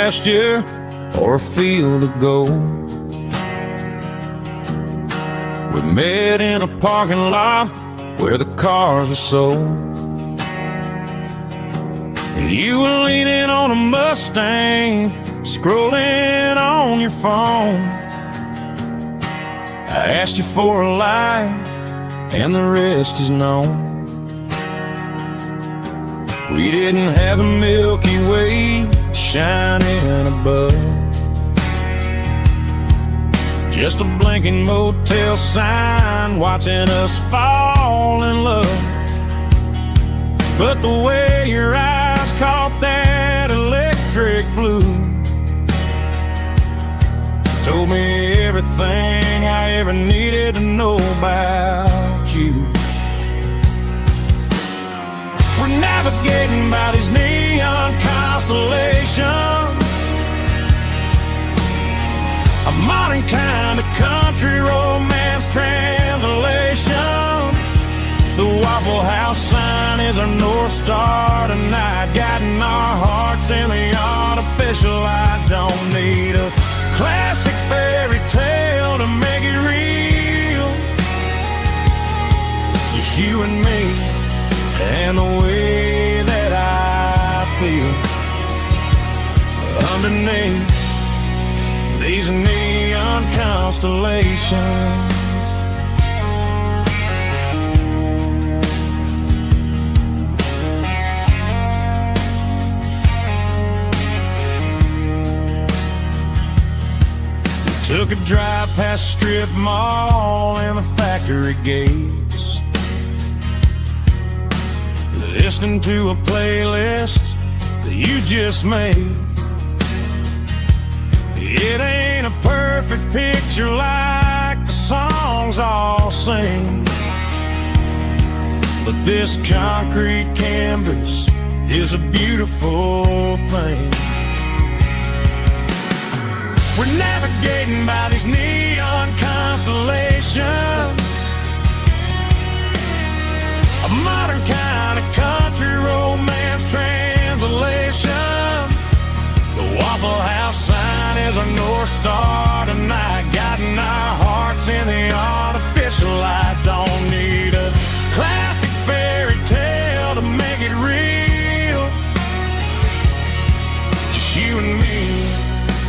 pasture or a field of gold. We met in a parking lot where the cars are sold. You were leaning on a Mustang, scrolling on your phone. I asked you for a light, and the rest is known. We didn't have a Milky Way shining above, just a blinking motel sign watching us fall in love. But the way your eyes caught that electric blue told me everything I ever needed to know about you. We're navigating by these neon constellations, a modern kind of country romance translation. The Waffle House sign is our North Star tonight, guiding our hearts in the artificial light. Don't need a classic fairy tale to make it real, just you and me and the way that I feel underneath these neon constellations. Took a drive past Strip Mall and the factory gates, listening to a playlist that you just made. It ain't a perfect picture like the songs all sing, but this concrete canvas is a beautiful thing. We're navigating by these neon constellations, a modern kind of country romance translation. The Waffle House sign is our North Star tonight, guiding our hearts in the artificial light. Don't need a classic fairy tale to make it real, just you and me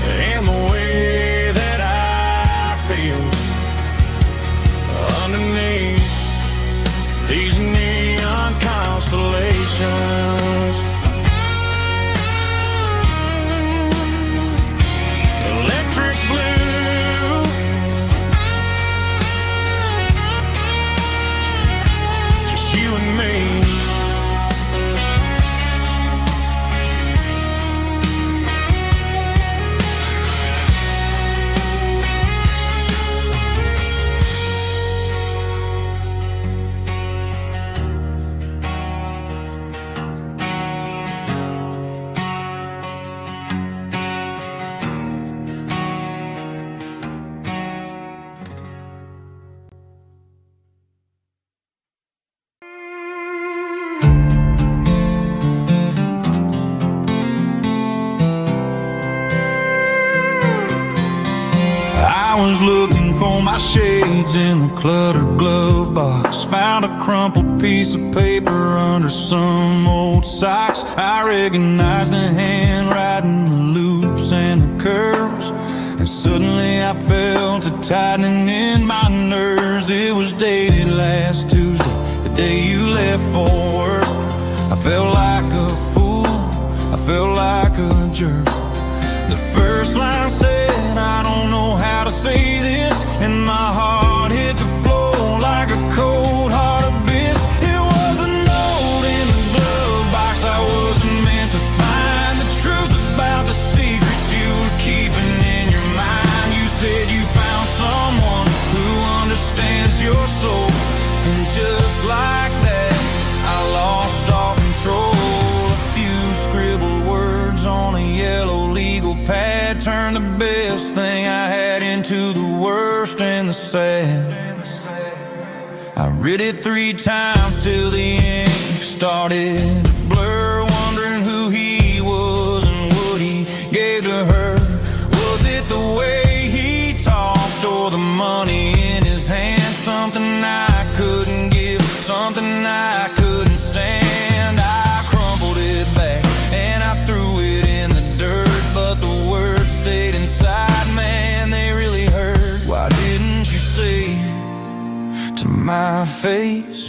and the way that I feel underneath these neon constellations. Electric blue, just you and me. I was looking for my shades in the cluttered glove box, found a crumpled piece of paper under some old socks. I recognized the handwriting, the loops and the curves, and suddenly I felt a tightening in my nerves. It was dated last Tuesday, the day you left for work. I felt like a fool, I felt like a jerk. The first line said, I don't know how to say this, and my heart hit the floor like a cold heart abyss. It was a note in the glove box I wasn't meant to find, the truth about the secrets you were keeping in your mind. You said you found someone who understands your soul, and just like that I lost all control. A few scribbled words on a yellow legal pad turned the best thing I had into the worst and the sad. I read it 3 times till the ink started to blur, wondering who he was and what he gave to my face,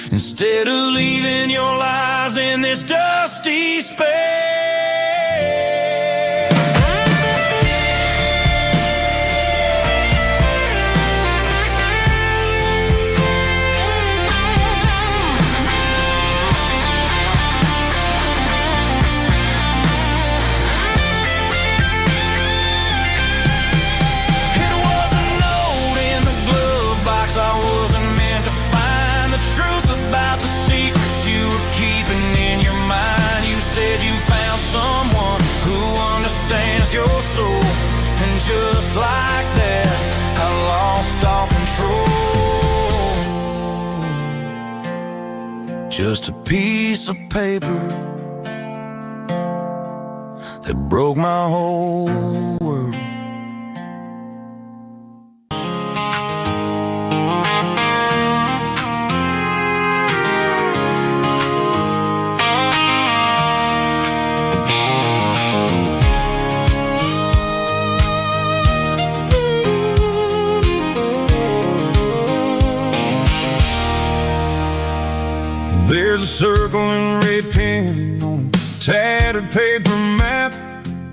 instead of leaving your lies in this dusty space. Your soul, and just like that, I lost all control. Just a piece of paper that broke my whole world. There's a circle in red pen on a tattered paper map,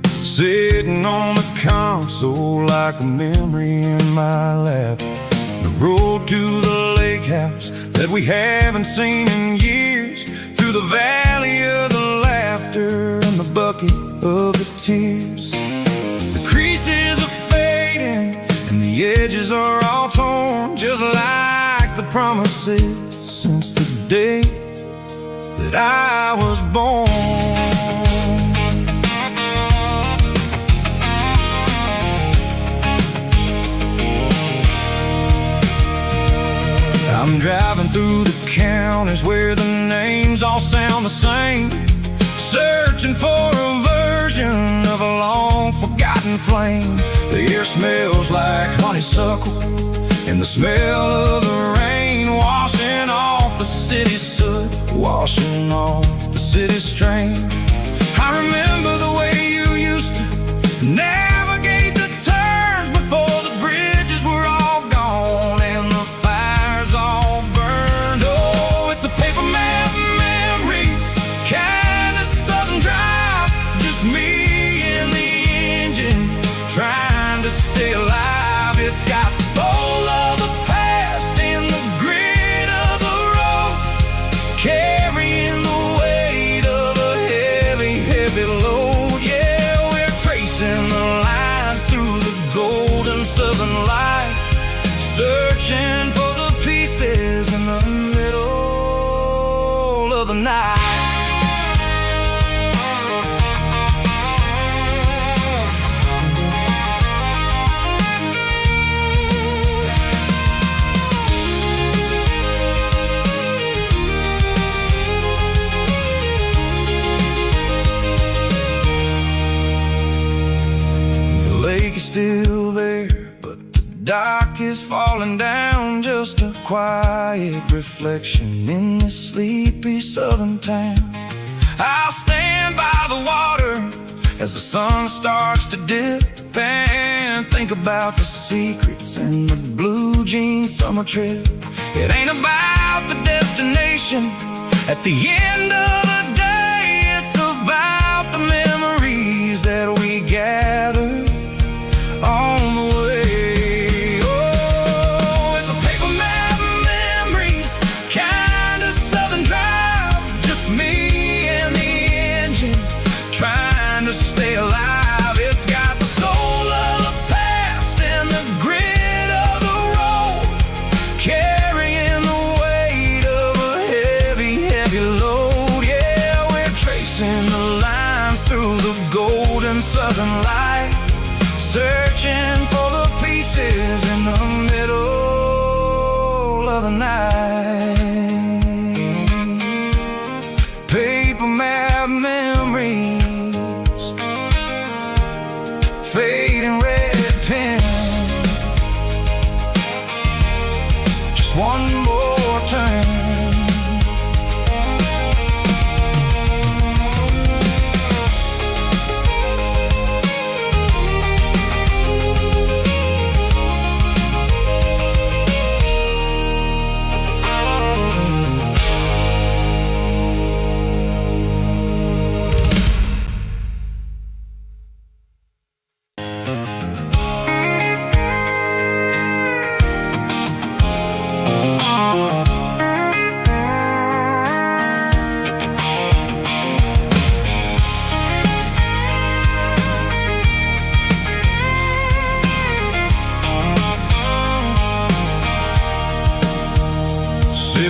sitting on the console like a memory in my lap. The road to the lake house that we haven't seen in years, through the valley of the laughter and the bucket of the tears. The creases are fading and the edges are all torn, just like the promises since the day that I was born. I'm driving through the counties where the names all sound the same, searching for a version of a long forgotten flame. The air smells like honeysuckle, and the smell of the rain washing off the city's soot, washing off the city's strain. I remember the way you used to navigate the turns before the bridges were all gone and the fires all burned. Oh, it's a paper map memories, kind of southern drive, just me and the engine trying to stay alive. It's got the soul of the past in the grit of the road, carrying the weight of a heavy, heavy load. Yeah, we're tracing the lines through the golden southern light, searching for the pieces in the middle of the night. The lake is still there, but the dock is falling down, just a quiet reflection in this sleepy southern town. I'll stand by the water as the sun starts to dip and think about the secrets in the blue jean summer trip. It ain't about the destination at the end of the day, it's about the memories that we gather on the way. Oh, it's a paper map memories, kind of southern drive, just me and the engine trying to stay alive. It's got the soul of the past and the grit of the road, carrying the weight of a heavy, heavy load. Yeah, we're tracing the lines through the golden southern light, searching for the pieces in the middle of the night. Paper map memories, fading red pen, just one more turn.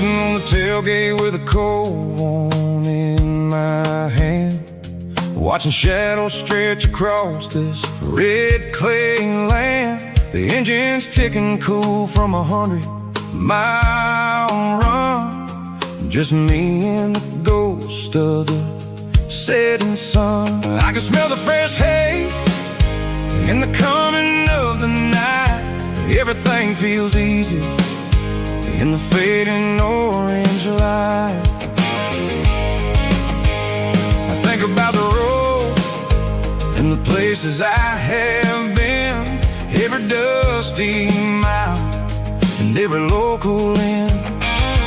Sitting on the tailgate with a cold one in my hand, watching shadows stretch across this red clay land. The engine's ticking cool from 100-mile run. Just me and the ghost of the setting sun. I can smell the fresh hay in the coming of the night. Everything feels easy in the fading orange light. I think about the road and the places I have been, every dusty mile and every local inn.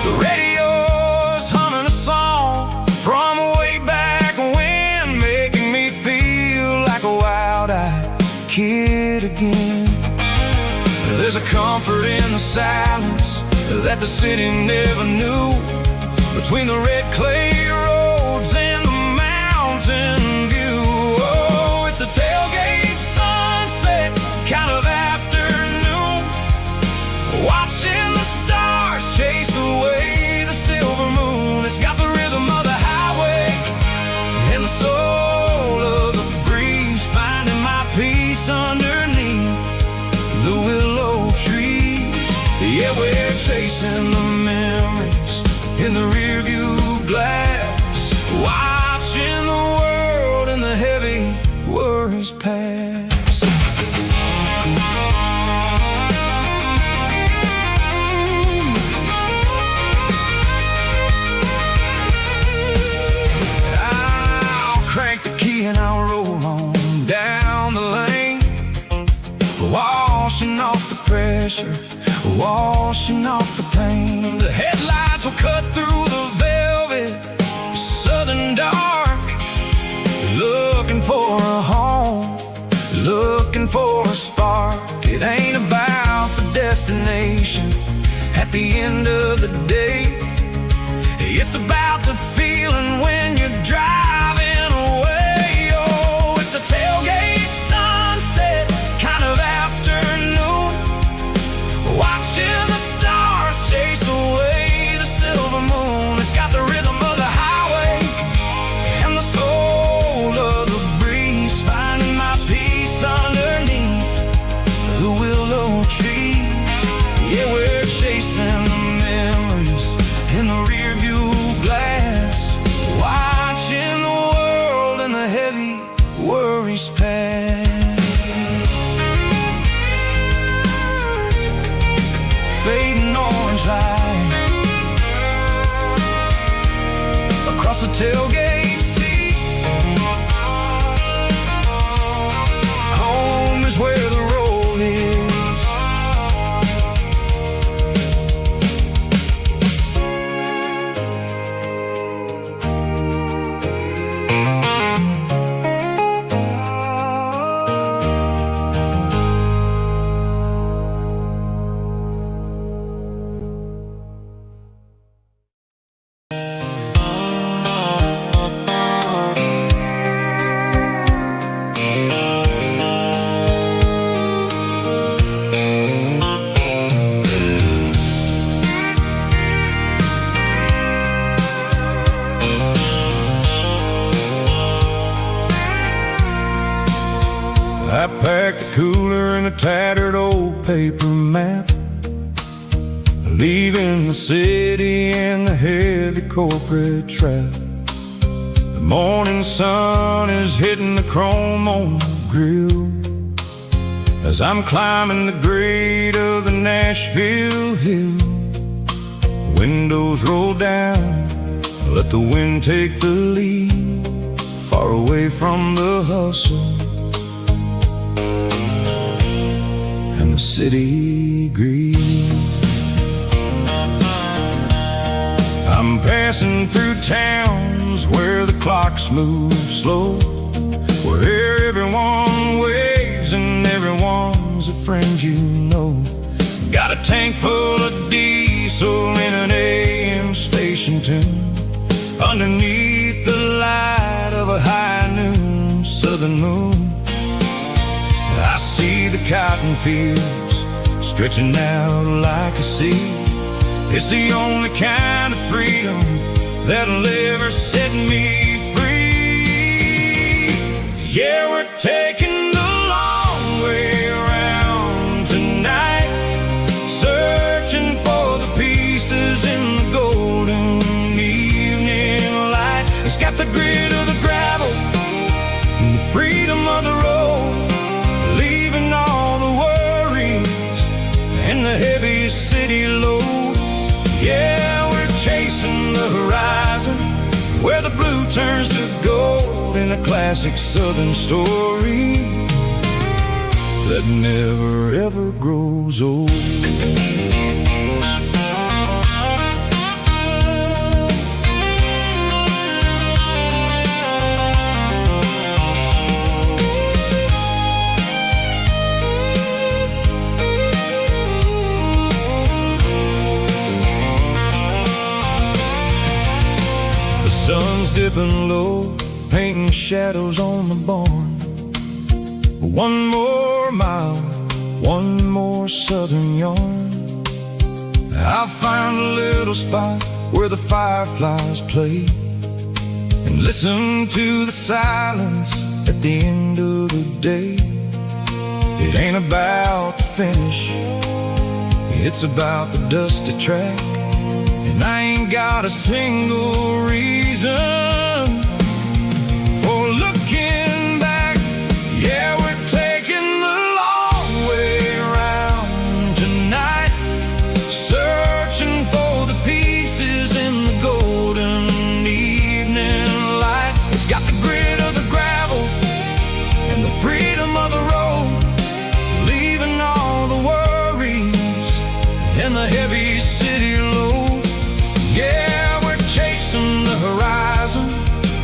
The radio's humming a song from way back when, making me feel like a wild-eyed kid again. There's a comfort in the silence that the city never knew, between the red clay roads and the mountain view. Oh, it's a tailgate sunset kind of afternoon, watching the stars chase away the silver moon. It's got the rhythm of the highway and the soul of the breeze, finding my peace underneath the willow trees. Yeah, we're chasing the memories in the rearview glass, watching the world and the heavy worries pass. I'll crank the key and I'll roll on down the lane, washing off the pressure, washing off the pain. The headlights will cut through the velvet southern dark, looking for a home, looking for a spark. It ain't about the destination at the end of the day, it's about the feeling when you're driving away. Oh, it's a tailgate sunset kind of afternoon, watching the stars chase away the silver moon. It's got the rhythm of the highway and the soul of the breeze, finding my peace underneath the willow trees. Yeah, we're chasing the memories in the rearview glass, watching the world and the heavy worries pass. Fading orange light across the tailgate seat. Home is where the road is. I packed the cooler in a tattered old paper map, leaving the city and the heavy corporate trap. The morning sun is hitting the chrome on the grill as I'm climbing the grade of the Nashville hill. Windows roll down, let the wind take the lead, far away from the hustle and the city greed. I'm passing through towns where the clocks move slow, where everyone waves and everyone's a friend you know. Got a tank full of diesel in an AM station tune, underneath the light of a high noon southern moon. I see the cotton fields stretching out like a sea, It's the only kind of freedom that'll ever set me free. Yeah, we're taking the long way around tonight, searching for the pieces in the golden evening light. It's got the grit of the gravel and the freedom of the road, leaving all the worries and the heavy city load. Yeah, we're chasing the horizon, where the blue turns to gold, in a classic southern story that never ever grows old. Sun's dipping low, painting shadows on the barn. One more mile, one more southern yarn. I'll find a little spot where the fireflies play, and listen to the silence at the end of the day. It ain't about the finish, it's about the dusty track. And I ain't got a single reason for looking back. Yeah, we're taking the long way around tonight, searching for the pieces in the golden evening light. It's got the grit of the gravel and the freedom of the road, leaving all the worries and the heavy city load. Yeah, we're chasing the horizon,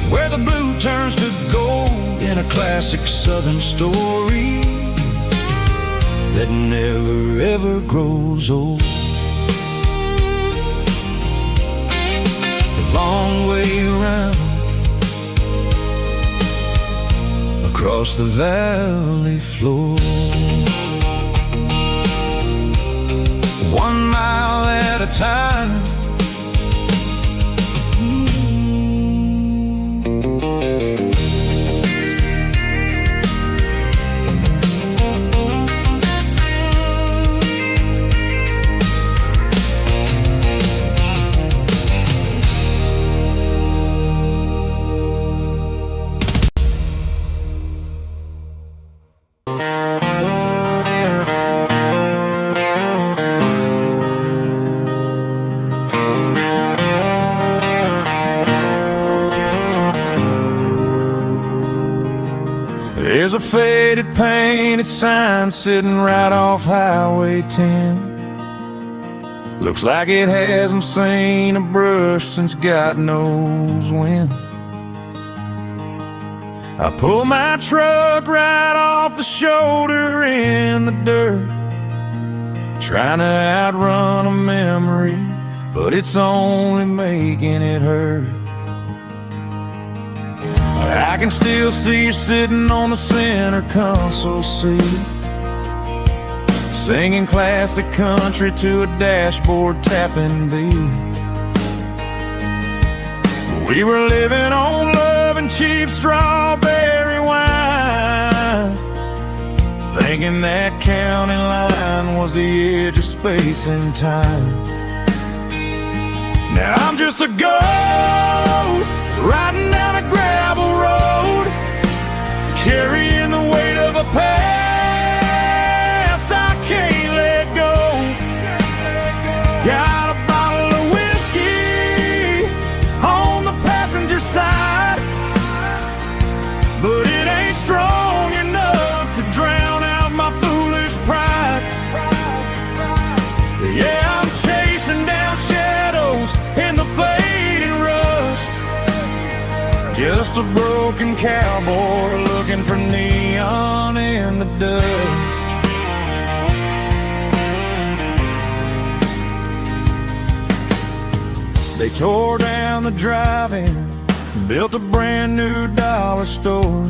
where the blue turns to gold, in a classic southern story that never ever grows old. The long way around, across the valley floor, 1 mile at a time. There's a faded painted sign sitting right off Highway 10. Looks like it hasn't seen a brush since God knows when. I pull my truck right off the shoulder in the dirt, trying to outrun a memory, but it's only making it hurt. I can still see you sitting on the center console seat, singing classic country to a dashboard tapping beat. We were living on love and cheap strawberry wine, thinking that county line was the edge of space and time. Now I'm just a ghost riding down a gravel road, carrying the weight of a past I can't let go. Got a bottle of whiskey on the passenger side, but it ain't strong enough to drown out my foolish pride. Yeah, I'm chasing down shadows in the fading rust, just a broken cowboy looking for neon in the dust. They tore down the drive-in, built a brand new dollar store,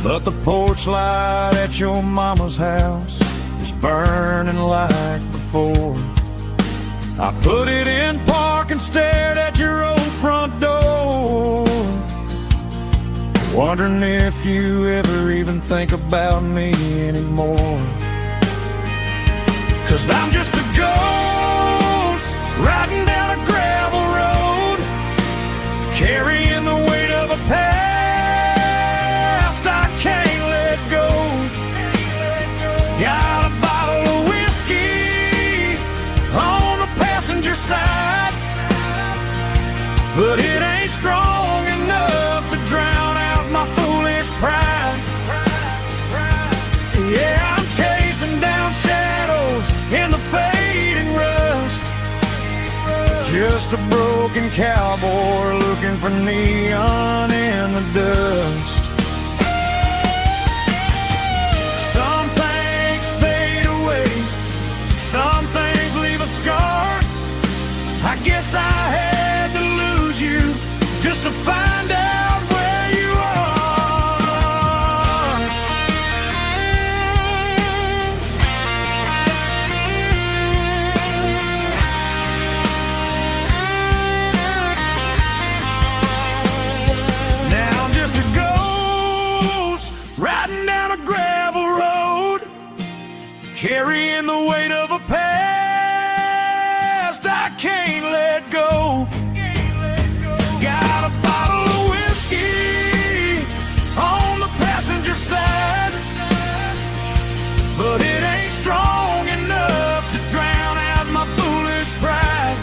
but the porch light at your mama's house is burning like before. I put it in park and stared at your old front door, wondering if you ever even think about me anymore. 'Cause I'm just a ghost riding down a gravel road, carrying the weight of a past I can't let go. Got a bottle of whiskey on the passenger side, but it ain't strong enough to drown out my foolish pride. Yeah, I'm chasing down shadows in the fading rust, just a broken cowboy looking for neon in the dust. Some things fade away, some things leave a scar. I guess I had to lose you just to find out where you are. Now I'm just a ghost riding down a gravel road, carrying the weight of a past I can't let go. Got a bottle of whiskey on the passenger side, but it ain't strong enough to drown out my foolish pride.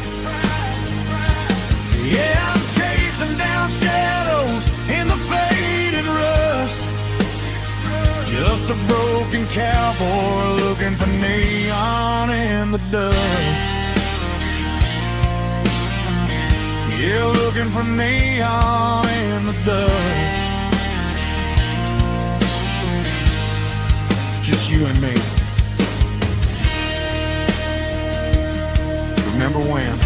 Yeah, I'm chasing down shadows in the faded rust, just a broken cowboy looking for neon in the dust. Yeah, looking for neon in the dust. Just you and me. Remember when?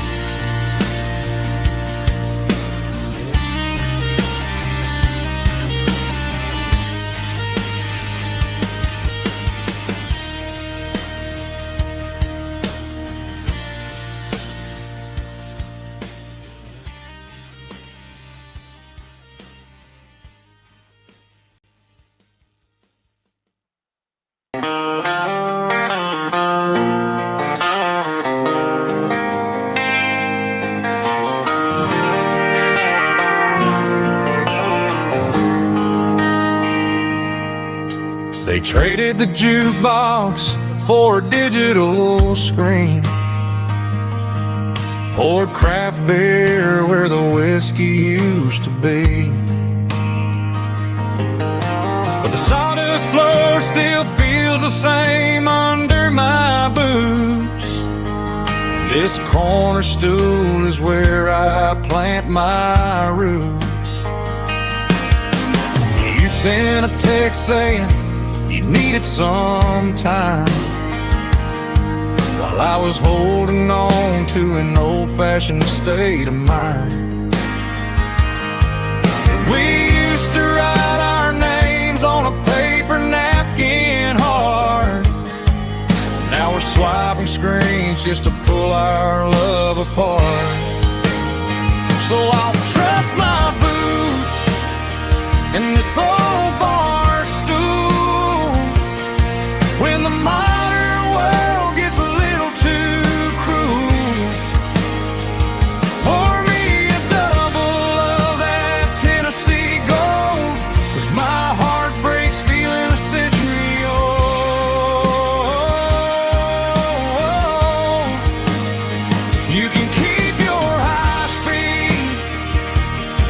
They traded the jukebox for a digital screen, poured craft beer where the whiskey used to be. But the sawdust floor still feels the same under my boots. This corner stool is where I plant my roots. You sent a text saying you needed some time, while I was holding on to an old-fashioned state of mind. We used to write our names on a paper napkin hard. Now we're swiping screens just to pull our love apart. So I'll trust my boots in this old bar stool when the modern world gets a little too cruel. Pour me a double of that Tennessee Gold, 'cause my heart breaks feeling a century old. You can keep your high speed,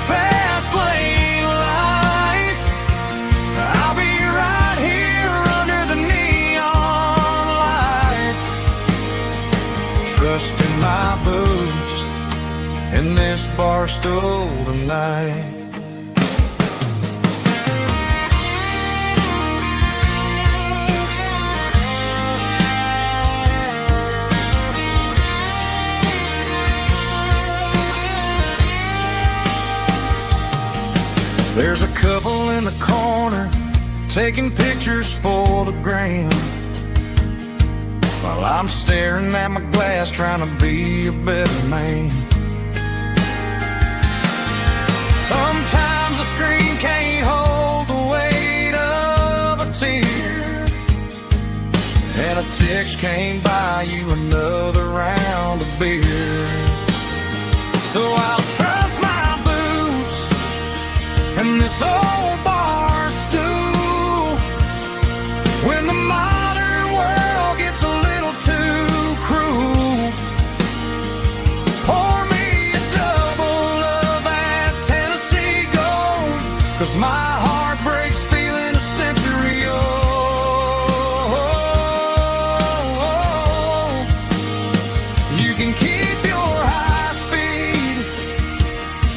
fast lane life. I'll be right here under the neon light, trusting my boots in this bar stool tonight. There's a couple in the corner taking pictures for the gram. while I'm staring at my glass trying to be a better man. Sometimes the screen can't hold the weight of a tear, and a text can't buy you another round of beer. So I'll trust my boots and this old bar stool when the modern world gets a little too cruel. Pour me a double of that Tennessee Gold, 'cause my heart breaks feeling a century old. You can keep your high speed,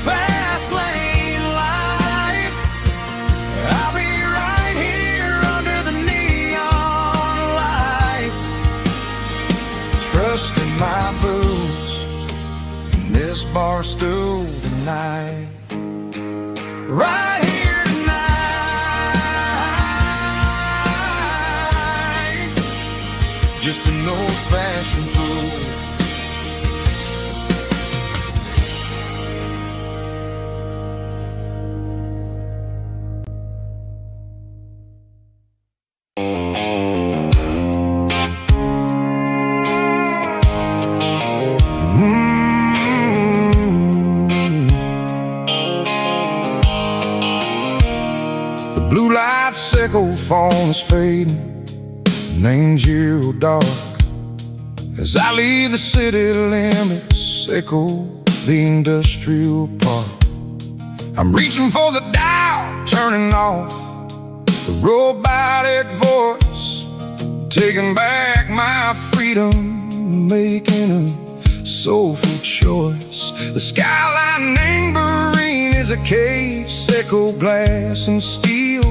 fast lane life. I'll be right here under the neon light, trusting my boots in this bar stool tonight. Right here tonight, just an old-fashioned fool. The blue light sickle phone is fading, name's you dark. As I leave the city limits, sickle the industrial park. I'm reaching for the dial, turning off the robotic voice, taking back my freedom, making a soulful choice. The skyline named Briyan is a cave, sickle glass and steel,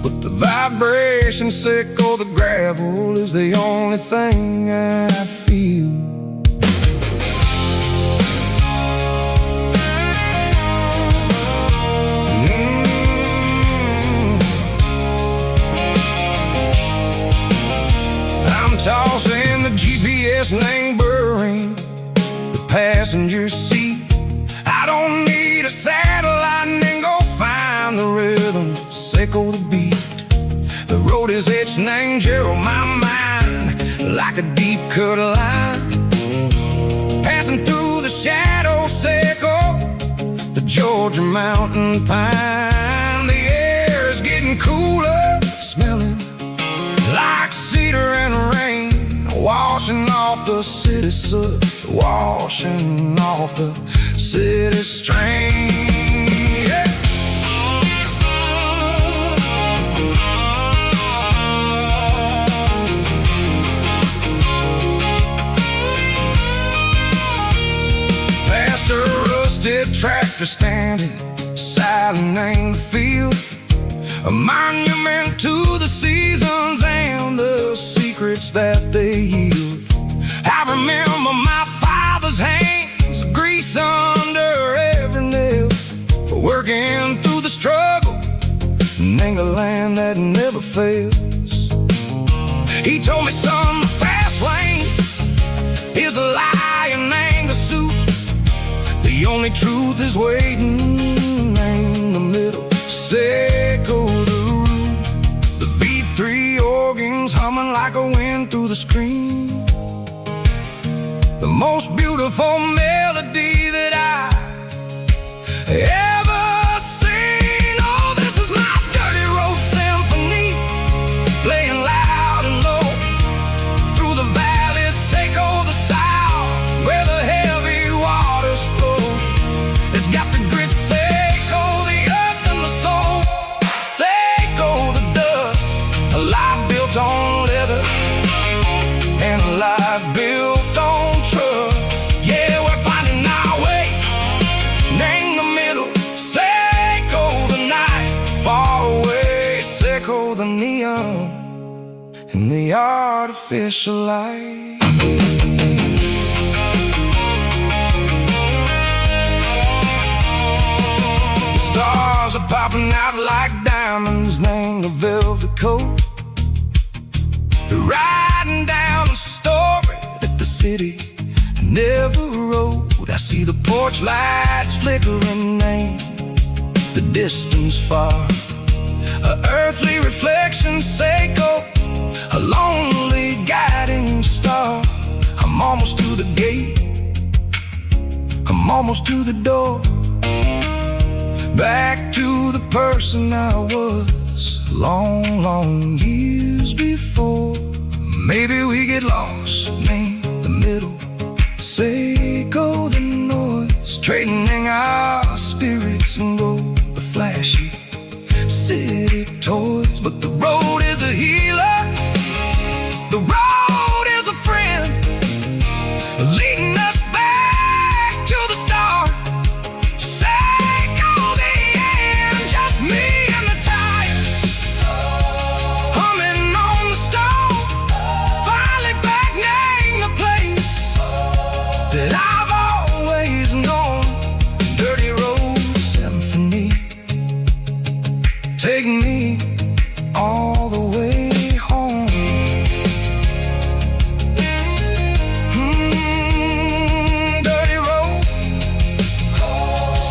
but the vibration sickle, the gravel, is the only thing I feel. I'm tossing the GPS named Briyan, the passenger seat. I don't need a satellite and go find the rhythm, sickle the beat. The road is etched named Gerald, my mind, like a deep cut line. Passing through the shadow sickle, the Georgia mountain pine. The air is getting cooler, smelling like cedar and rain, washing off the city soot, washing off the city strain. Yeah. Past a rusted tractor standing silent in the field, a monument to the seasons and the secrets that they yield. I remember my father's hands, grease under every nail, working through the struggle, and a land that never fails. He told me, son, the fast lane is a lie and ain't the suit. The only truth is waiting in the middle, sickle the root. The B3 organs humming like a wind through the screen, the most beautiful melody that I ever seen. Oh, this is my dirty road symphony, playing loud and low through the valleys, sickle the south, where the heavy waters flow. It's got the grit, sickle the earth and the soul, sickle the dust, a life built on leather and a life built on trust. Yeah, we're finding our way, name the middle, sickle the night, far away, sickle the neon and the artificial light. The stars are popping out like diamonds, name the velvet coat, riding down the city, never rode. I see the porch lights flickering in the distance far. A earthly reflection, Seiko, a lonely guiding star. I'm almost to the gate, I'm almost to the door, back to the person I was long, long years before. Maybe we get lost in the middle, Seiko the noise, trading our spirits and go the flashy city toys. But the road is a healer, the road is a friend, leading us back to the start. Seiko the end, just me and the tires, humming on the stove, finally back name the place that I've always known. Dirty Road Symphony, take me all the way home. Dirty Road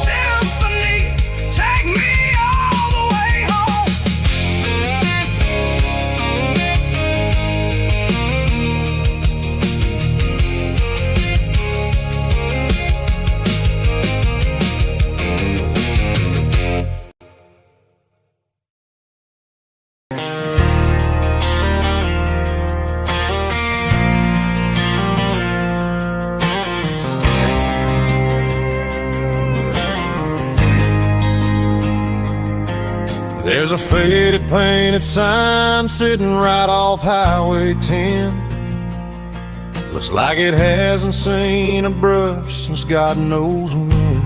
Symphony, take me all the way home. There's a faded painted sign sitting right off Highway 10. Looks like it hasn't seen a brush since God knows when.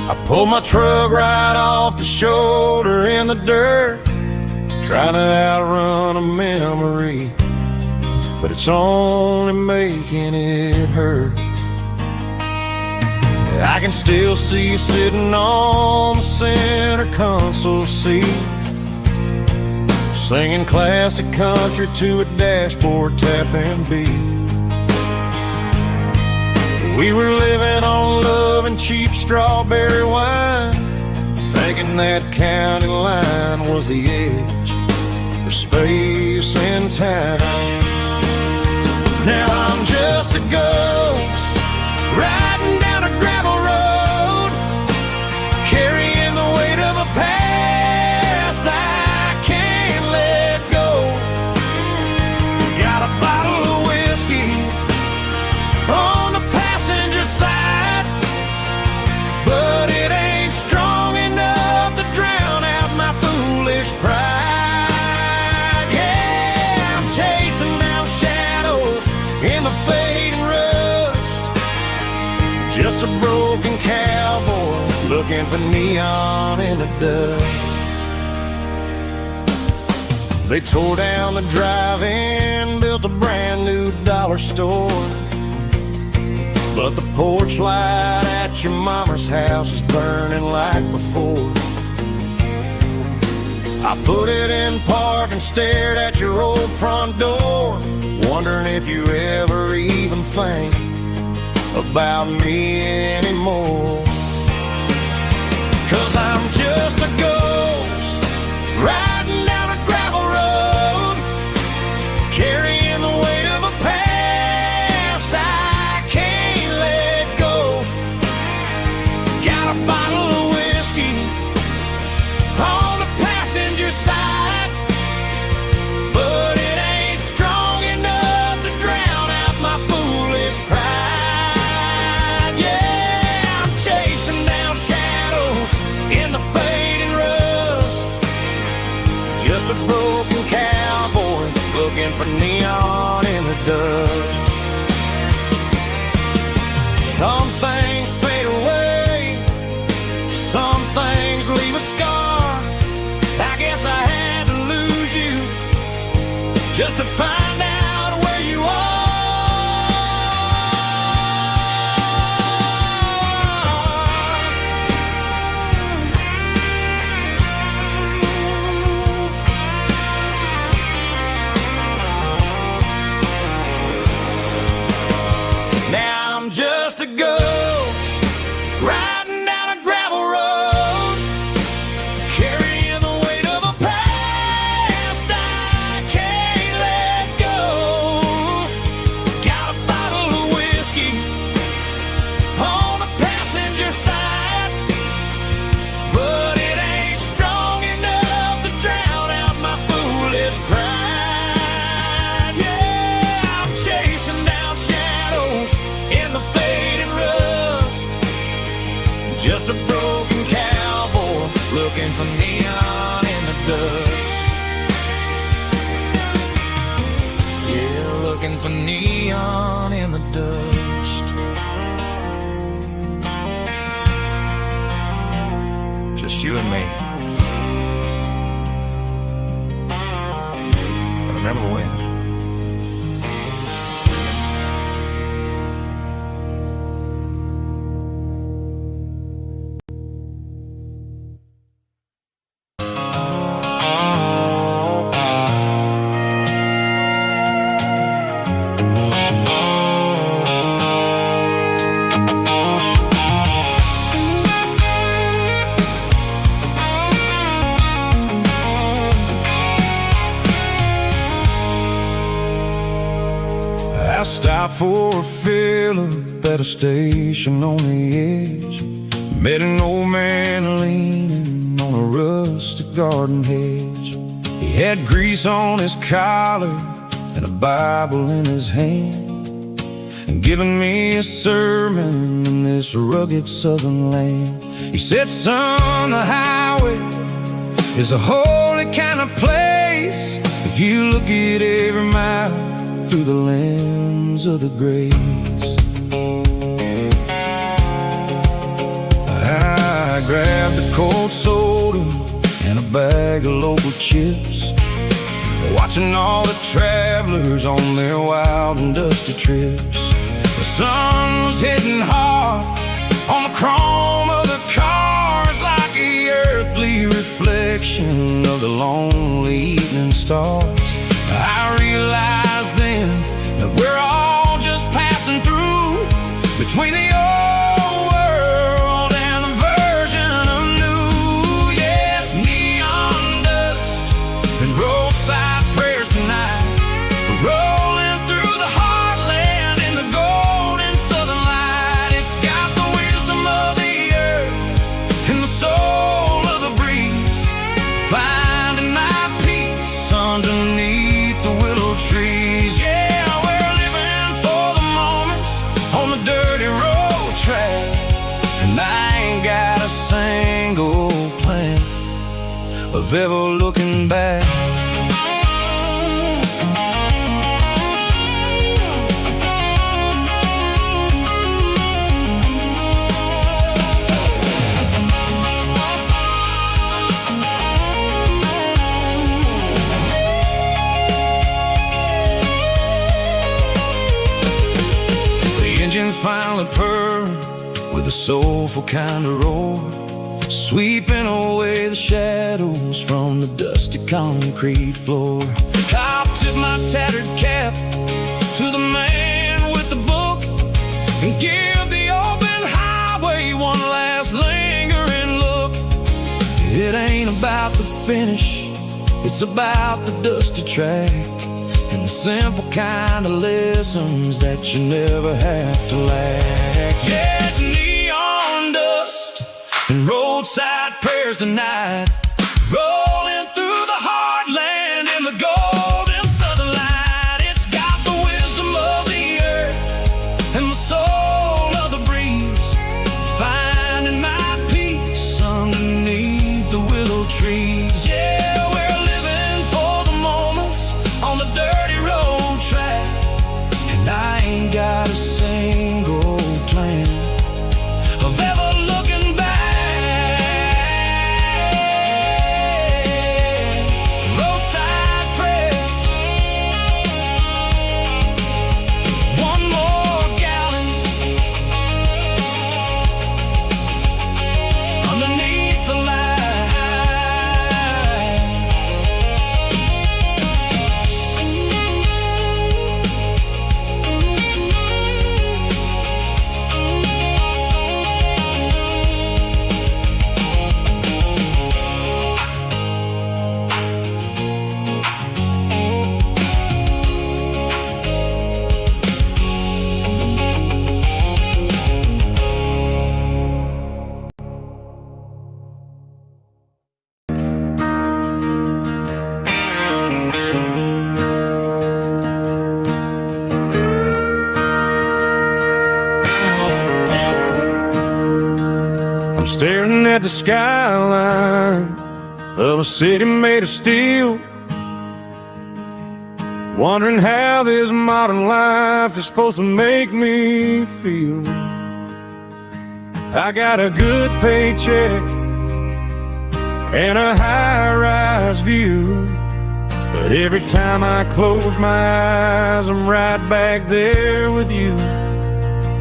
I pulled my truck right off the shoulder in the dirt, trying to outrun a memory, but it's only making it hurt. I can still see you sitting on the center console seat, singing classic country to a dashboard tapping beat. We were living on love and cheap strawberry wine, thinking that county line was the edge of space and time. Now I'm just a ghost riding down a gravel road, carrying the weight of a past I can't let go. Got a bottle of whiskey on the passenger side, but it ain't strong enough to drown out my foolish pride. Yeah, I'm chasing down shadows in the fading rust, just a broken cowboy looking for neon in the dust. They tore down the drive-in, built a brand new dollar store, but the porch light at your mama's house is burning like before. I put it in park and stared at your old front door, wondering if you ever even think about me anymore. 'Cause I'm just a ghost riding down a gravel road, carrying the weight of a past I can't let go. Got a bottle of whiskey on the passenger side, but it ain't strong enough to drown out my foolish pride. Yeah, looking for neon in the dust. Yeah, looking for neon in the dust. Just you and me. I remember when. I stopped for a fill-up at a station on the edge. Met an old man leaning on a rustic garden hedge. He had grease on his collar and a Bible in his hand, and giving me a sermon in this rugged southern land. He said, son, the highway is a holy kind of place if you look at every mile through the lens of the grace. I grabbed a cold soda and a bag of local chips, watching all the travelers on their wild and dusty trips. The sun was hitting hard on the chrome of the cars, like the earthly reflection of the lonely evening stars. I realized then that we're all just passing through between the old world and the version of new. Yeah, it's neon dust and roadside prayers tonight. We're rolling through the heartland in the golden southern light. It's got the wisdom of the earth and the soul of the breeze, finding my peace underneath the willow trees. Yeah, we're living for the moments on the dirty road track, and I ain't got a single plan of ever looking back. Engines finally purr with a soulful kind of roar, sweeping away the shadows from the dusty concrete floor. I'll tip my tattered cap to the man with the book and give the open highway one last lingering look. It ain't about the finish, it's about the dusty track, and the simple kind of lessons that you never have to lack. Yeah, it's neon dust and roadside prayers tonight, rolling through the heartland in the golden southern light. It's got the wisdom of the earth and the soul of the breeze, finding my peace underneath the willow trees. Yeah, we're living for the moments on the dirty road track, and I ain't got a single staring at the skyline of a city made of steel, wondering how this modern life is supposed to make me feel. I got a good paycheck and a high-rise view, but every time I close my eyes, I'm right back there with you.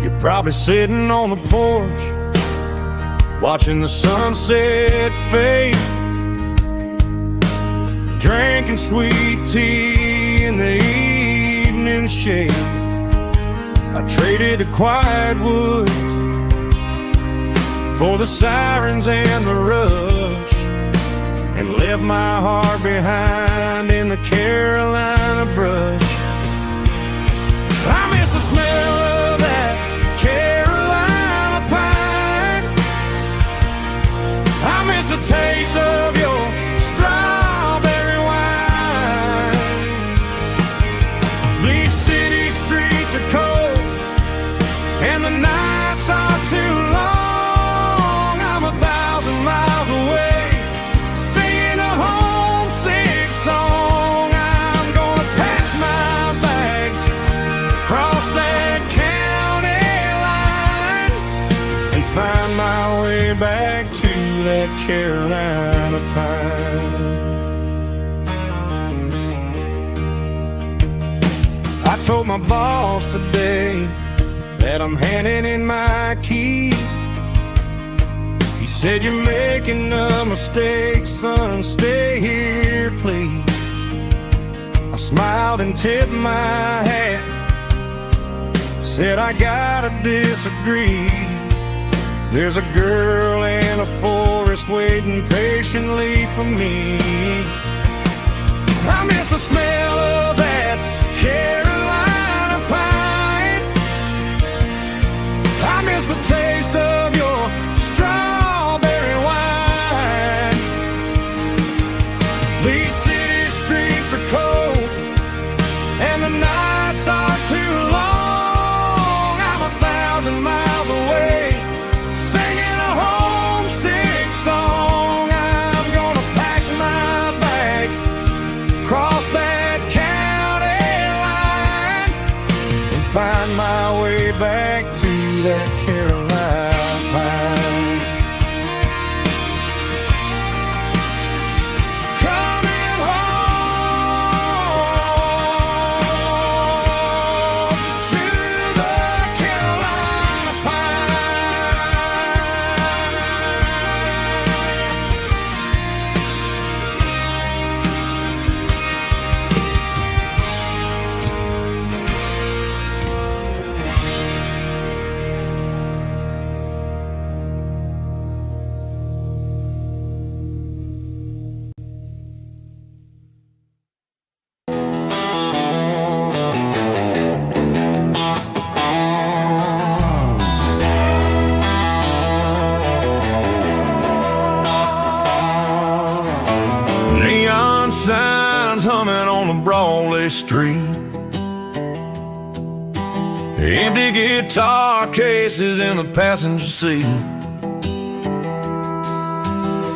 You're probably sitting on the porch, watching the sunset fade, drinking sweet tea in the evening shade. I traded the quiet woods for the sirens and the rush, and left my heart behind in the Carolina brush. I miss the smell of that Carolina pine. I miss the taste of your strawberry wine. These city streets are cold and the nights are too long. I'm 1,000 miles away, singing a homesick song. I'm gonna pack my bags, cross that county line, and find my way back to that Carolina pine. I told my boss today that I'm handing in my keys. He said, "You're making a mistake, son, stay here, please." I smiled and tipped my hat, said, "I gotta disagree. There's a girl in a forest waiting patiently for me." I miss the smell of that Carolina pine. I miss the taste of your strawberry wine. These city streets are cold and the nights are too long. I'm 1,000 miles away, singing a homesick song. I'm gonna pack my bags, cross that county line, and find my way back to that Carolina pine. Coming home to the Carolina Neon signs humming on the Broadway street, empty guitar cases in the passenger seat.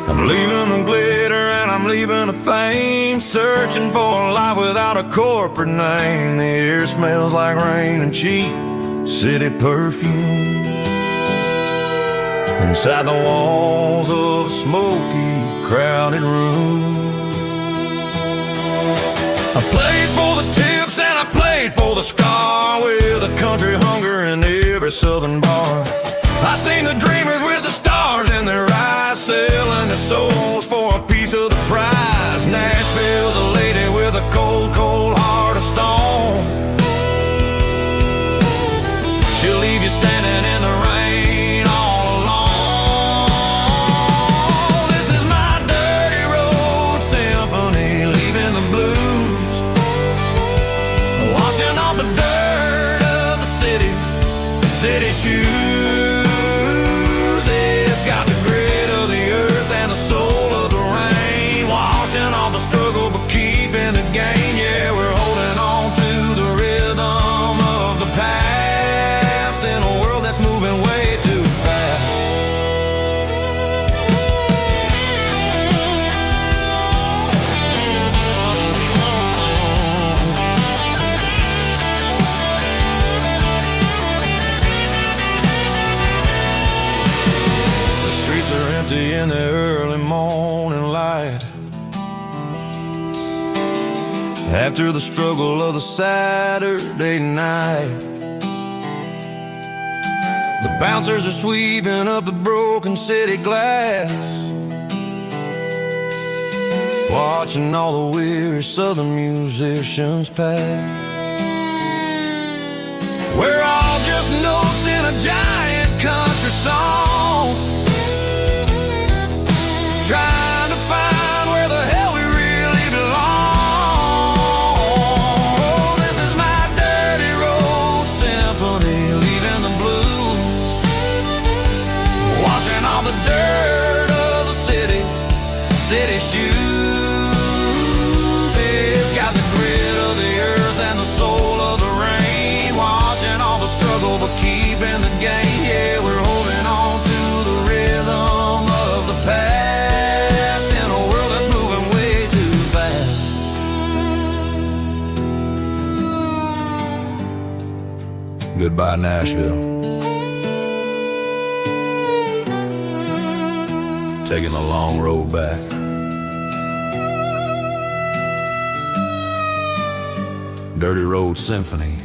I'm leaving the glitter and I'm leaving the fame, searching for a life without a corporate name. The air smells like rain and cheap city perfume. Inside the walls of a smoky, crowded room, I played for the tips and I played for the scar, with a country hunger in every southern bar. I seen the dreamers with the stars in their eyes, selling their souls for a piece of the prize. Nashville's a lady with a cold, cold heart of stone. She'll leave you standing in the rain all alone. This is my dirty road symphony, leaving the blues, washing off the dirt of the city shoes. It's got the grit of the earth and the soul of the rain, washing off the struggle but keeping the gain. Yeah, we're holding on to the rhythm of the past in a world that's moving way too fast. After the struggle of the Saturday night, the bouncers are sweeping up the broken city glass, watching all the weary southern musicians pass. We're all just notes in a giant country song, trying to find where the hell we really belong. Oh, this is my dirty road symphony, leaving the blues, washing all the dirt of the city shoes. It's got the grit of the earth and the soul of the rain, washing all the struggle but keeping the game. Yeah, we're holding on to the rhythm of the past in a world that's moving way too fast. Goodbye, Nashville. Taking the long road back. Dirty Road Symphony.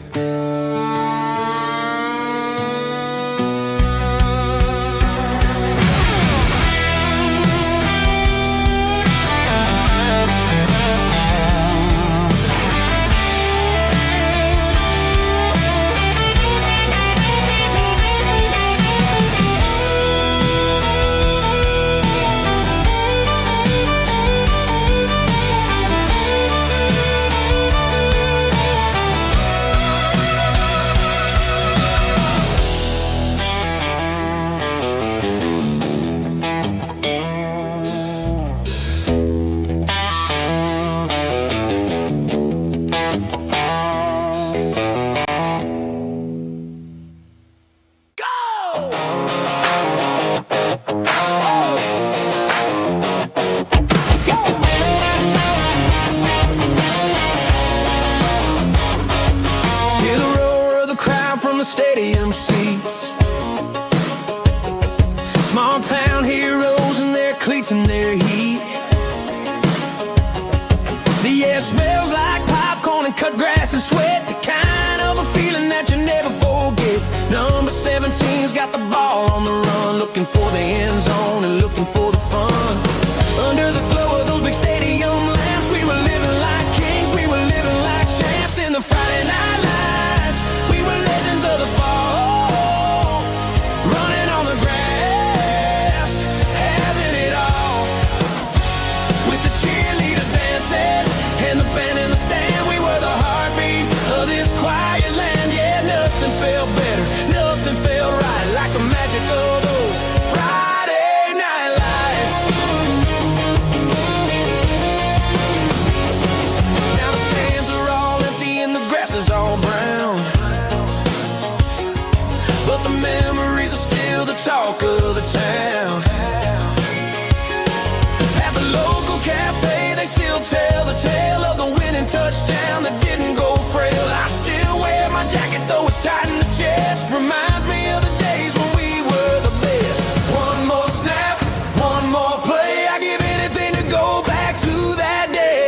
Stadium seats, small town heroes in their cleats and their heat. The air smells like popcorn and cut grass and sweat, the kind of a feeling that you never forget. Number 17's got the ball on the run, looking for the end zone and looking for the fun. Under the glow of those big stadium lamps, we were living like kings, we were living like champs in the Friday night lights. We were legends of the fall, running on the grass, having it all. With the cheerleaders dancing and the band in the stand, we were the heartbeat of this quiet land. Yeah, nothing felt better, nothing felt right like the magic of those Friday night lights. Now the stands are all empty and the grass is all brown, but the memories are still the talk of the town. At the local cafe, they still tell the tale of the winning touchdown that didn't go frail. I still wear my jacket, though it's tight in the chest. Reminds me of the days when we were the best. One more snap, one more play, I give anything to go back to that day.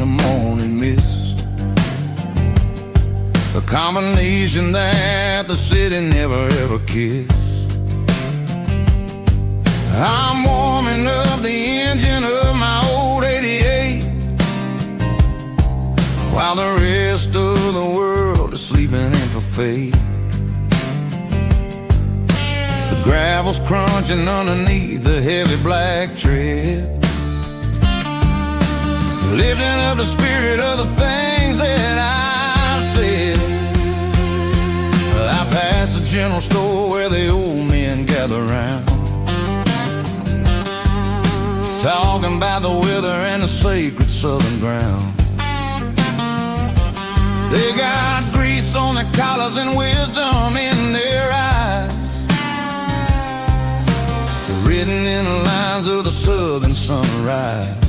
the morning mist, a combination that the city never ever kissed. I'm warming up the engine of my old 88, while the rest of the world is sleeping in for fate. The gravel's crunching underneath the heavy black tread, lifting up the spirit of the things that I've said. I pass the general store where the old men gather round, talking about the weather and the sacred southern ground. They got grease on their collars and wisdom in their eyes, written in the lines of the southern sunrise.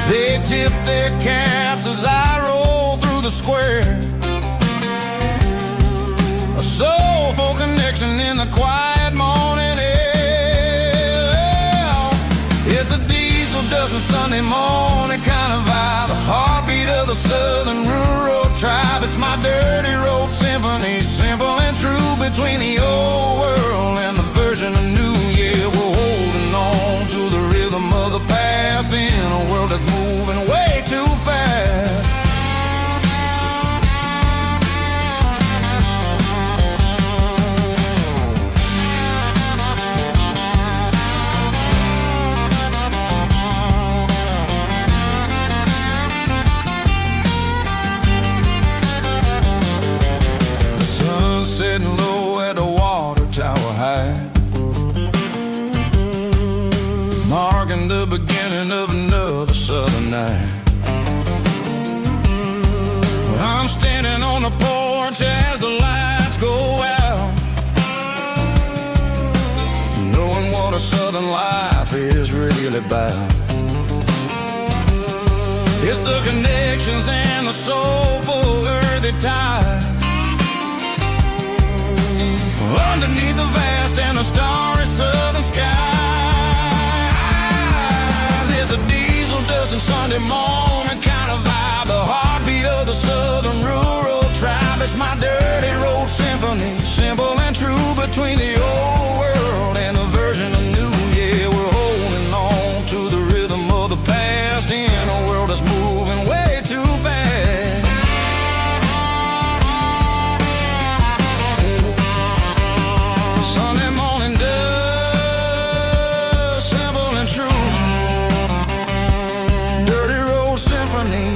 They tip their caps as I roll through the square, a soulful connection in the quiet morning air. It's a diesel dusting Sunday morning kind of vibe, a heartbeat of the southern rural tribe. It's my dirty road symphony, simple and true, between the old world and the version of new. Yeah, we're holding on to the rhythm of the past in a world that's moving way too fast. The sun's setting low at the water tower high, marking the beginning of another southern night. I'm standing on the porch as the lights go out, knowing what a southern life is really about. It's the connections and the soulful earthy tide, underneath the vast and the starry southern skies. It's a diesel dusting Sunday morning kind of vibe, the heartbeat of the southern rural tribe. It's my dirty road symphony, simple and true, between the old world and the version of new. Yeah, we're holding on to the rhythm of the past in a world that's moving way too fast. Sunday morning dust, simple and true, dirty road symphony.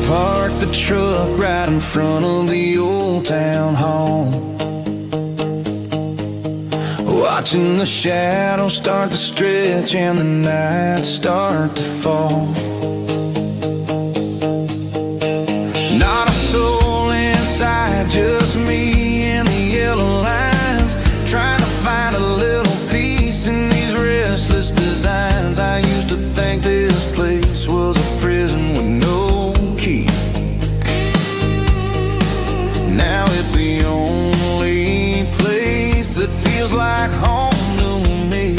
Parked the truck right in front of the old town hall, watching the shadows start to stretch and the nights start to fall. Not a soul inside, just me and the yellow lines, trying to find a little peace in these restless designs. I used to think this place was a prison with no key. Now it's the only place that feels like home to me.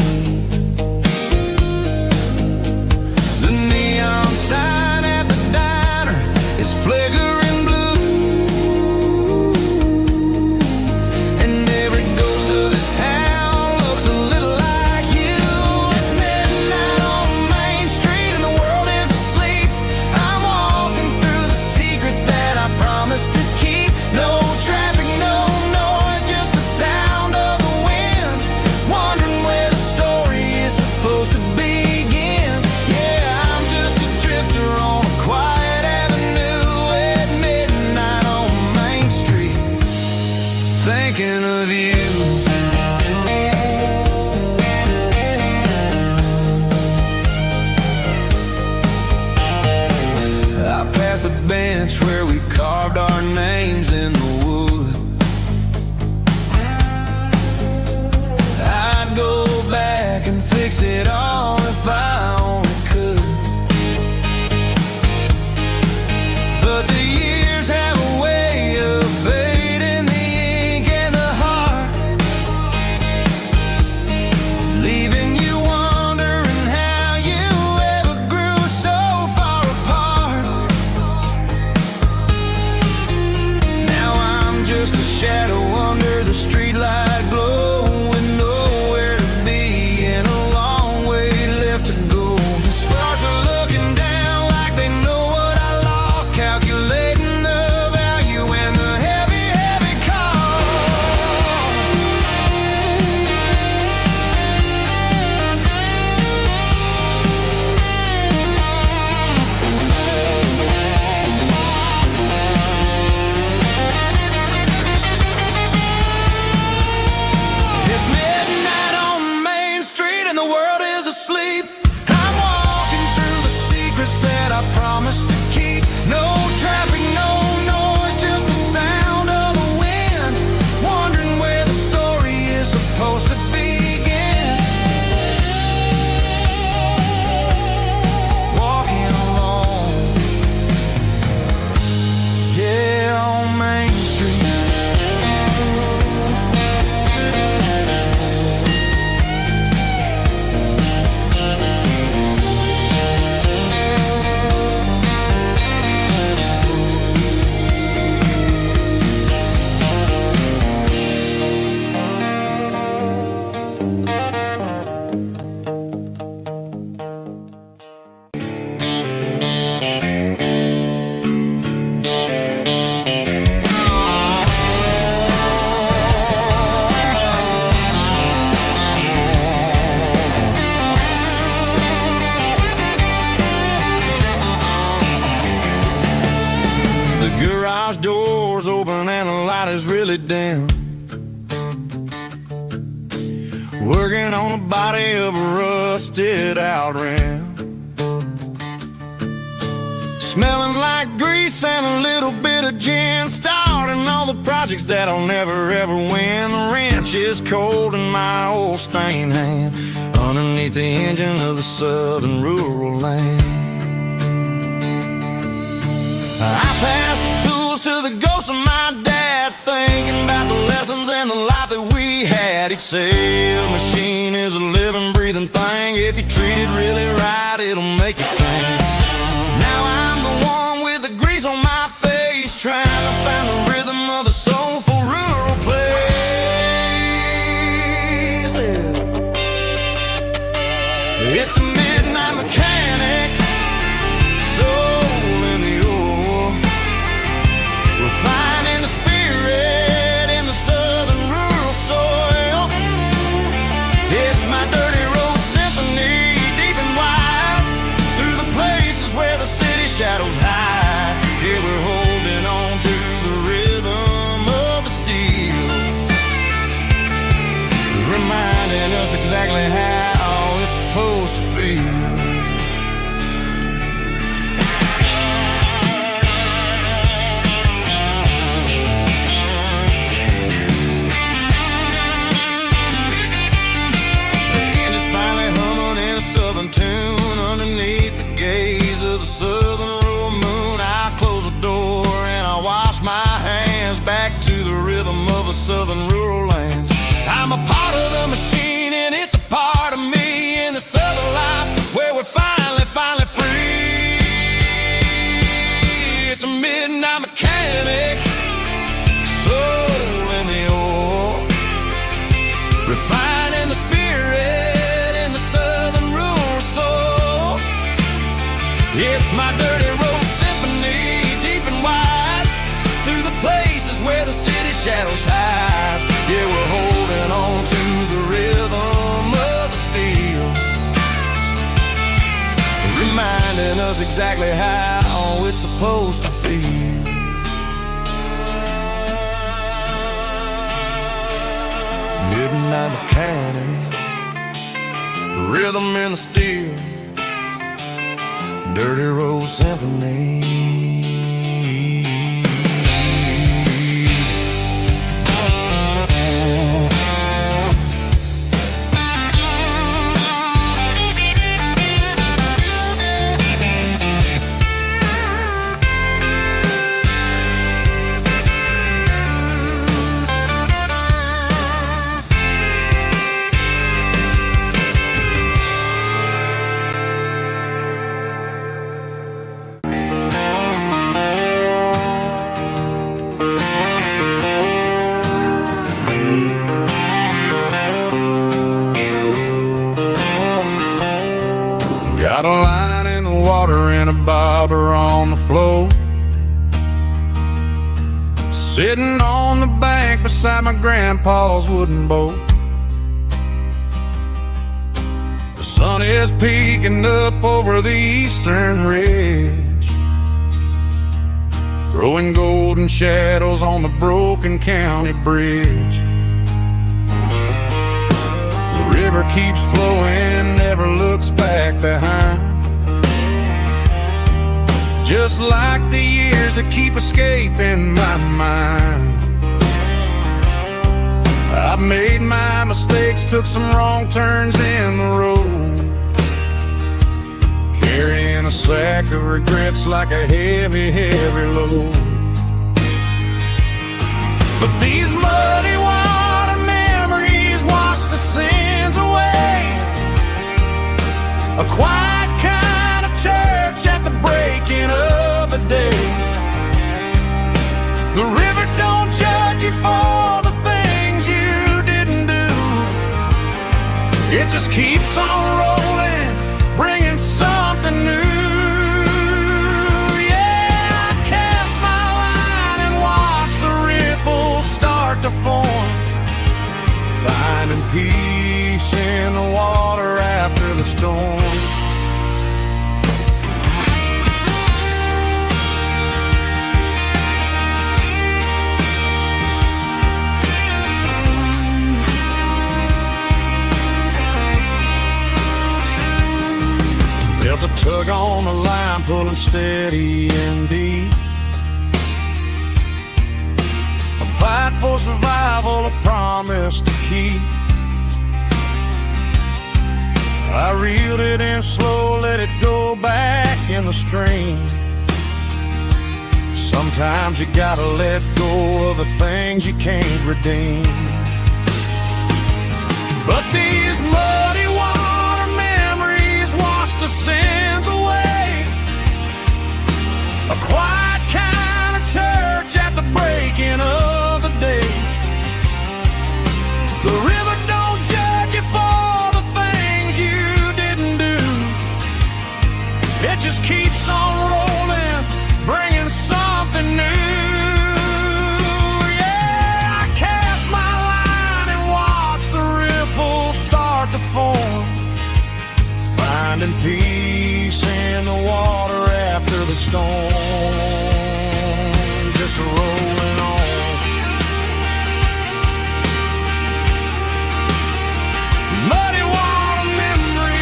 really dim, working on the body of a rusted out rim, smelling like grease and a little bit of gin, starting all the projects that I'll never ever win. The wrench is cold in my old stained hand, underneath the engine of the southern rural land. I pass the tools to the ghost of my dad, thinking about the lessons and the life that we had. He'd say a machine is a living, breathing thing. If you treat it really right, it'll make you sing. Now I'm the one with the grease on my face, trying to find the rhythm of the soulful rural place. It's a midnight mechanic, soul in the ore, refining the spirit in the southern rural soil. It's my dirty road symphony, deep and wide, through the places where the city shadows hide. Yeah, we're holding on to the rhythm of the steel, reminding us exactly how it's supposed to feel. Southern tune underneath the gaze of the southern rural moon. I close the door and I wash my hands, back to the rhythm of the southern rural lands. I'm a part of the machine and it's a part of me, in the southern life where we're finally free. It's a midnight mechanic, soul in the ore, refining the spirit in the southern rural soul. It's my dirty road symphony, deep and wide, through the places where the city shadows hide. Yeah, we're holding on to the rhythm of the steel, reminding us exactly how it's supposed to feel. Midnight mechanic, rhythm in the steel, dirty road symphony. Got a line in the water and a bobber on the floor, sitting on the bank beside my grandpa's wooden boat. The sun is peeking up over the eastern ridge, throwing golden shadows on the broken county bridge. The river keeps flowing, never looks back behind, just like the years that keep escaping my mind. I've made my mistakes, took some wrong turns in the road, carrying a sack of regrets like a heavy, heavy load. But these muddy water memories wash the sins away, a quiet kind of church at the breaking of the day. The river don't judge you for the things you didn't do, it just keeps on rolling, bringing something new. Yeah, I cast my line and watch the ripples start to form, finding peace in the water after the storm. Tug on the line, pulling steady and deep. A fight for survival, a promise to keep. I reeled it in slow, let it go back in the stream. Sometimes you gotta let go of the things you can't redeem. But these muddy water memories wash the sins away. A quiet kind of church at the breaking of the day. The river don't judge you for the things you didn't do. It just keeps on rolling, bringing something new. Yeah, I cast my line and watch the ripples start to form, finding peace in the water after the storm. Just rolling on. Muddy water memory.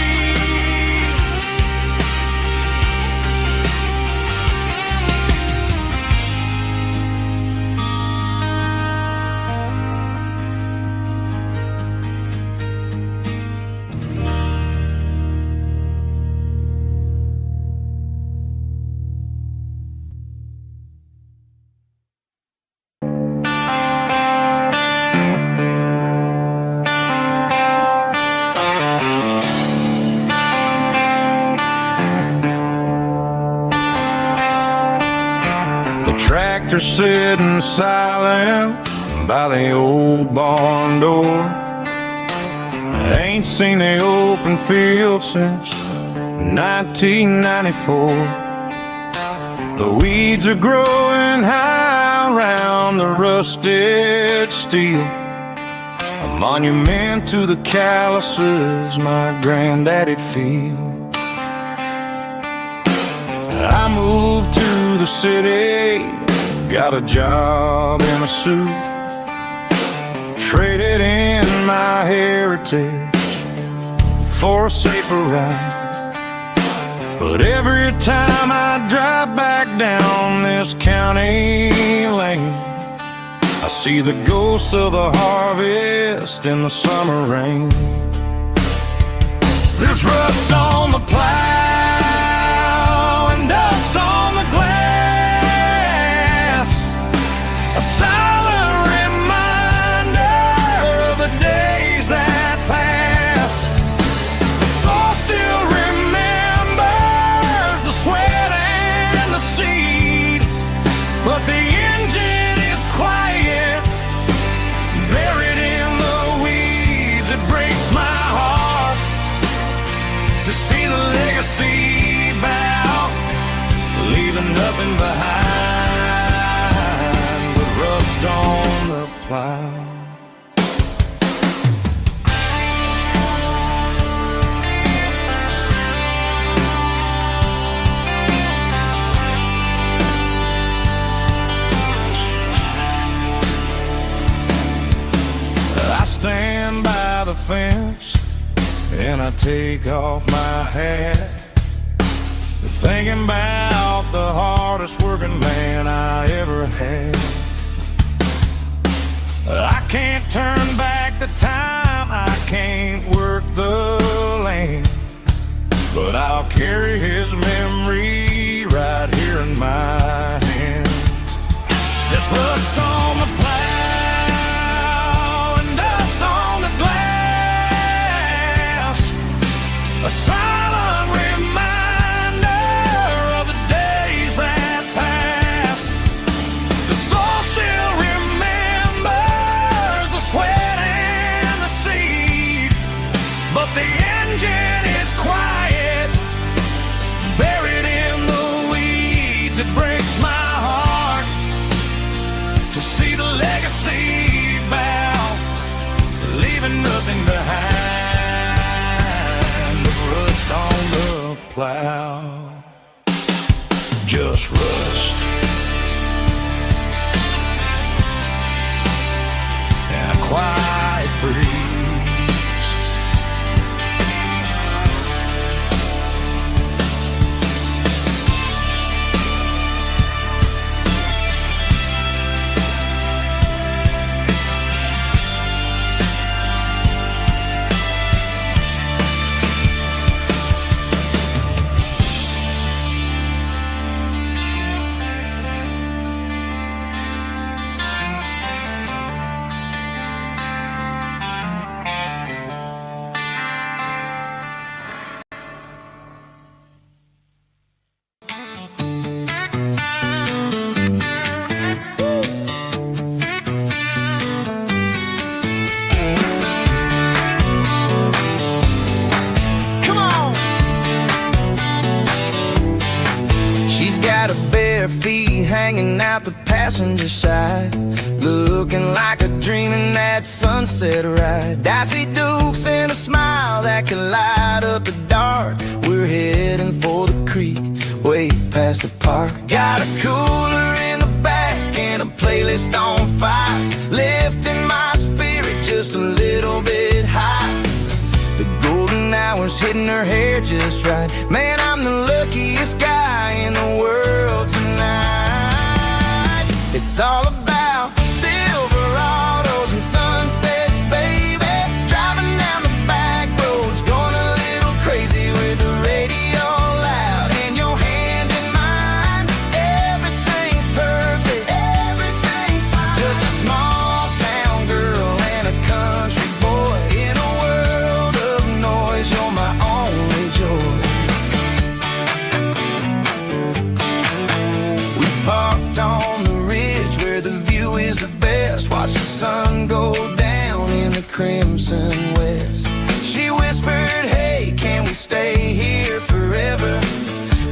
Tractor sitting silent by the old barn door. I ain't seen the open field since 1994. The weeds are growing high around the rusted steel, a monument to the calluses my granddaddy'd feel. I moved to the city, got a job in a suit, traded in my heritage for a safer ride. But every time I drive back down this county lane, I see the ghosts of the harvest in the summer rain. There's rust on the plow, dust on the glass, a silent reminder of the days that passed. The soul still remembers the sweat and the seed, but the engine is quiet, buried in the weeds. It breaks my heart to see the legacy leaving nothing behind but rust on the plow. I stand by the fence and I take off my hat, thinking about the hardest working man I ever had. I can't turn back the time, I can't work the land, but I'll carry his memory right here in my hand. There's rust on the plow and dust on the glass, a silent reminder of the days that passed. The soul still remembers the sweat and the seed, but the engine is quiet, buried in the weeds. It breaks my heart to see the legacy bow, leaving nothing behind but rust on the plow. Just rust and a quiet breeze. bare feet hanging out the passenger side, looking like a dream in that sunset ride. Dicey dukes and a smile that can light up the dark. We're heading for the creek, way past the park. Got a cooler in the back and a playlist on fire, lifting my spirit just a little bit high. The golden hours hitting her hair just right. Man, I'm the luckiest guy in the world tonight. It's all about Silverados and sunsets, baby. Driving down the back roads, going a little crazy with the radio loud and your hand in mine. Everything's perfect, everything's fine. Just a small town girl and a country boy in a world of noise. You're my only joy. We parked on the ridge where the view is the best. Watch the sun go down in the crimson west. She whispered, hey, can we stay here forever?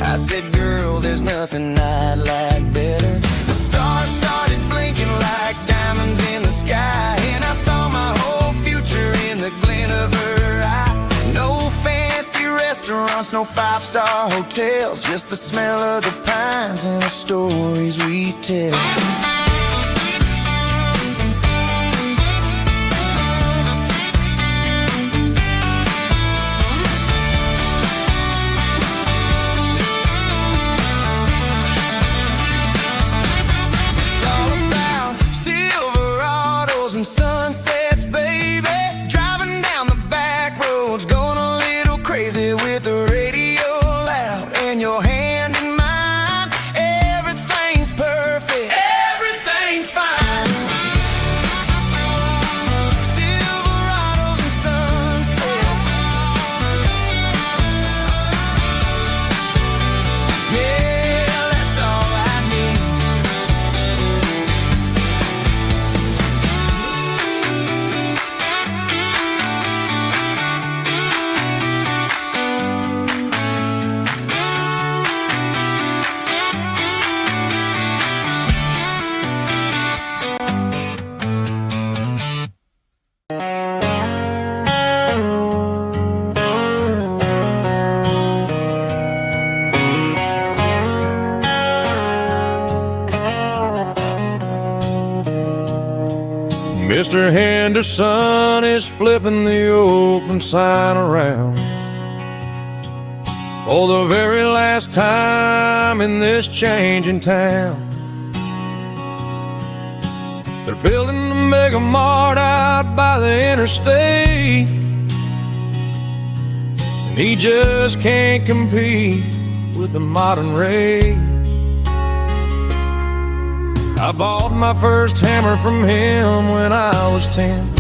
I said, girl, there's nothing I'd like better. The stars started blinking like diamonds in the sky, and I saw my whole future in the glint of her eye. No fancy restaurants, no five-star hotels, just the smell of the pines and the stories we tell. It's all about Silverados and sunsets, baby. Driving down the back roads, going a little crazy with the radio loud and your hand in mine. Everything's perfect, everything's fine. Silverados and sunsets, yeah, that's all I need. Mr. Henderson is flipping the open sign around for the very last time in this changing town. They're building a mega mart out by the interstate, and he just can't compete with the modern rate. I bought my first hammer from him when I was 10.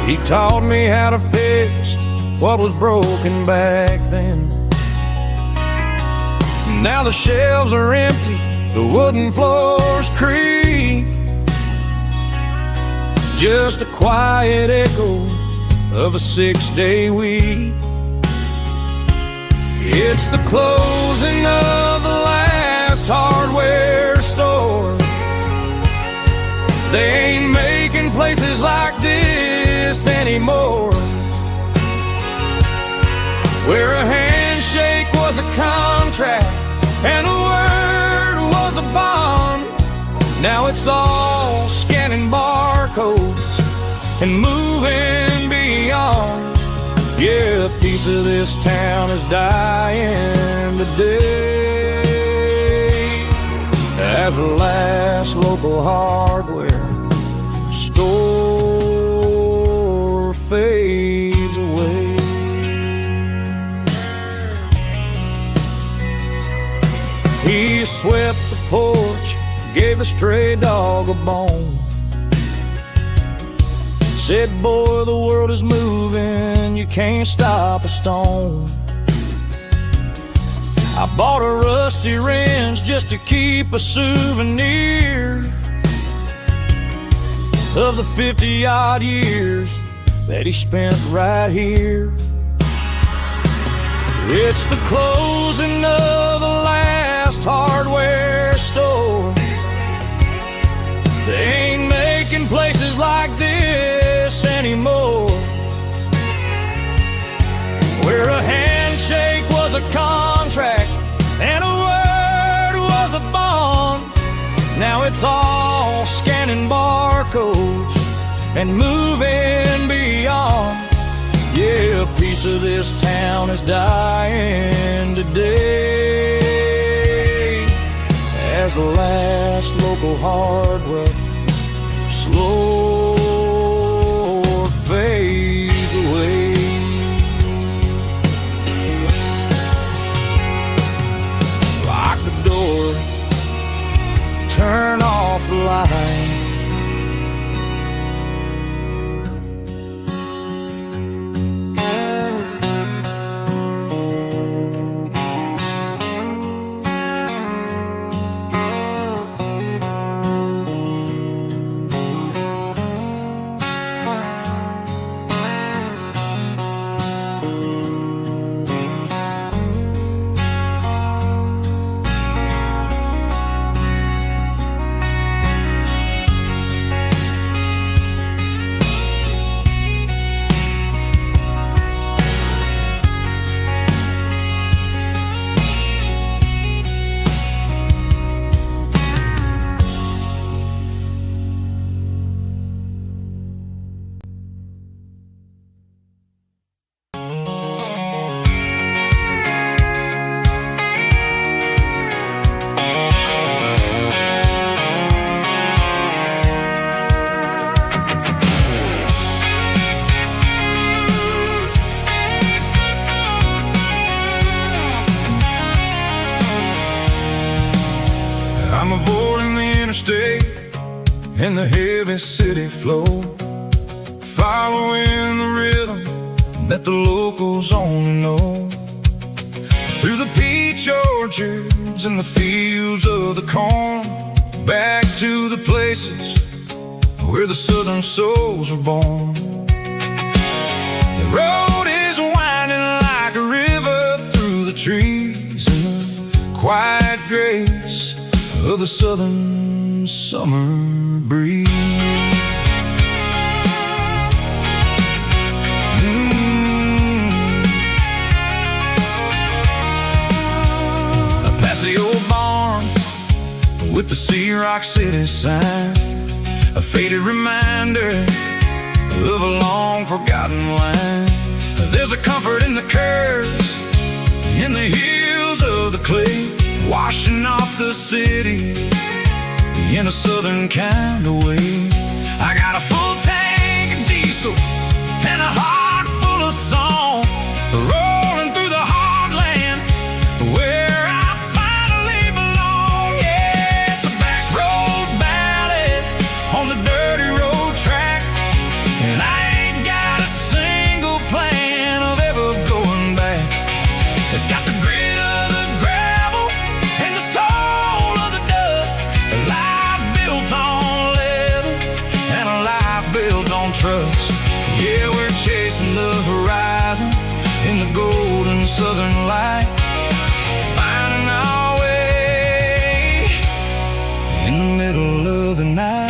He taught me how to fix what was broken back then. Now the shelves are empty, the wooden floors creak, just a quiet echo of a 6-day week. It's the closing of the last hardware store. They ain't making places like this anymore, where a handshake was a contract and a word was a bond. Now it's all scanning barcodes and moving beyond. Yeah, a piece of this town is dying today as the last local hardware store fades away. He swept the porch, gave a stray dog a bone, said, boy, the world is moving, you can't stop a stone. I bought a rusty wrench just to keep a souvenir of the 50-odd years that he spent right here. It's the closing of the last hardware store. They ain't making places like this anymore, where a handshake was a contract and a word was a bond. Now it's all scanning barcodes and moving beyond. Yeah, a piece of this town is dying today as the last local hardware slow fades away. Lock the door, turn off the light. I'm avoiding the interstate and the heavy city flow, following the rhythm that the locals only know. Through the peach orchards and the fields of the corn, back to the places where the southern souls were born. The road is winding like a river through the trees in the quiet grace of the southern summer breeze. Past the old barn with the Sea Rock City sign, a faded reminder of a long forgotten line. There's a comfort in the curves, in the hills of the clay, washing off the city in a southern kind of way. I got a full tank of diesel and a heart full of song, rolling through the heartland where I finally belong. Yeah, it's a back road ballad on the dirty road track, and I ain't got a single plan of ever going back. It's got the grit of the gravel and the soul of the dust, a life built on leather and a life built on trust. Yeah, we're chasing the horizon in the golden southern light, finding our way in the middle of the night.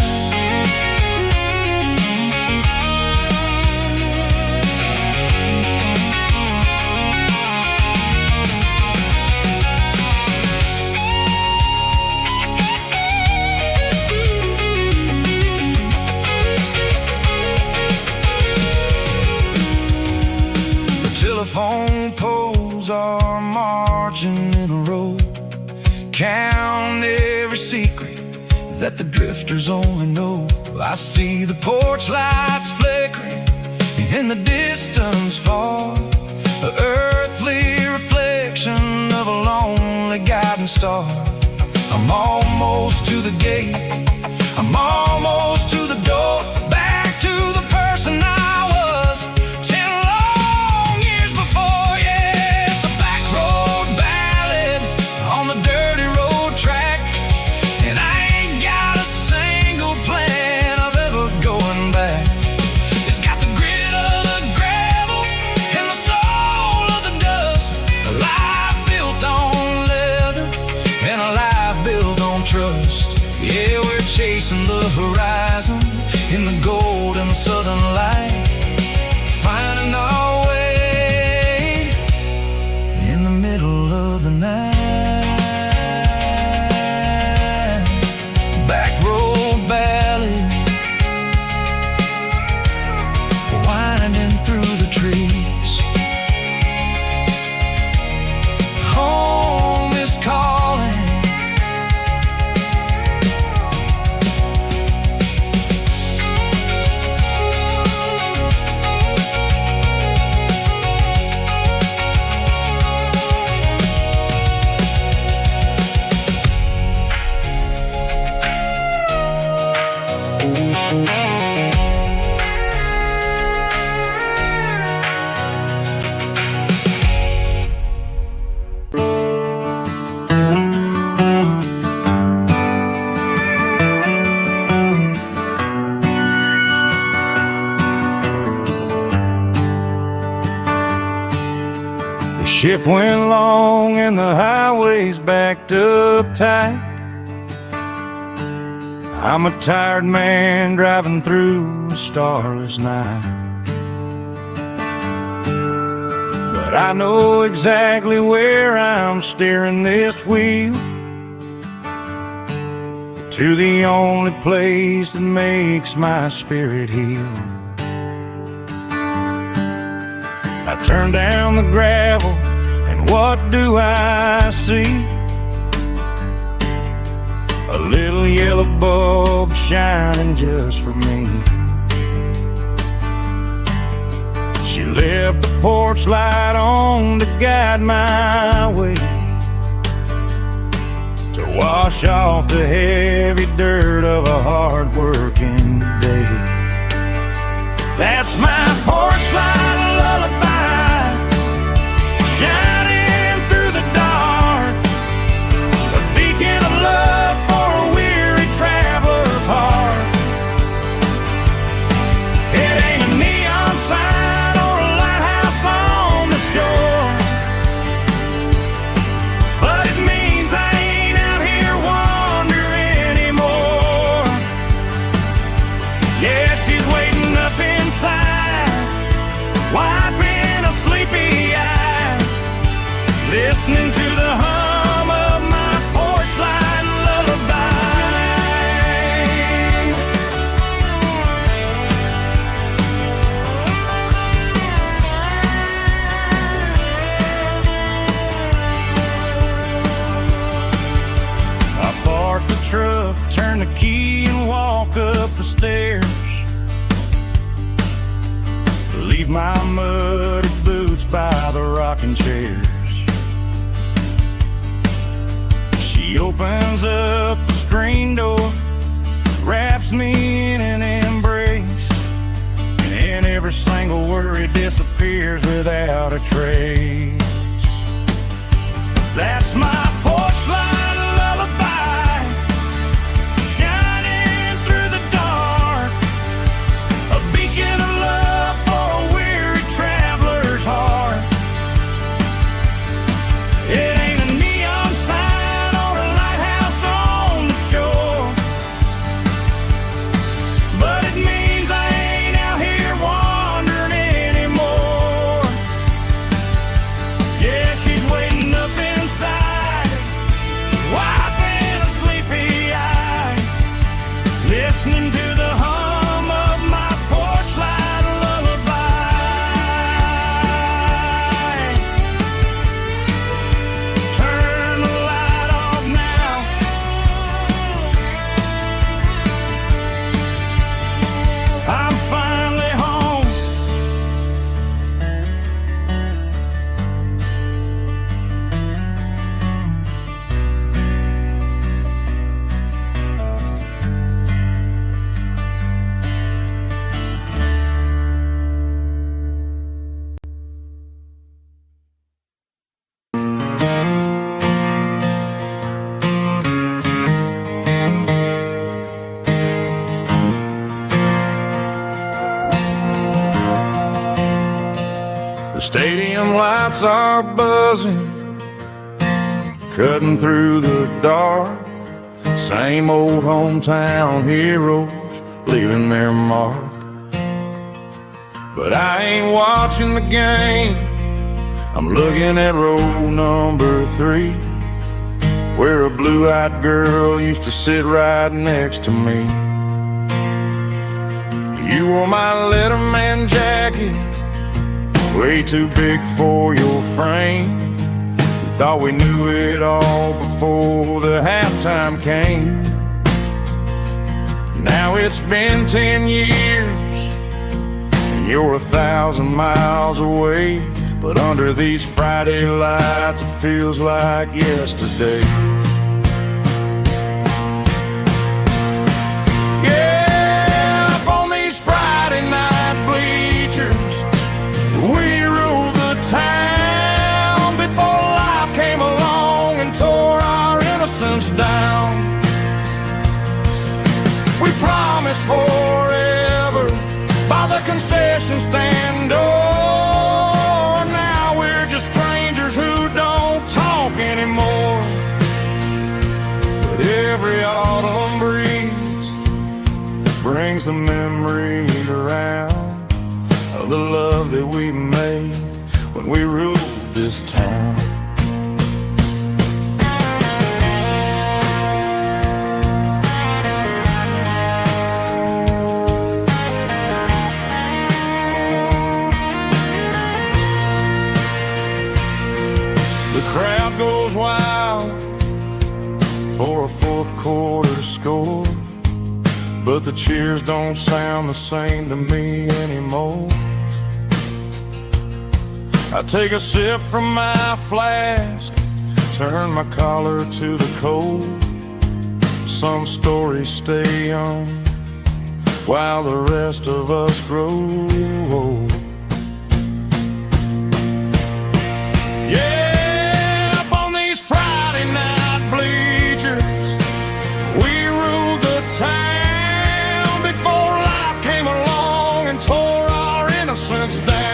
Telephone poles are marching in a row, count every secret that the drifters only know. I see the porch lights flickering in the distance far, an earthly reflection of a lonely guiding star. I'm almost to the gate, I'm almost to the door, back to the person I was 10 long years before. Yeah, it's a back road ballad on the dirty road track, and I ain't got a single plan of ever going back. It's got the grit of the gravel and the soul of the dust, a Shift went long and the highway's backed up tight. I'm a tired man driving through a starless night, but I know exactly where I'm steering this wheel, to the only place that makes my spirit heal. I turn down the gravel and what do I see? A little yellow bulb shining just for me. She left the porch light on to guide my way, to wash off the heavy dirt of a hard-working day. That's my porch light lullaby, shining through the dark, a beacon of love for a weary traveler's heart. It ain't a neon sign or a lighthouse on the shore, but it means I ain't out here wandering anymore. Yeah, she's waiting up inside, wiping a sleepy eye, listening to the hum of my porch light lullaby. I park the truck, turn the key and walk up the stairs, leave my muddy boots by the rocking chairs. She opens up the screen door, wraps me in an embrace, and every single worry disappears without a trace. That's my porch light lullaby, shining through the dark, a beacon of love for a weary traveler's heart. It ain't a neon sign or a lighthouse on the shore, but it means I ain't out here wandering anymore. Yeah, she's waiting up inside, wiping a sleepy eye, listening to the hum of my porch light lullaby. Turn the light off now, I'm finally home. The stadium lights are buzzing, cutting through the dark. Same old hometown heroes leaving their mark. But I ain't watching the game, I'm looking at row number 3, where a blue-eyed girl used to sit right next to me. You wore my Letterman jacket, way too big for your frame. We thought we knew it all before the halftime came. Now it's been 10 years and you're 1,000 miles away, but under these Friday lights it feels like yesterday. Yeah, up on these Friday night bleachers, we ruled the town before life came along and tore our innocence down. We promised forever by the concession stand door. Now we're just strangers the memory around of the love that we made when we ruled this town. The crowd goes wild for a fourth quarter score, but the cheers don't sound the same to me anymore. I take a sip from my flask, turn my collar to the cold. Some stories stay young while the rest of us grow old. Yeah, up on these Friday night bleachers, we ruled the town before life came along and tore our innocence down.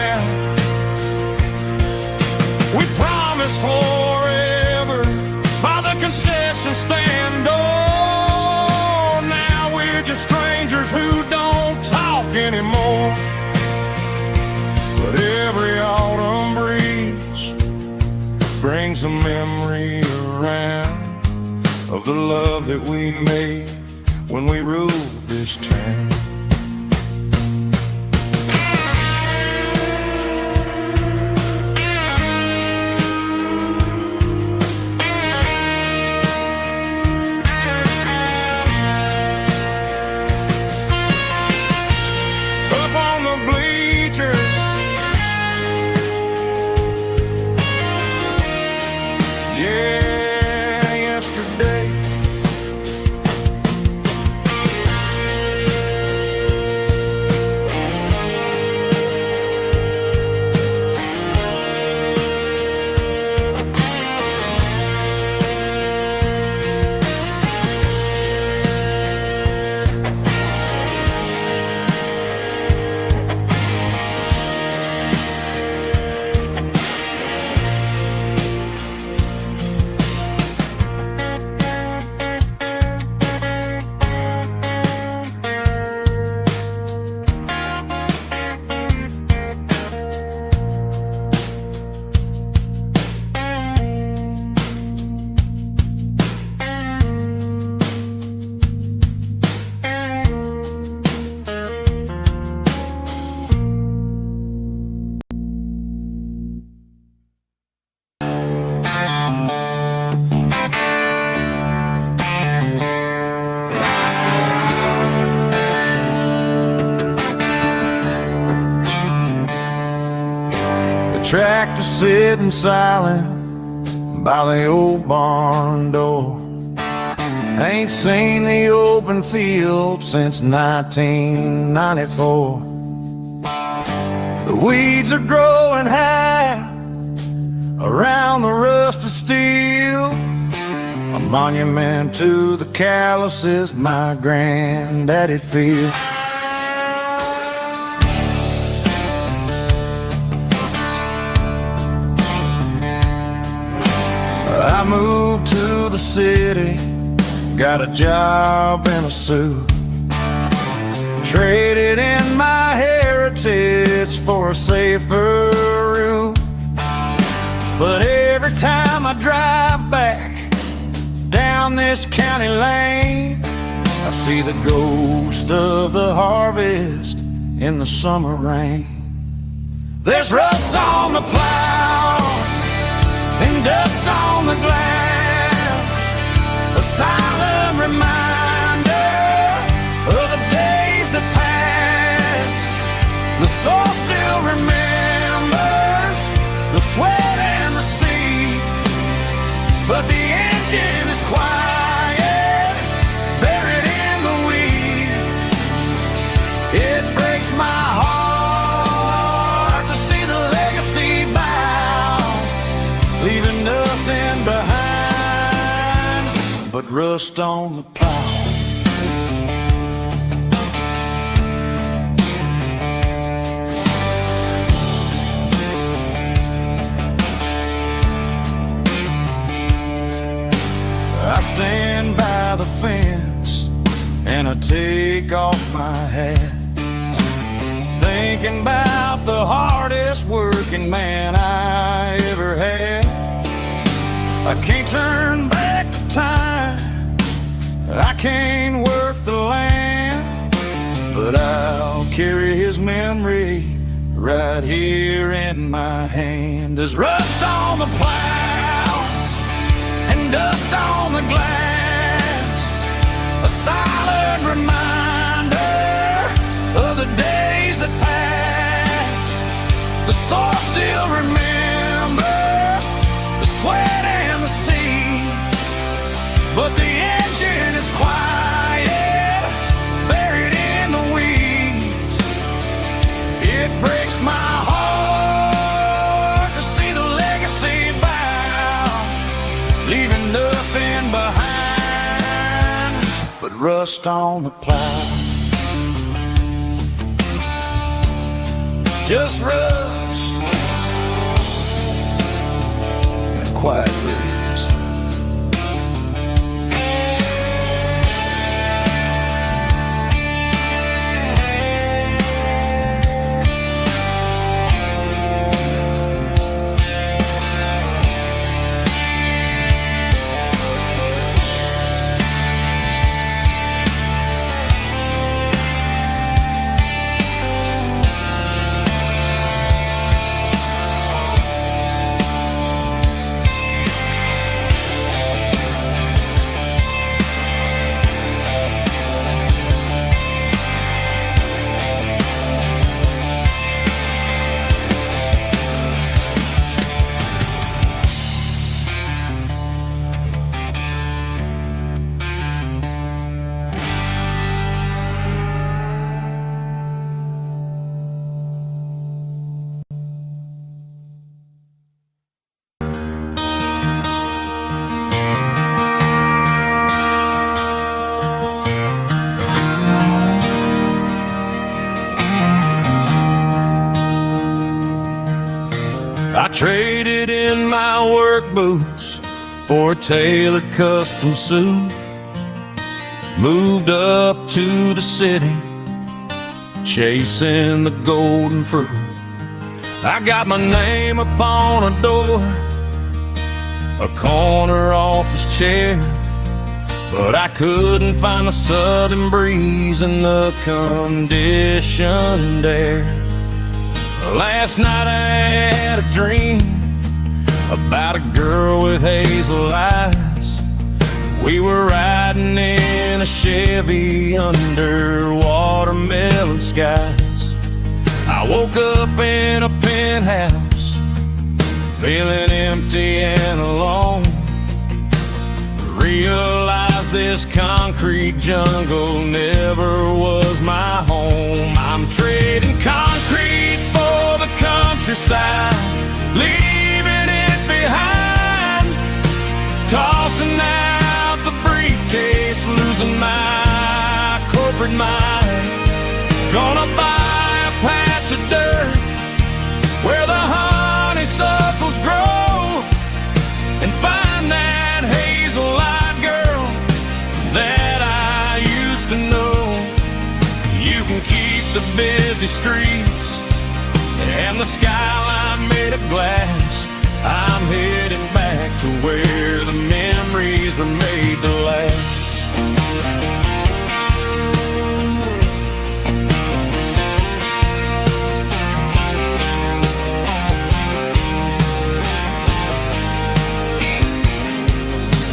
We promised forever by the concession stand door. Now we're just strangers who don't talk anymore. But every autumn breeze brings a memory around of the love that we made when we ruled this town. Tractor sitting silent by the old barn door. Ain't seen the open field since 1994. The weeds are growing high around the rusted steel, a monument to the calluses my granddaddy feel. I moved to the city, got a job in a suit, traded in my heritage for a safer route. But every time I drive back down this county lane, I see the ghost of the harvest in the summer rain. There's rust on the plow and dust on the glass, a silent reminder of the days that passed. The soul still remembers the sweat and the sea, but the engine is quiet, buried in the weeds. It breaks my heart to see the legacy bow, leaving nothing behind but rust on the plow. I stand by the fence and I take off my had. Thinking about the hardest working man I ever had. I can't turn back the time, I can't work the land, but I'll carry his memory right here in my hand. There's rust on the plow and dust on the glass, a silent reminder of the days that passed. The soil still remembers the sweat and the sea, but the engine is quiet, buried in the weeds. It breaks my heart to see the legacy bow, leaving nothing behind but rust on the plow. Just rust and a quiet breeze. I traded in my work boots for a tailored custom suit. Moved up to the city, chasing the golden fruit. I got my name upon a door, a corner office chair, but I couldn't find the southern breeze in the conditioned air. Last night I had a dream about a girl with hazel eyes. We were riding in a Chevy under watermelon skies. I woke up in a penthouse, feeling empty and alone. Realized this concrete jungle never was my home. I'm trading concrete for the countryside, leaving it behind, tossing out the briefcase, losing my corporate mind. Gonna buy a patch of dirt where the honeysuckles grow, and find that hazel-eyed girl that I used to know. You can keep the busy streets and the skyline made of glass. I'm heading back to where the memories are made to last.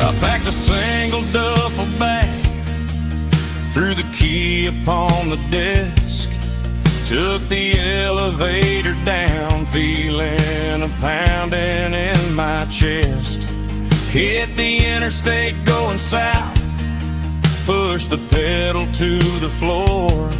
I packed a single duffel bag, threw the key upon the desk, took the elevator down, feeling a pounding in my chest. Hit the interstate going south, pushed the pedal to the floor.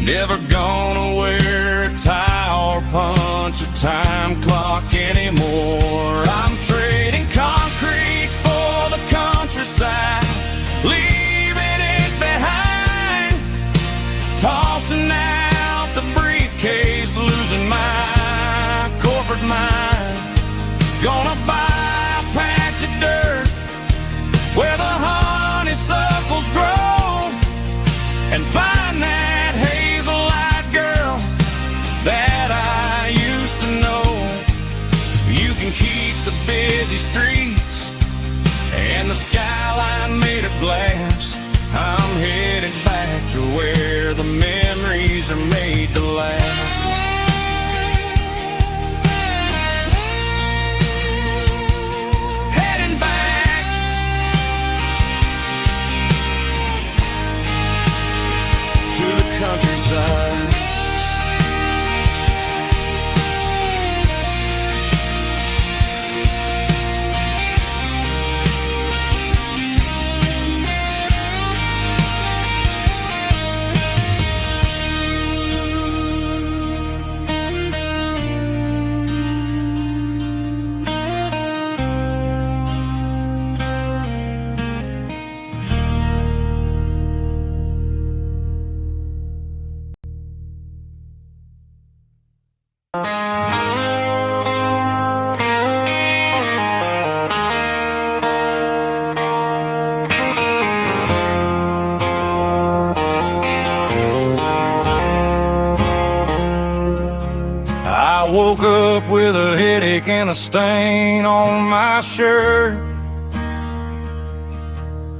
Never gonna wear a tie or punch a time clock anymore. I'm trading concrete for the countryside, leaving it behind, tossing out the briefcase, losing my corporate mind. Gonna buy a patch of dirt where the honeysuckles grow, and find that I woke up with a headache and a stain on my shirt.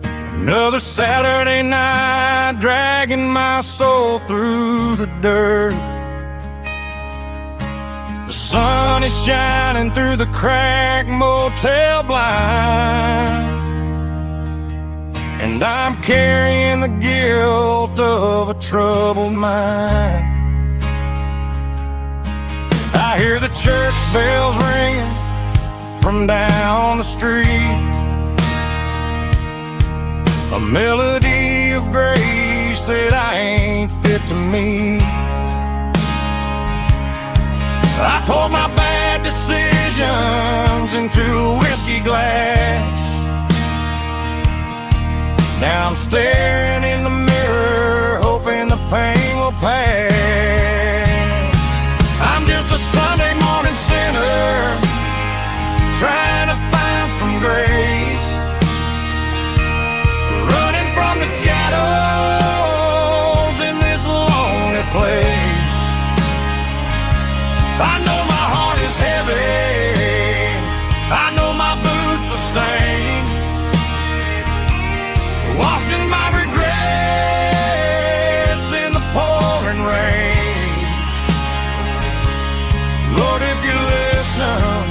Another Saturday night, dragging my soul through the dirt. The sun is shining through the cracked motel blind, and I'm carrying the guilt of a troubled mind. I hear the church bells ringing from down the street, a melody of grace that I ain't fit to meet. I poured my bad decisions into a whiskey glass. Now I'm staring in the mirror, hoping the pain will pass. I'm just a Sunday morning sinner, trying to find some grace, running from the shadows in this lonely place. I know my heart is heavy, I know my boots are stained, washing my regrets in the pouring rain. Lord, if you're listening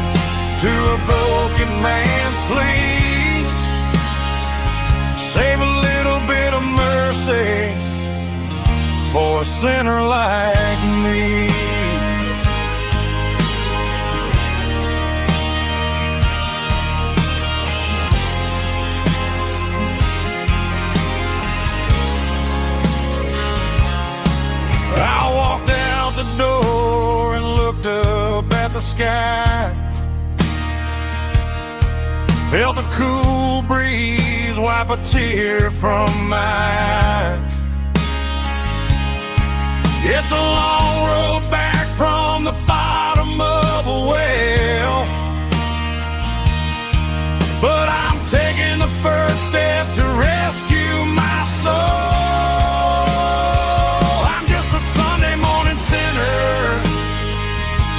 to a broken man's plea, save a little bit of mercy for a sinner like me. I walked out the door and looked up at the sky, felt a cool breeze wipe a tear from my eye. It's a long road back from the bottom of a well, but I'm taking the first step to rescue my soul.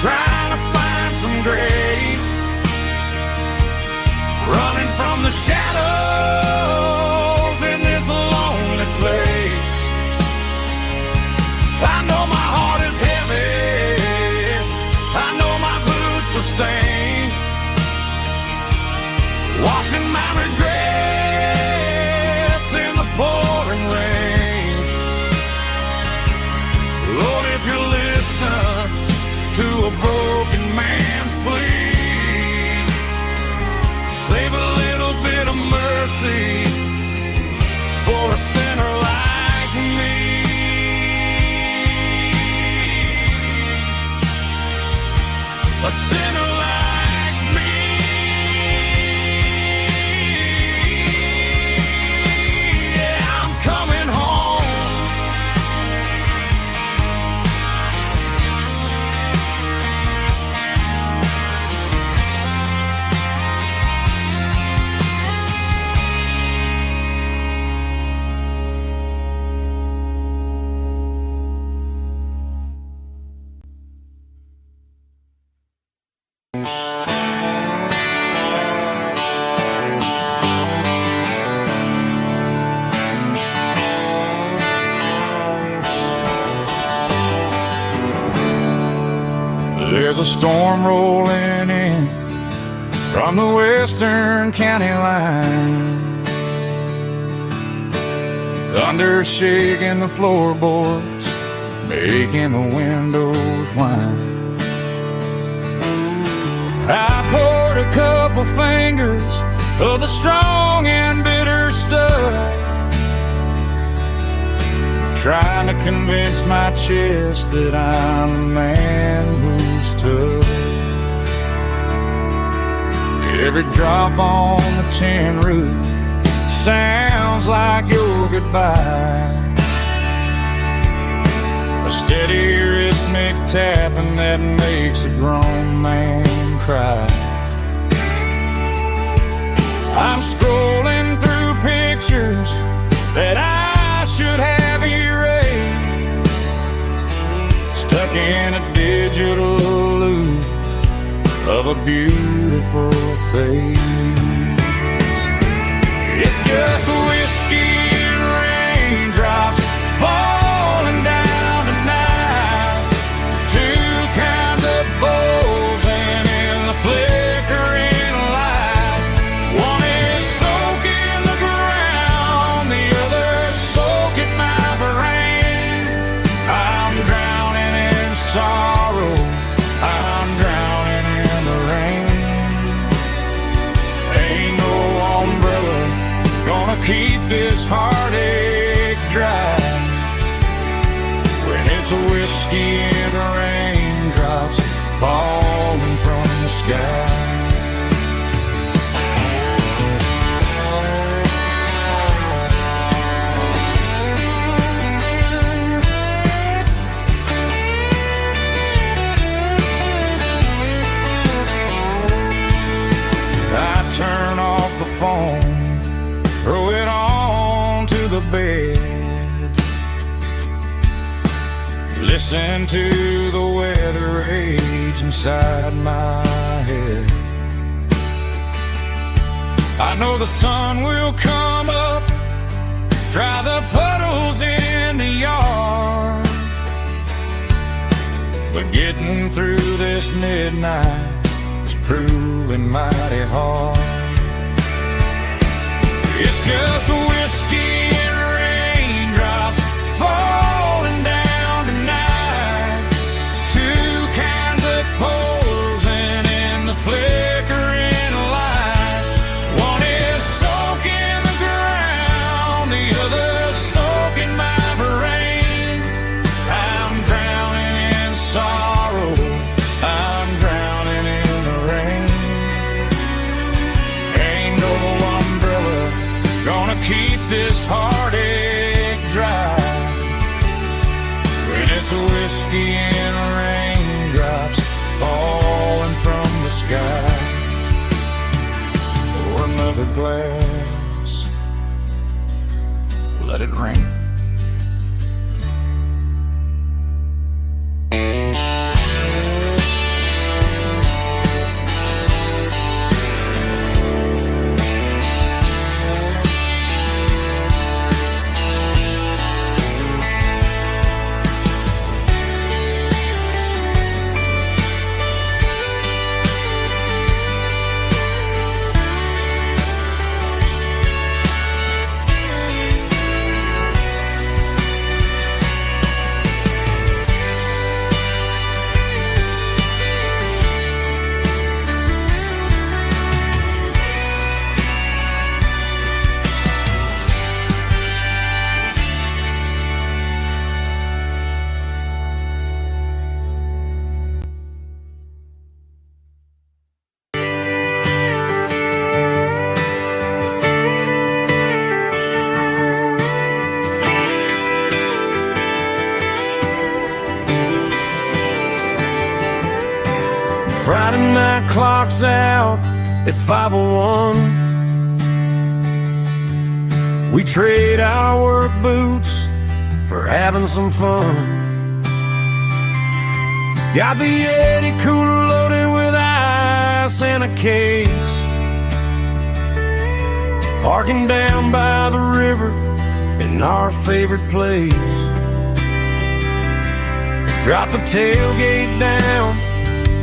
Trying to find some grace, running from the shadows in this lonely place. I know my heart is heavy, I know my boots are stained, washing my regrets in the pouring rain. Lord, if you're listening to a broken man's plea, save a little bit of mercy for a sinner like me. A sinner like me. Yeah, I'm coming home. There's a storm rolling in from the western county line, thunder shaking the floorboards, making the windows whine. I poured a couple fingers of the strong and bitter stuff, trying to convince my chest that I'm a man who's tough. Every drop on the tin roof sounds like your goodbye, a steady rhythmic tapping that makes a grown man cry. I'm scrolling through pictures that I should have erased, stuck in a digital a beautiful face. It's just whiskey and raindrops falling down tonight. Two kinds of bowls and in the flickering light. One is soaking the ground, the other soaking my brain. I'm drowning in sorrow, I'm drowning in the rain. Ain't no umbrella gonna keep this heartache dry when it's a whiskey and raindrops falling from the sky. Turn off the phone, throw it on to the bed, listen to the weather rage inside my head. I know the sun will come up, dry the puddles in the yard, but getting through this midnight is proving mighty hard. It's just whiskey and raindrops falling down tonight. Two kinds of poles and in the flickering light. One is soaking the ground, the other soaking my brain. I'm drowning in sorrow, I'm drowning in the rain. Ain't no umbrella gonna keep this heartache dry when it's a whiskey and raindrops falling from the sky. Pour another glass, let it rain. Friday night clock's out at 5:01. We trade our work boots for having some fun. Got the Yeti cooler loaded with ice and a case, parking down by the river in our favorite place. Drop the tailgate down,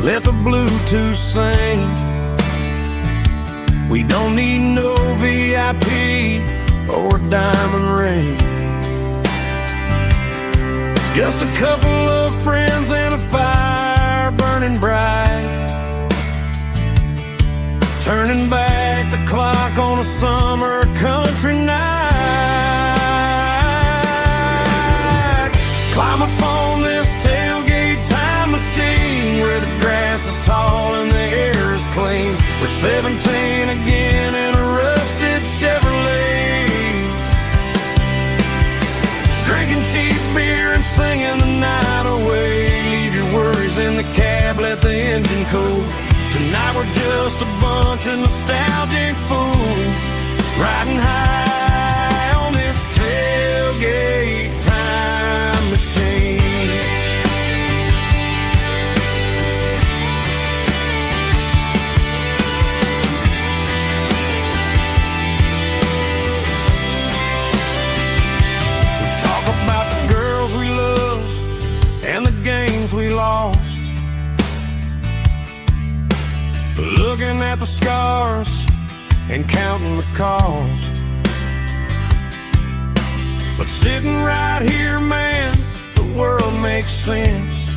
let the Bluetooth sing. We don't need no VIP or diamond ring. Just a couple of friends and a fire burning bright, turning back the clock on a summer country night. Climb up on this tailgate time machine where the grass is tall and the air is clean. We're 17 again in a rusted Chevrolet, drinking cheap beer and singing the night away. Leave your worries in the cab, let the engine cool. Tonight we're just a bunch of nostalgic fools, riding high on this tailgate time machine. looking at the scars and counting the cost. But sitting right here, man, the world makes sense.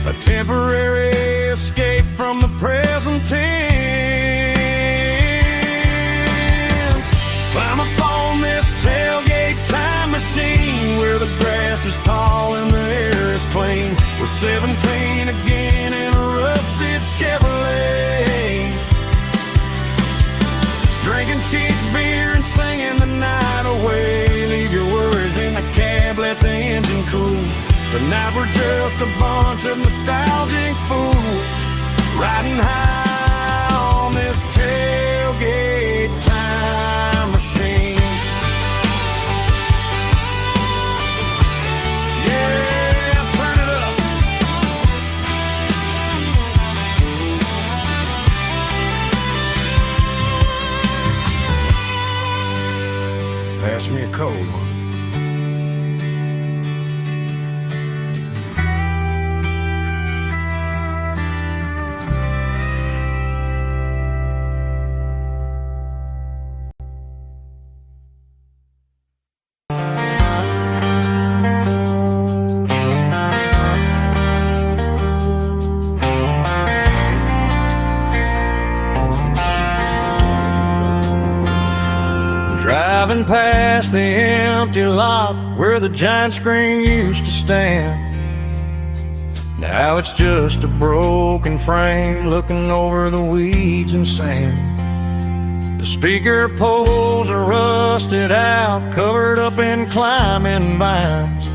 A temporary escape from the present tense. Climb up on this tailgate time machine, where the grass is tall and the air is clean. We're 17 again in a rusted Chevrolet, drinking cheap beer and singing the night away. Leave your worries in the cab, let the engine cool. Tonight we're just a bunch of nostalgic fools, riding high on this tailgate time machine. Yeah, turn it up. Pass me a cold one. Driving past the empty lot where the giant screen used to stand. Now it's just a broken frame looking over the weeds and sand. The speaker poles are rusted out, covered up in climbing vines.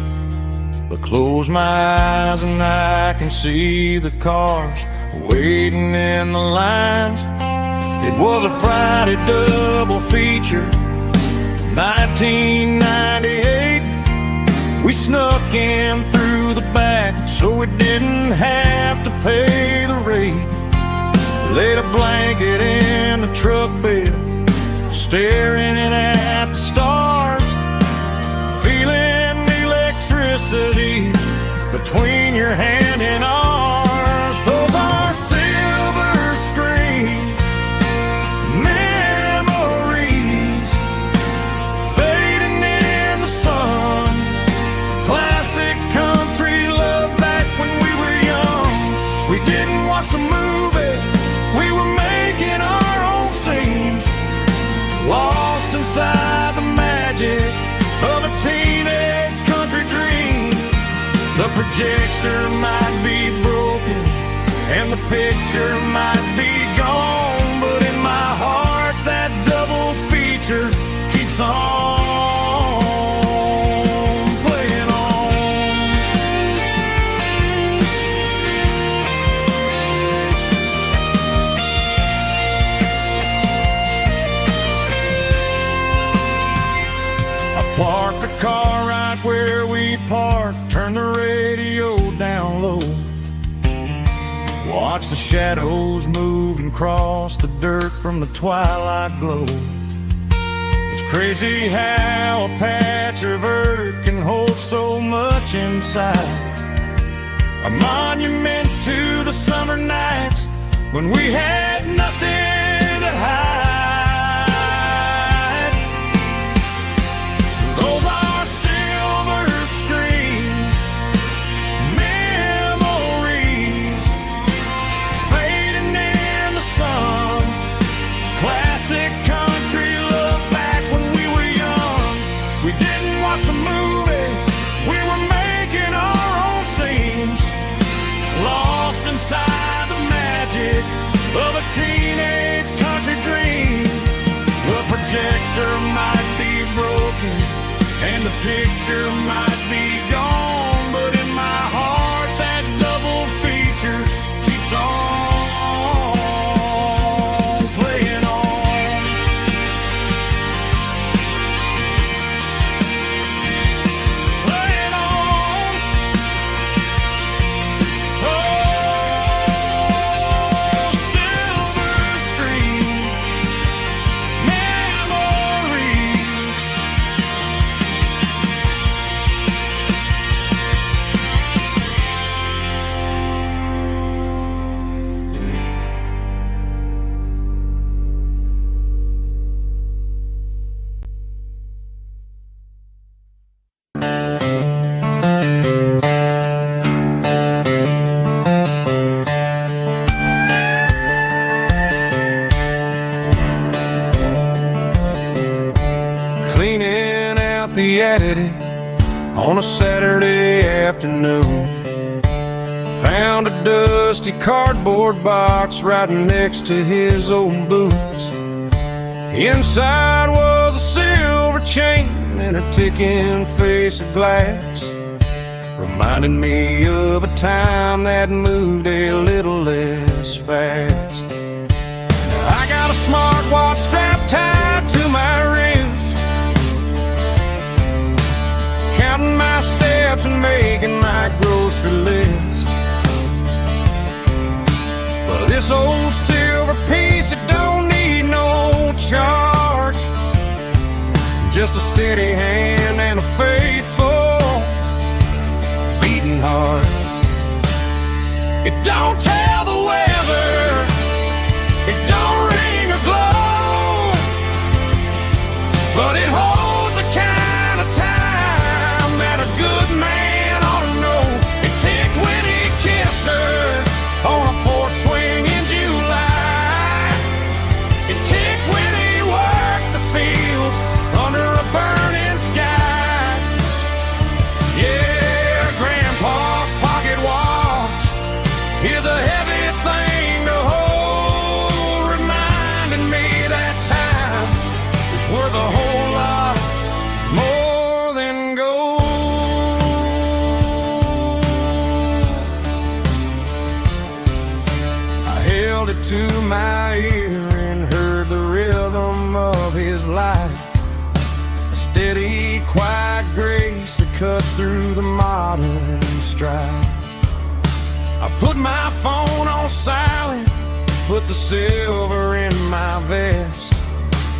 But close my eyes and I can see the cars waiting in the lines. It was a Friday double feature, 1998. We snuck in through the back so we didn't have to pay the rate. Laid a blanket in the truck bed, staring at the stars, feeling the electricity between your hand and ours. Those are silver screen memories, fading in the sun. Classic country love back when we were young. We didn't watch the movie, we were making our own scenes, lost inside the magic of a teenage country dream. The projector might be broken and the picture might be gone, but in my heart that double feature keeps on playing on. I parked the car right where we parked, turned the radio down low, watch the shadows move and cross the dirt from the twilight glow. It's crazy how a patch of earth can hold so much inside, a monument to the summer nights when we had nothing to hide. Those are silver screen memories, fading in the sun. Classic country love back when we were young. We didn't watch the movie, we were making our own scenes, lost inside the magic of a teenage country dream. The projector might be broken and the picture might be gone, but in my heart that double feature keeps on playing on. Playing on. Oh, silver screen memories. empty cardboard box right next to his old boots. Inside was a silver chain and a ticking face of glass, reminding me of a time that moved a little less fast. Now I got a smartwatch strapped tied to my wrist, counting my steps and making my grocery list. But this old silver piece, it don't need no charge, just a steady hand and a faithful beating heart. It don't tell the weather, it don't ring or glow, but it holds the kind of time that a good man ought to know. It ticked when he kissed her on a porch swing in July. It ticked when he worked the fields under a burning sky. Yeah, Grandpa's pocket watch is a heavy thing to hold, reminding me that time is worth a whole lot more than gold. I held it to my ear and heard the rhythm of his life, a steady, quiet grace that cut through the modern strife. I put my phone on silent, put the silver in my vest.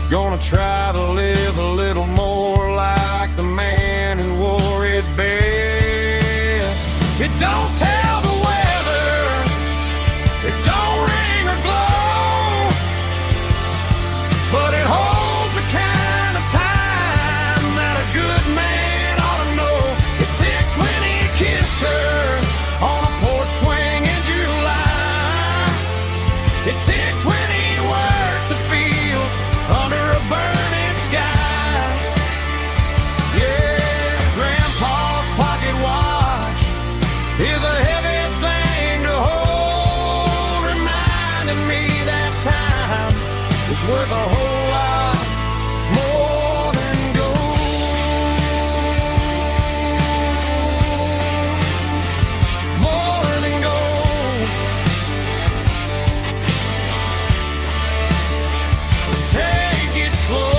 Gonna try to live a little more like the man who wore it best. It don't tell the weather, it don't ring or glow, but it holds the kind of time that a good man ought to know. It ticked when he kissed her on a porch swing in July. It ticked when he worked the fields under a burning sky. Yeah, Grandpa's pocket watch is a heavy thing to hold, reminding me that time is worth a whole lot more than gold. More than gold. Take it slow.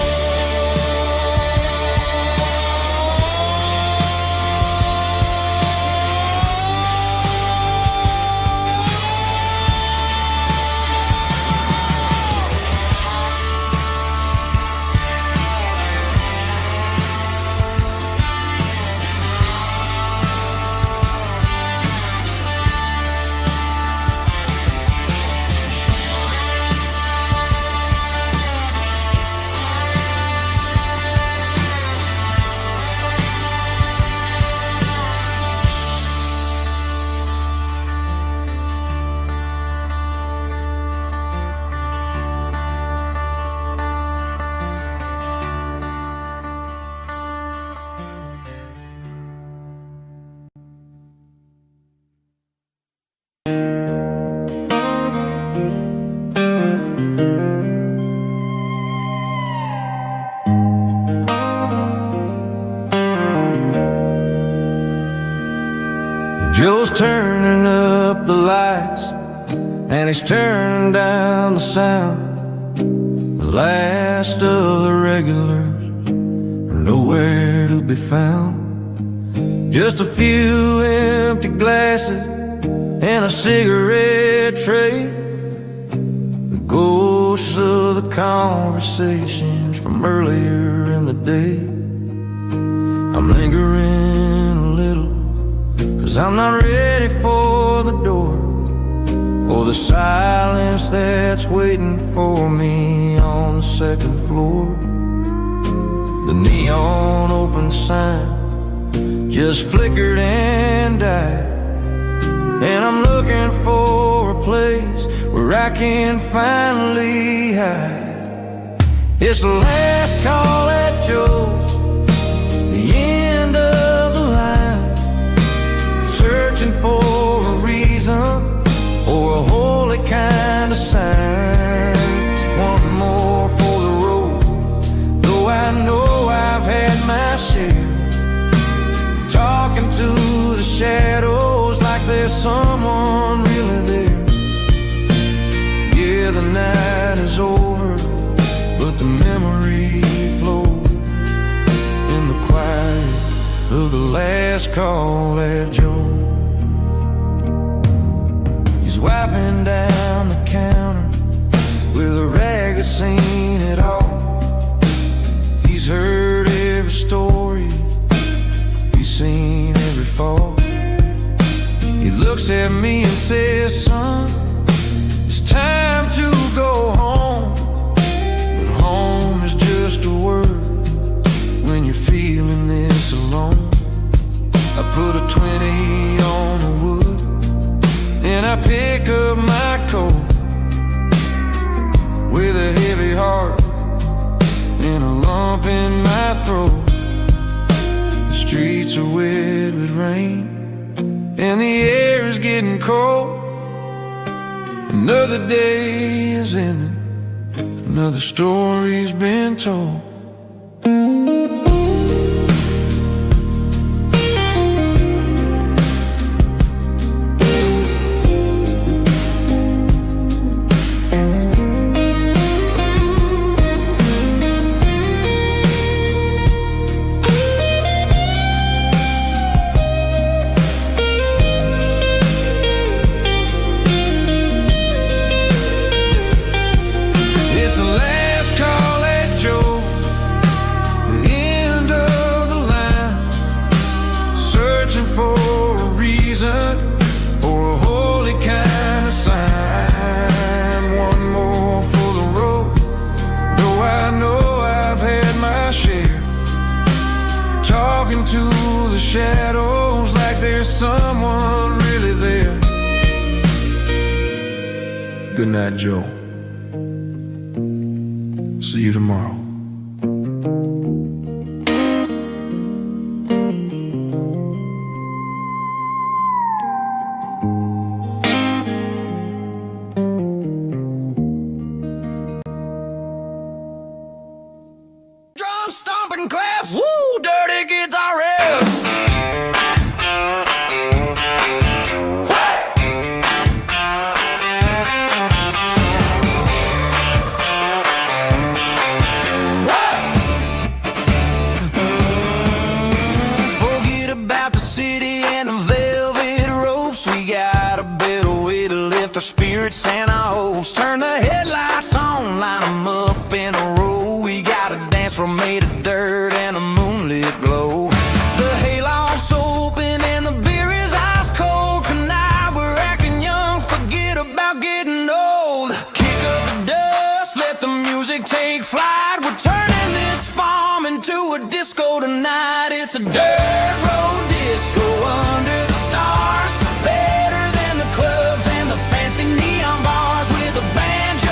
Joe's turning up the lights and he's turning down the sound. The last of the regulars are nowhere to be found. Just a few empty glasses and a cigarette tray, the ghosts of the conversations from earlier in the day. I'm lingering a little, 'cause I'm not ready for the door, or the silence that's waiting for me on the second floor. The neon open sign just flickered and died, and I'm looking for a place where I can finally hide. It's the last call at Joe's, the end of the line, searching for a reason or someone really there. Yeah, the night is over, but the memory flows in the quiet of the last call at Joe. He's wiping down the counter with a rag that's seen it all. He's heard every story, he's seen every fall. He looks at me and says, son, it's time to go home. But home is just a word when you're feeling this alone. I put a 20 on the wood and I pick up my coat with a heavy heart and a lump in my throat. The streets are wet with rain and the air is getting cold. Another day is ending, another story's been told. To the shadows like there's someone really there. Good night, Joe. See you tomorrow. Drum stomping claps, woo, dirty guitar riffs. Forget about the city and the velvet ropes. We got a better way to lift our spirits and our hopes. Turn the headlights on, line them up in a row. We got a dance floor made of dirt and a moonlit glow. The hayloft's open and the beer is ice cold. Tonight we're acting young, forget about getting old. Kick up the dust, let the music take flight. We're turning this farm into a disco tonight. It's a dirt road disco under the stars. Better than the clubs and the fancy neon bars. With a banjo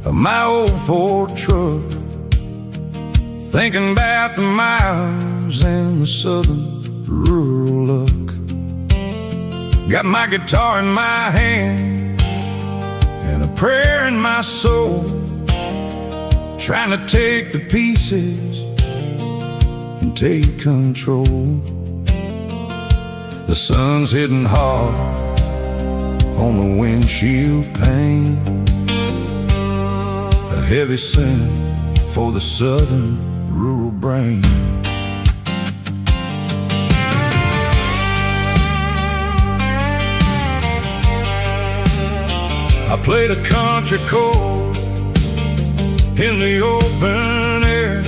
of my old Ford truck, thinking about the miles and the southern rural look. Got my guitar in my hand and a prayer in my soul, trying to take the pieces and take control. The sun's hitting hard on the windshield pane, a heavy scent for the southern rural brain. I played a country chord in the open air,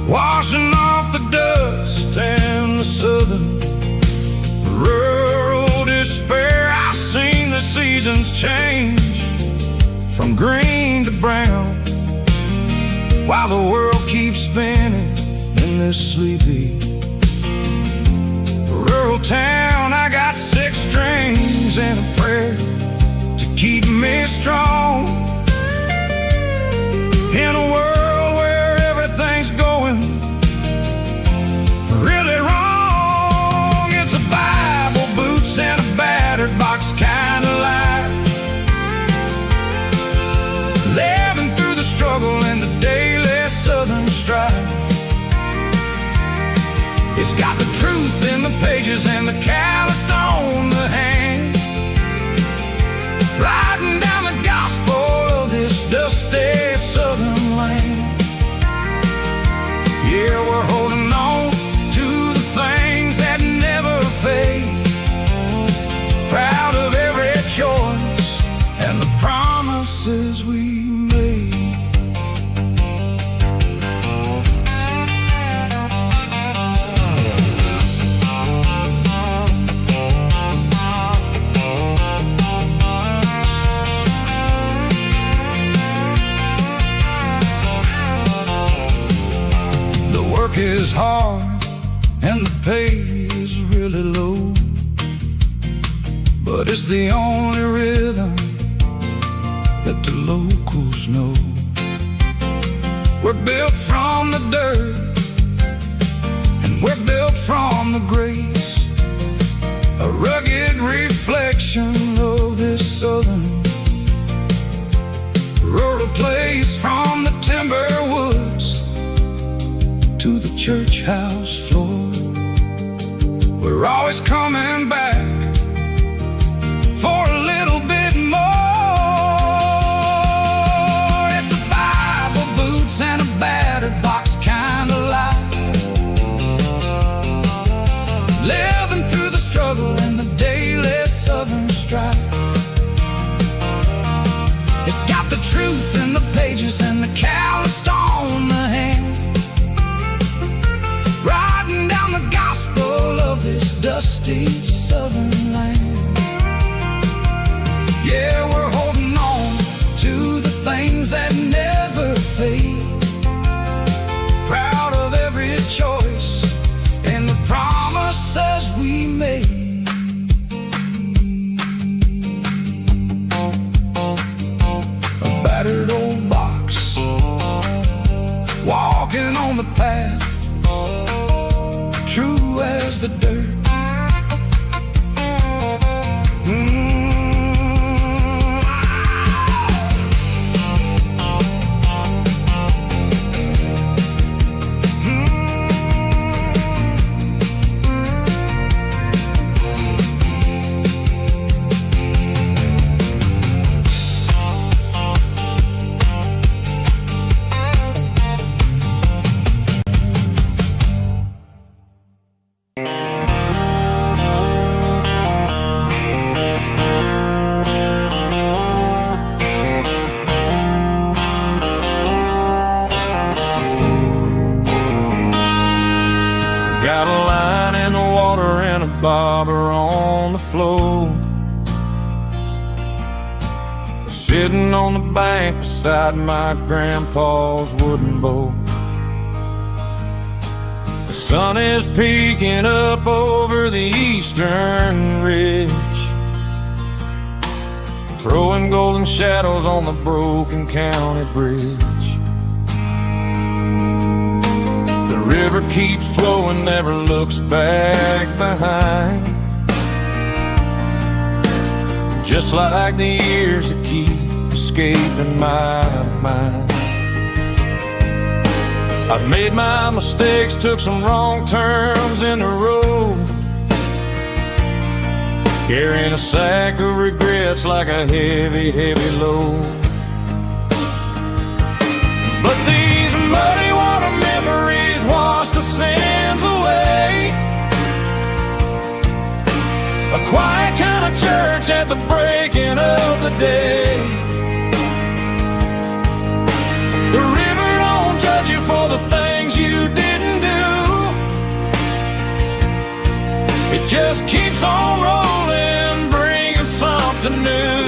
washing off the dust and the southern rural despair. I've seen the seasons change from green to brown, while the world keeps spinning in this sleepy rural town. I got 6 strings and a prayer to keep me strong in a world where everything's going really wrong. It's a Bible, boots, and a battered box kind of life, living through the struggle and the daily southern strife. It's got the truth in the pages and the calloused on the hand, riding down the gospel of this dusty southern land. Yeah, we're holding on to the things that never fade, proud of every choice and the promises we made. The work is hard and the pay is really low, but it's the only rhythm that the locals know. We're built from the dirt and we're built from the grace, a rugged reflection of this southern rural place. From the timber woods to the church house floor, we're always coming back for a little bit more. It's a Bible, boots, and a battered box kind of life, living through the struggle and the daily southern strife. It's got the truth in the pages and the calloused on the hand, riding down the gospel of this dusty southern land. Yeah, we're holding on to the things that never fade, proud of every choice and the promises we made. A battered old box, walking on the path, true as the dirt. Got a line in the water and a bobber on the floor, sitting on the bank beside my grandpa's wooden boat. The sun is peeking up over the eastern ridge, throwing golden shadows on the broken county bridge. The river keeps flowing, never looks back behind, just like the years that keep escaping my mind. I've made my mistakes, took some wrong turns in the road, carrying a sack of regrets like a heavy, heavy load. But these muddy water memories wash the sins away. A quiet kind of church at the breaking of the day. The river don't judge you for the things you didn't do. It just keeps on rolling, bringing something new.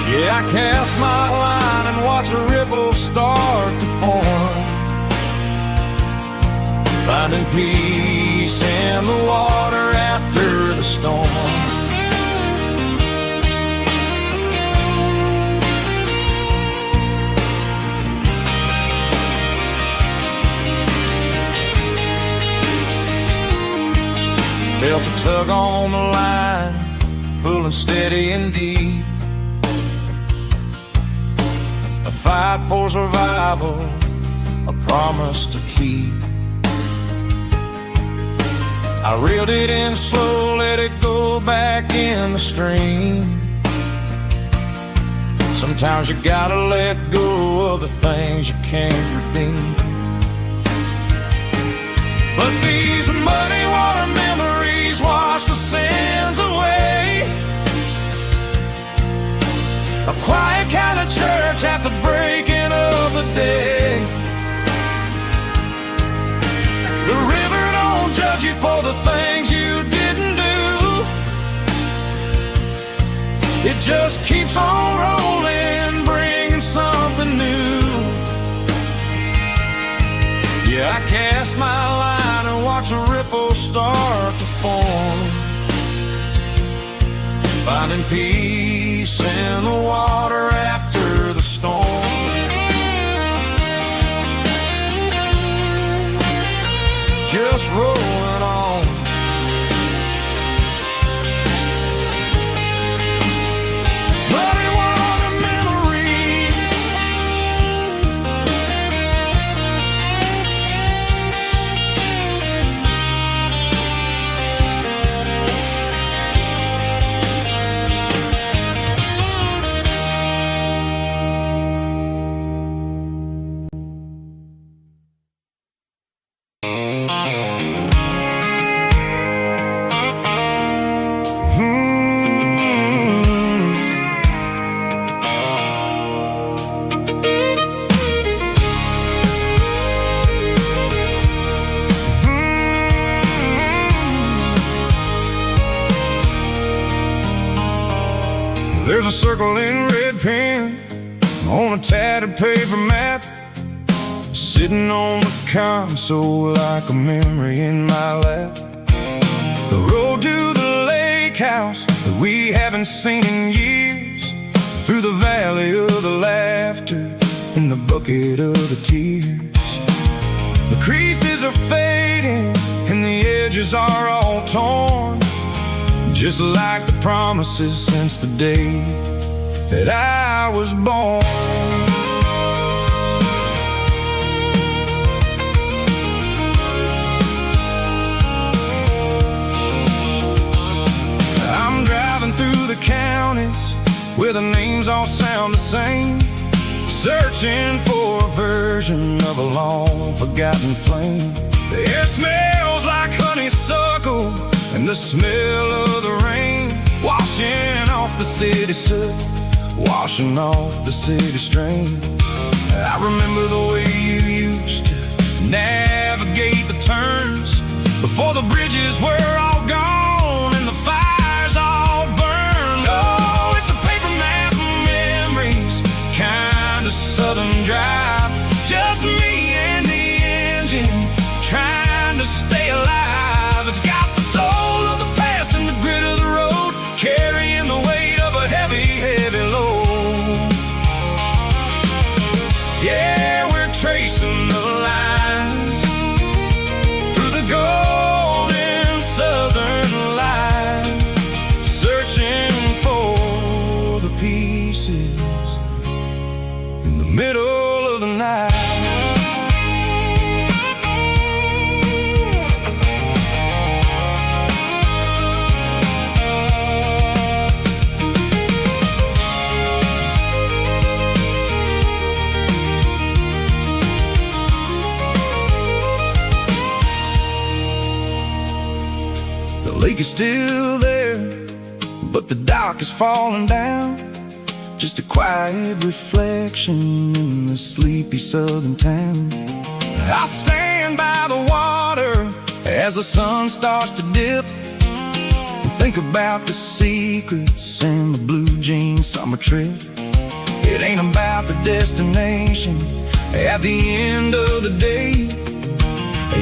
Yeah, I cast my line and watch a ripple start to form, finding peace in the water after the storm. Felt a tug on the line, pulling steady and deep. A fight for survival, a promise to keep. I reeled it in slow, let it go back in the stream. Sometimes you gotta let go of the things you can't redeem. But these muddy water memories wash the sins away. A quiet kind of church at the breaking of the day. The river don't judge you for the things you didn't do. It just keeps on rolling, bringing something new. Yeah, I cast my line and watch a ripple start to form, finding peace in the water after the storm. Just rolling on. Muddy water memory. There's a circle in red pen on a tattered paper map, sitting on the console like a memory in my lap. The road to the lake house that we haven't seen in years, through the valley of the laughter and the bucket of the tears. The creases are fading and the edges are all torn, just like the promises since the day that I was born. I'm driving through the counties where the names all sound the same, searching for a version of a long forgotten flame. The air smells like honeysuckle and the smell of the rain, washing off the city soot, washing off the city strain. I remember the way you used to navigate the turns before the bridges were all gone and the fires all burned. Oh, it's a paper map of memories, kind of southern drive, just me and the engine trying to stay alive. It's got the soul of the past and the grit of the road, carrying still there, but the dock is falling down. Just a quiet reflection in the sleepy southern town. I stand by the water as the sun starts to dip, and think about the secrets and the blue jean summer trip. It ain't about the destination at the end of the day.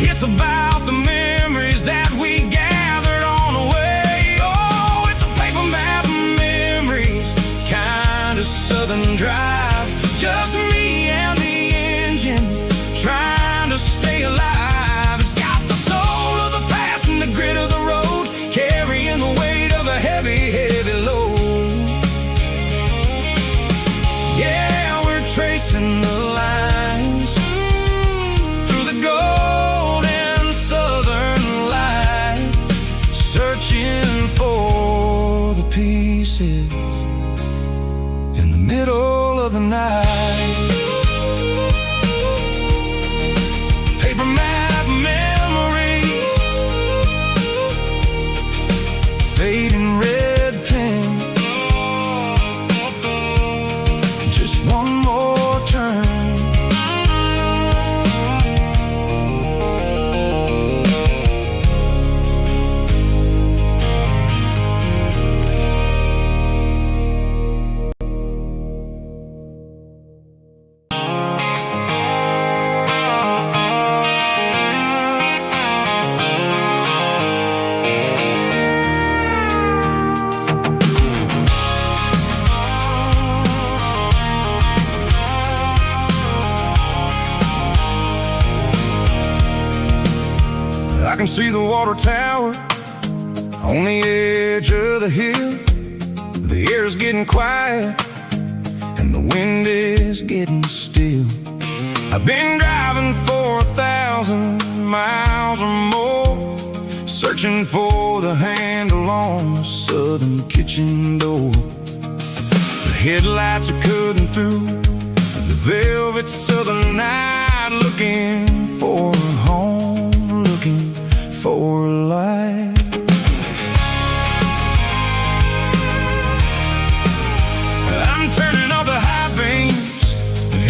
It's about the memories that we gathered on the way. Oh, it's a paper map of memories, kind of southern drive. Just me and the engine, trying to stay alive. It's got the soul of the past and the grit of the road, carrying the weight of a heavy, heavy load. Yeah, we're tracing the lines through the golden southern light, searching for the pieces in the middle of the night. Paper map memories, fading red pen, just one more turn. I can see the water tower on the edge of the hill. The air's getting quiet and the wind is getting still. I've been driving for 1,000 miles or more, searching for the handle on the southern kitchen door. The headlights are cutting through the velvet southern night, looking for a home, looking for life. I'm turning off the high beams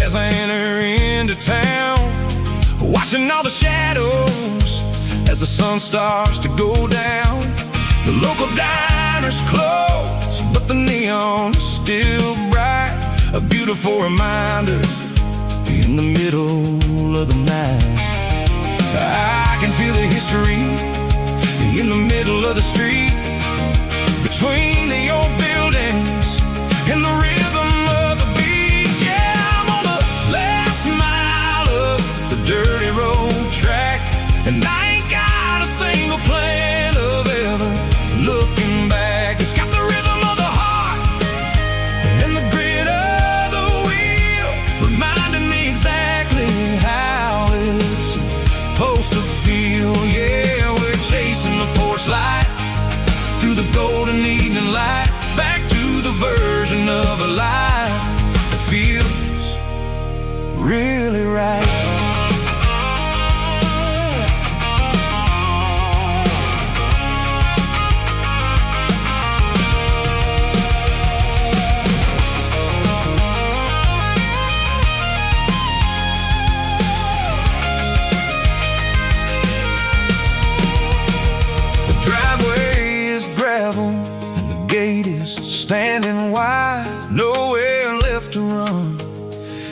as I enter into town, watching all the shadows as the sun starts to go down. The local diner's closed, but the neon is still bright, a beautiful reminder in the middle of the night. I can feel the history in the middle of the street, between the old buildings and the rhythm of the beach. Yeah, I'm on the last mile of the dirty road track, and I ain't got a single plan of ever looking back. It's got the rhythm of the heart and the grit of the wheel, reminding me exactly how it's supposed to feel. Yeah, we're chasing the porch light through the golden evening light, back to the version of a life that feels really right. Standing wide, nowhere left to run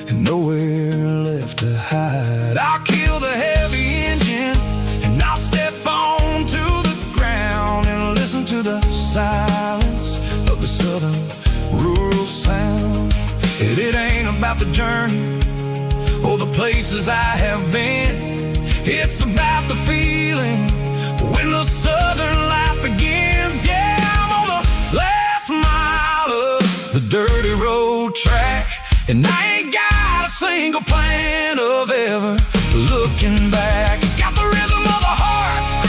and nowhere left to hide. I'll kill the heavy engine and I'll step onto the ground and listen to the silence of the southern rural sound. It ain't about the journey or the places I have been, it's about the feeling when the southern life begins. Yeah, I'm on the last mile of the dirty road track, and I ain't got a single plan of ever looking back. It's got the rhythm of the heart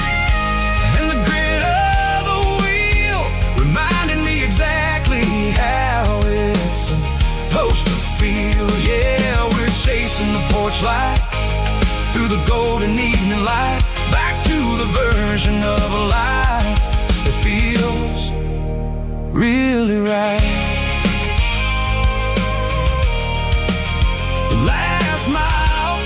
and the grit of the wheel, reminding me exactly how it's supposed to feel. Yeah, we're chasing the porch light through the golden evening light, back to the version of a life that really right. The last mile,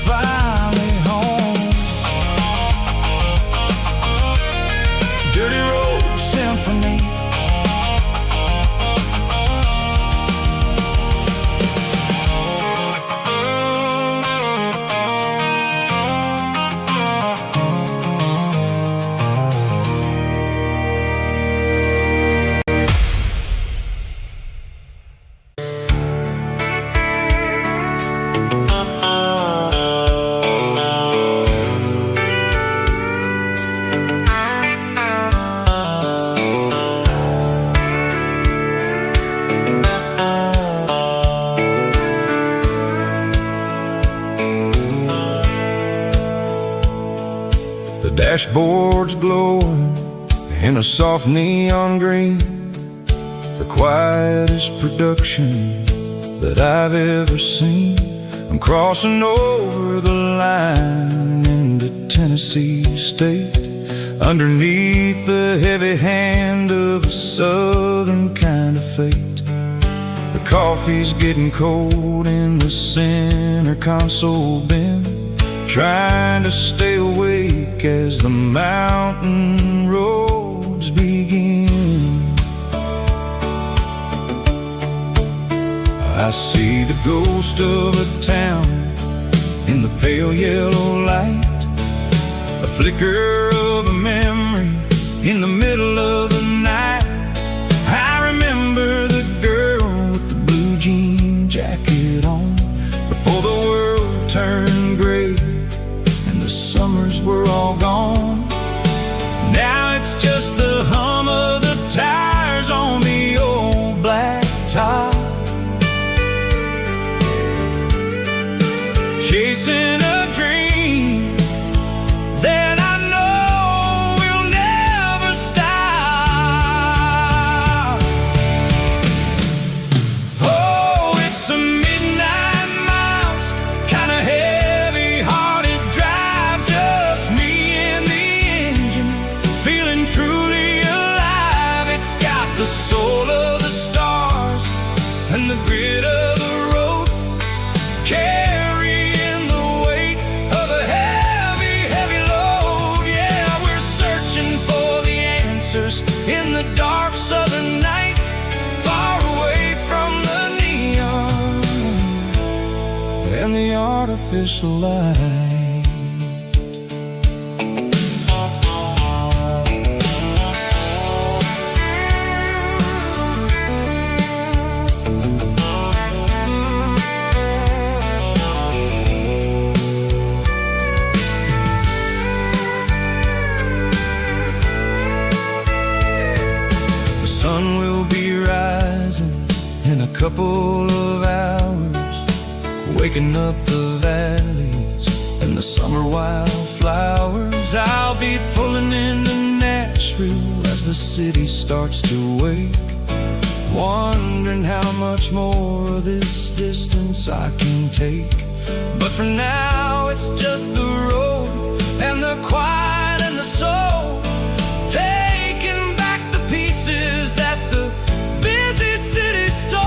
Finally home. dirty road Symphony. The dashboard's glowing in a soft neon green, the quietest production that I've ever seen. I'm crossing over the line into Tennessee State, underneath the heavy hand of a southern kind of fate. The coffee's getting cold in the center console bin, trying to stay awake as the mountain roads begin. I see the ghost of a town in the pale yellow light, a flicker of a memory in the middle of the night. I remember the girl with the blue jean jacket on before the world turned gray and the summers were all gone. Now it's just the hum of the tires on the old black top, chasing a dream that I know will never stop. Oh, it's a midnight miles, kinda heavy-hearted drive, just me and the engine, feeling truly alive. It's got the soul of the stars and the grit of the road, carrying the weight of a heavy, heavy load. Yeah, we're searching for the answers in the dark southern night, far away from the neon and the artificial light. The sun will be rising in a couple of hours, waking up the valleys and the summer wildflowers. I'll be pulling into Nashville as the city starts to wake, wondering how much more of this distance I can take. But for now it's just the road and the quiet and the soul, taking back the pieces that the busy city stole.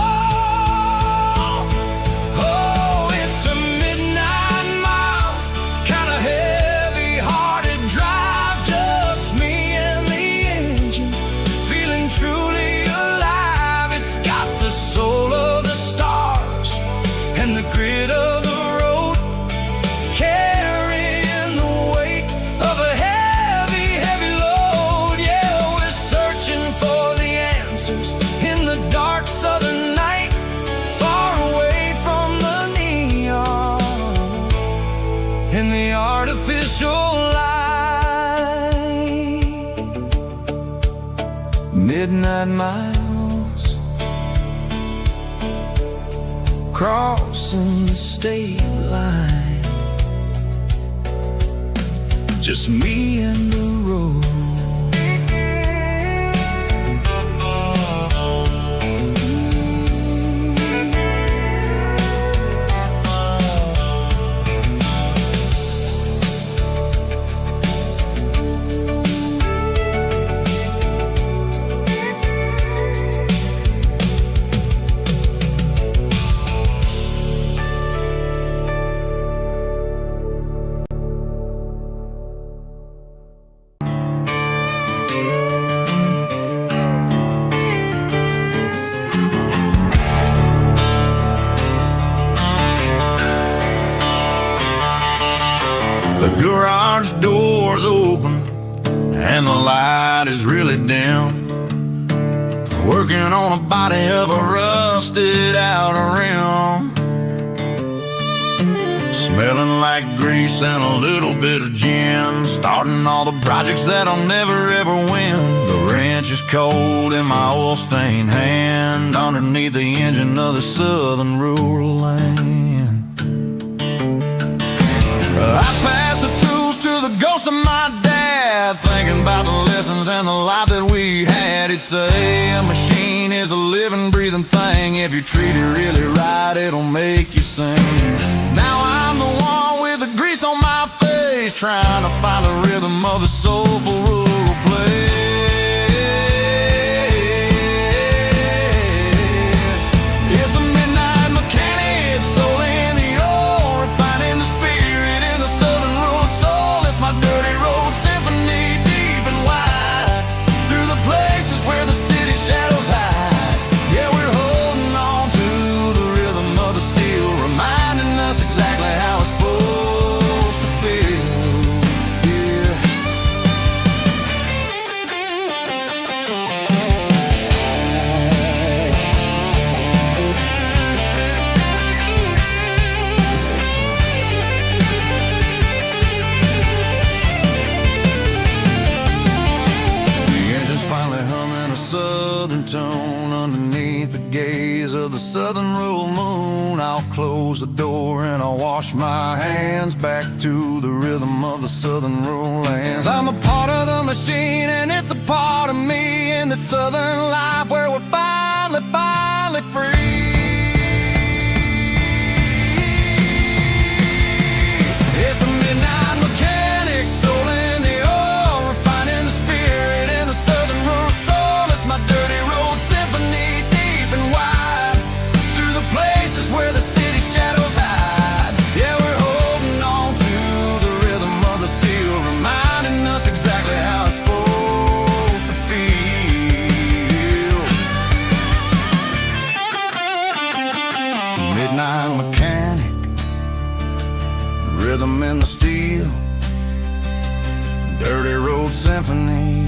Oh, it's a midnight miles, kinda heavy-hearted drive, just me and the engine, feeling truly alive. It's got the soul of the stars and the grit of the road, carrying the weight of a heavy, heavy load. Yeah, we're searching for the answers in the dark southern night, far away from the neon and the artificial light. Midnight miles, crossing the state line, just me and the road. is really dim, working on a body of a rusted out rim, smelling like grease and a little bit of gin, starting all the projects that I'll never ever win. The wrench is cold in my oil-stained hand, underneath the engine of the southern rural land. I pass the tools to the ghost of my dad, thinking about the lessons and the life that we had. He'd say a machine is a living, breathing thing. If you treat it really right, it'll make you sing. Now I'm the one with the grease on my face, trying to find the rhythm of the soulful rural place. It's a midnight mechanic, soul in the ore, refining the spirit in the southern rural soul. It's my dirty road symphony, deep and wide, through the places where the city shadows hide. Yeah, we're holding on to the rhythm of the steel, reminding us exactly how it's supposed to feel. Yeah. The engine's finally humming a southern tone underneath the gaze of the southern rural moon. I'll close the door and I'll wash my hands, back to the rhythm of the southern rural lands. I'm a part of the machine and it's a part of me, in the southern life where we're finally free. It's a midnight mechanic, soul in the ore, refining the spirit in the southern rural soul. It's my dirty road symphony, deep and wide, through the places where the city shadows hide. Yeah, we're holding on to the rhythm of the steel, reminding us exactly how it's supposed to feel. Midnight mechanic, rhythm in the steel, dirty road symphony.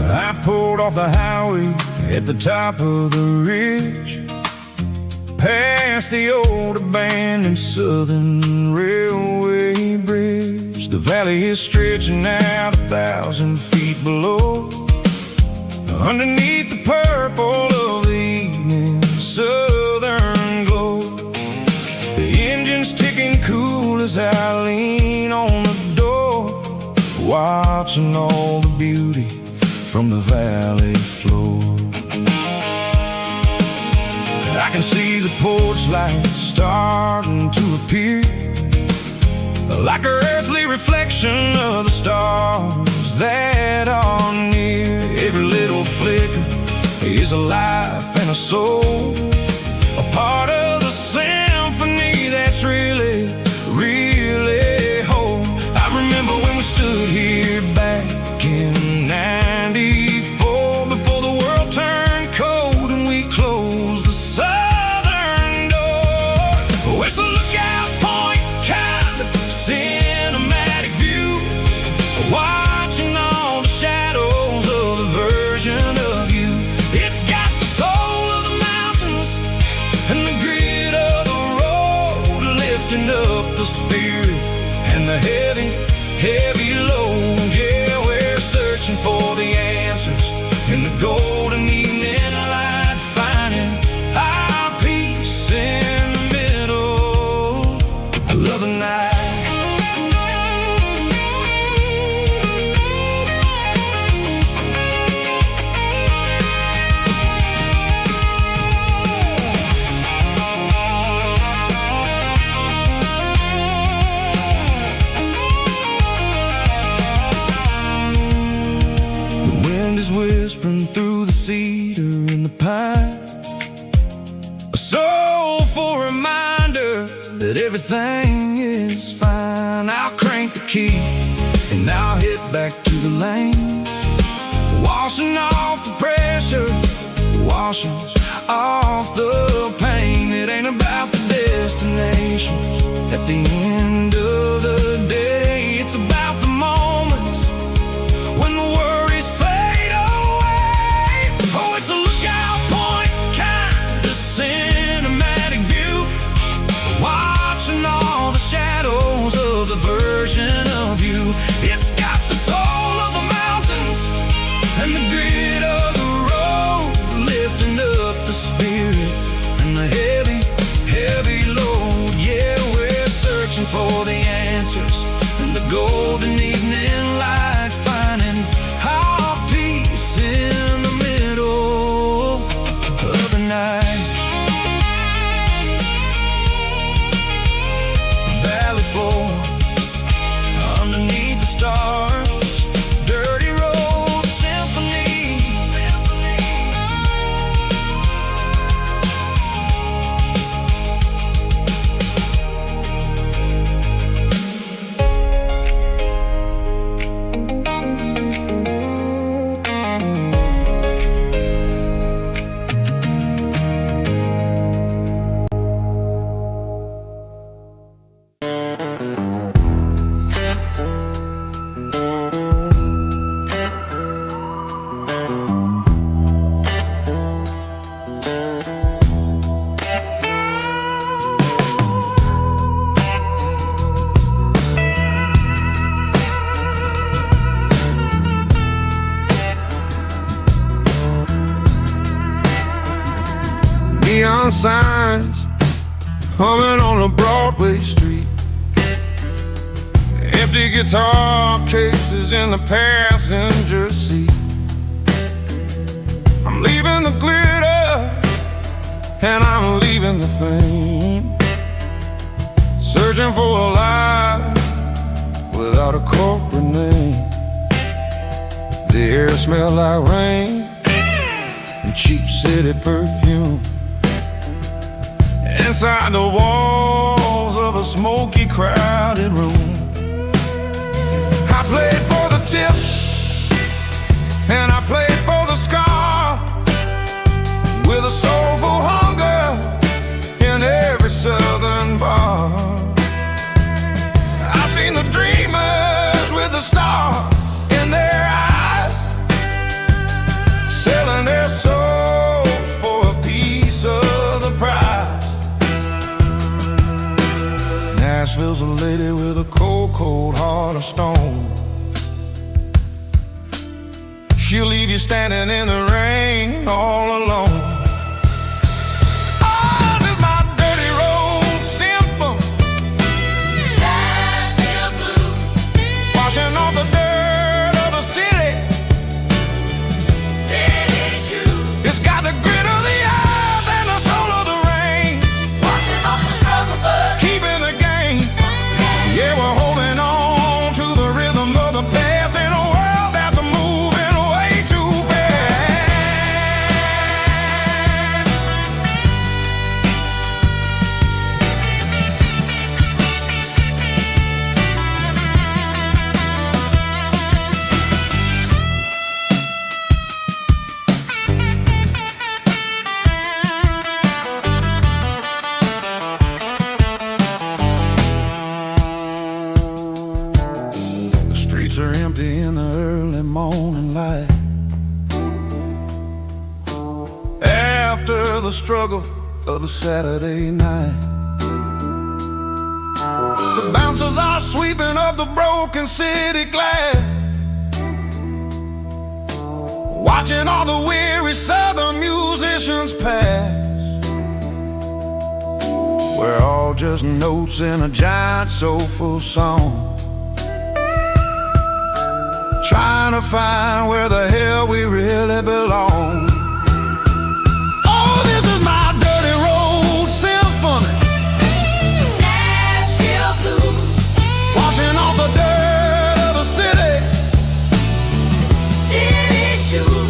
I pulled off the highway at the top of the ridge, past the old abandoned southern railway bridge. The valley is stretching out 1,000 feet below, underneath the purple of the evening southern glow. The engine's ticking cool as I lean on the door, watching all the beauty from the valley floor. I can see the porch lights starting to appear, like an earthly reflection of the stars that are near. Every little flicker is a life and a soul, a part of the symphony that's really, really whole. I remember when we stood here back in '94, before the world turned cold and we closed the southern door. Oh, it's a lookout point, kind of cinematic view, watching all the shadows of the version of you. It's got the soul of the mountains and the grit of the road, lifting up the spirit and the heavy, heavy load. Yeah, we're searching for the answers in the golden evening light, finding our peace in the middle of the night. breeze whispering through the cedar and the pine. A soulful reminder that everything is fine. I'll crank the key and I'll hit back to the lane, washing off the pressure, washing off the pain. It ain't about the destination at the end of the day. It's about the moments when the worries fade away. Oh, it's a lookout point, kind of cinematic view, watching all the shadows of the version of you. It's got the soul of the mountains and the grit of the road, lifting up the spirit and the heavy, heavy load. Yeah, we're searching for the answers in the golden evening light, finding our peace in the middle of the night. Valley floor underneath the stars, dirty road symphony. Neon signs humming on a Broadway street, empty guitar cases in the passenger seat. I'm leaving the glitter and I'm leaving the fame, searching for a life without a corporate name. The air smells like rain and cheap city perfume. Inside the walls of a smoky, crowded room, I played for the tips and I played for the scar, with a soulful hunger in every southern bar. I've seen the dreamers with the stars in their eyes, selling their souls for a piece of the prize. Nashville's a lady with a cold, cold heart of stone. She'll leave you standing in the rain all alone. Oh, this is my dirty road symphony, Nashville blues, washing off the dirt of the city, city shoes. It's got the grit of the earth and the soul of the rain, washing off the struggle, but keeping the game. Yeah, we're holding on to the rhythm of the past in a world that's moving way too fast. The streets are empty in the early morning light, after the struggle of the Saturday night. The bouncers are sweeping up the broken city glass, watching all the weary southern musicians pass. We're all just notes in a giant soulful song, trying to find where the hell we really belong. Oh, this is my dirty road symphony, Nashville blues, washing off the dirt of the city, city shoes.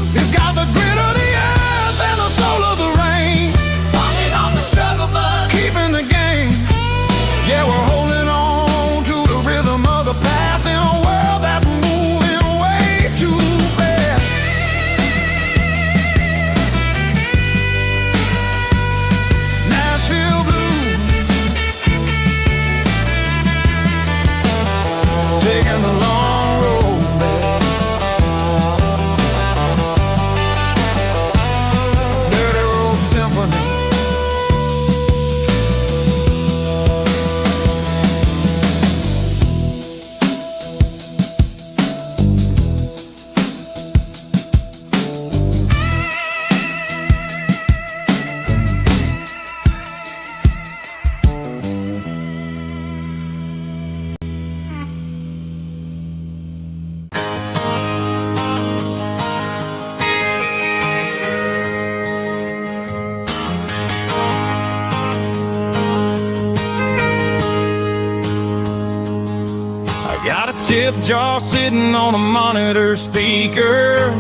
tip jar sitting on a monitor speaker,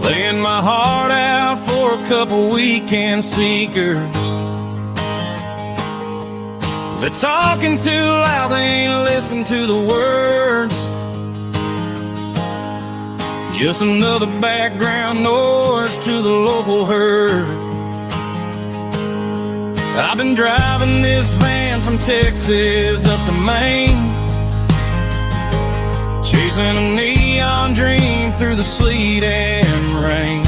playing my heart out for a couple weekend seekers. They're talking too loud, they ain't listen to the words. Just another background noise to the local herd. I've been driving this van from Texas up to Maine, chasing a neon dream through the sleet and rain.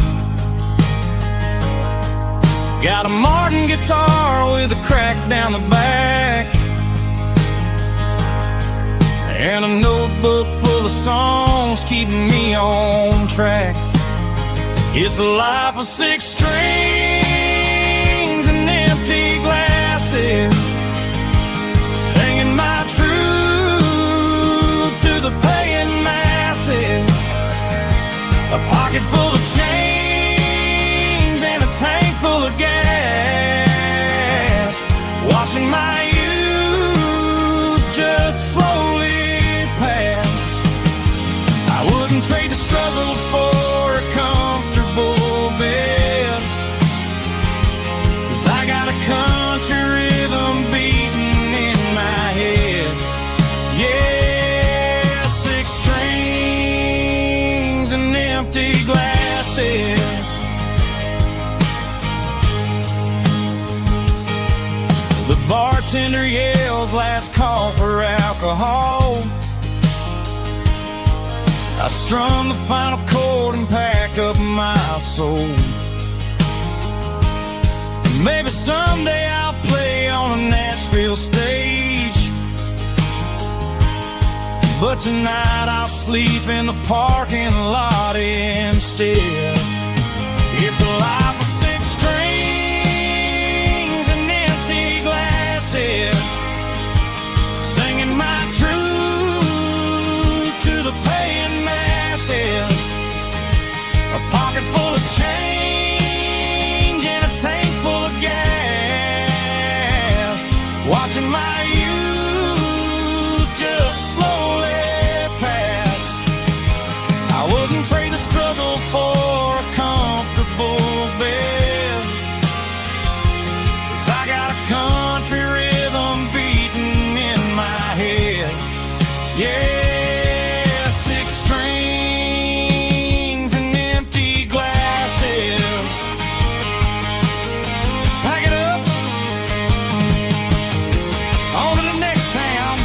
Got a Martin guitar with a crack down the back, and a notebook full of songs keeping me on track. It's a life of 6 strings and empty glasses, singing my truth to the paying masses. A pocket full of change and a tank full of gas, watching my youth just slowly pass. I wouldn't trade the struggle for a comfortable bed, 'cause I got a country rhythm beating in my head. Yeah, 6 strings and empty glasses. The bartender yells last call for alcohol. I strum the final chord and pack up my soul. Maybe someday I'll play on a Nashville stage, but tonight I'll sleep in the parking lot instead. It's a life of 6 strings and empty glasses, singing my truth to the paying masses. A pocket full of change and a tank full of gas, watching my youth just slowly pass. I wouldn't trade the struggle for a comfortable bed, 'cause I got a country rhythm beating in my head. Yeah, 6 strings and empty glasses. Pack it up, on to the next town.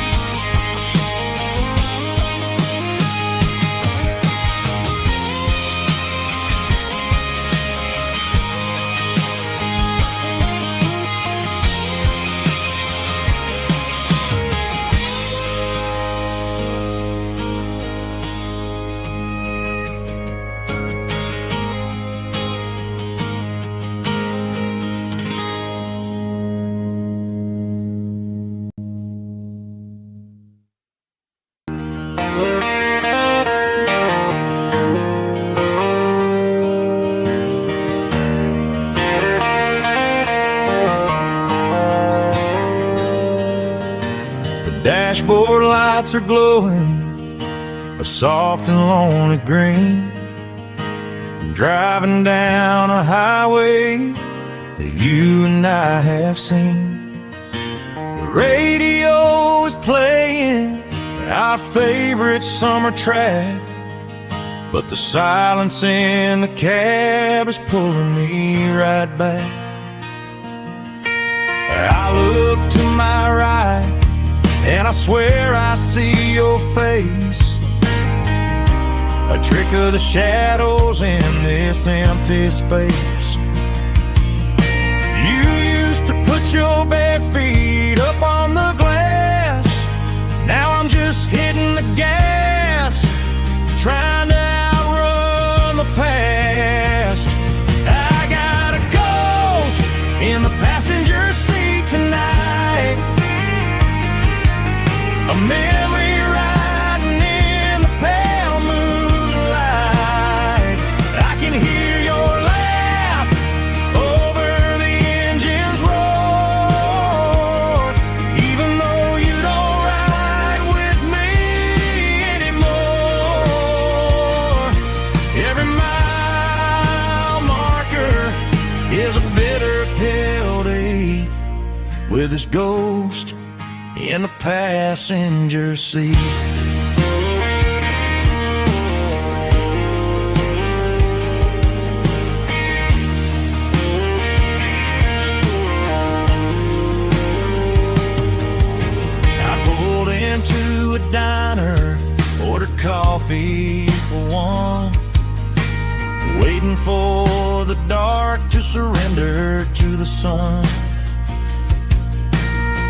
Dashboard lights are glowing a soft and lonely green. I'm driving down a highway that you and I have seen. The radio is playing our favorite summer track, but the silence in the cab is pulling me right back. I look to my right and I swear I see your face, a trick of the shadows in this empty space. You used to put your bare feet up on the glass. Now I'm just hitting the gas, trying to outrun the past. I got a ghost in the passenger seat tonight, a memory riding in the pale moonlight. I can hear your laugh over the engine's roar, even though you don't ride with with his ghost in the passenger seat. I pulled into a diner, ordered coffee for one, waiting for the dark to surrender to the sun.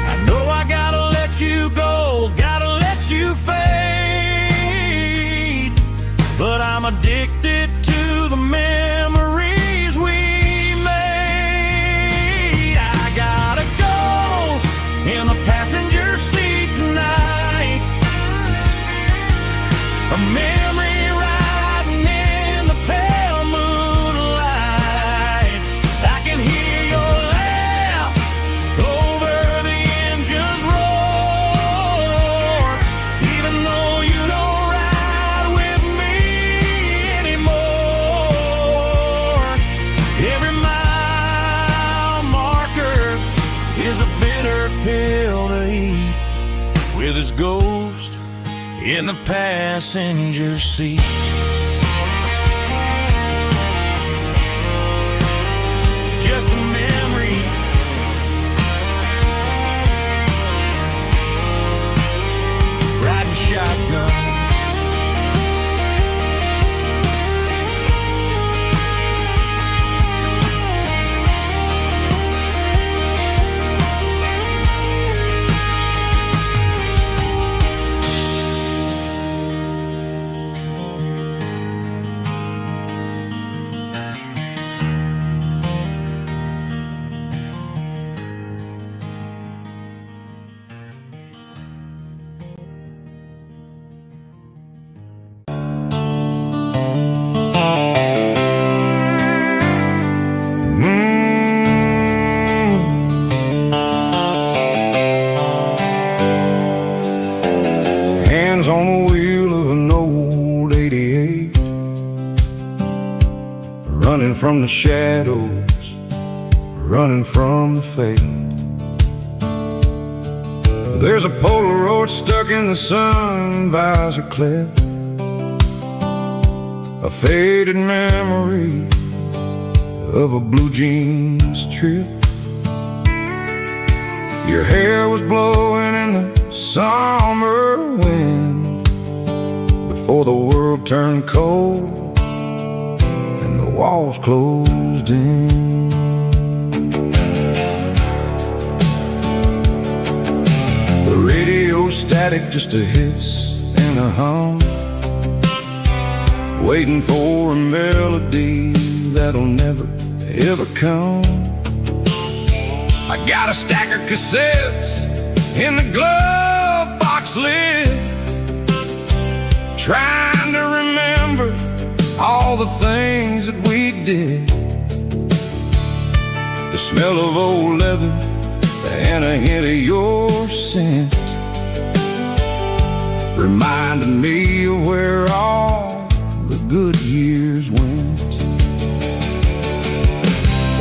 I know I gotta let you go, gotta let you fade, but I'm addicted to the memories we made. I got a ghost in the passenger seat tonight, a memory riding in the pale moonlight. I can hear your laugh over the engine's roar, even though you don't ride with me anymore. Every mile marker is a bitter pill to eat, with his ghost in the passenger seat. Just a memory, riding shotgun. Hands on the wheel of an old 88, running from the shadows, running from the fate. There's a Polaroid stuck in the sun visor clip, a faded memory of a blue jeans trip. Your hair was blowing in the summer wind before the world turned cold and the walls closed in. The radio static, just a hiss and a hum, waiting for a melody that'll never ever come. I got a stack of cassettes in the glove box lid, trying to remember all the things that we did. The smell of old leather and a hint of your scent reminded me of where all the good years went.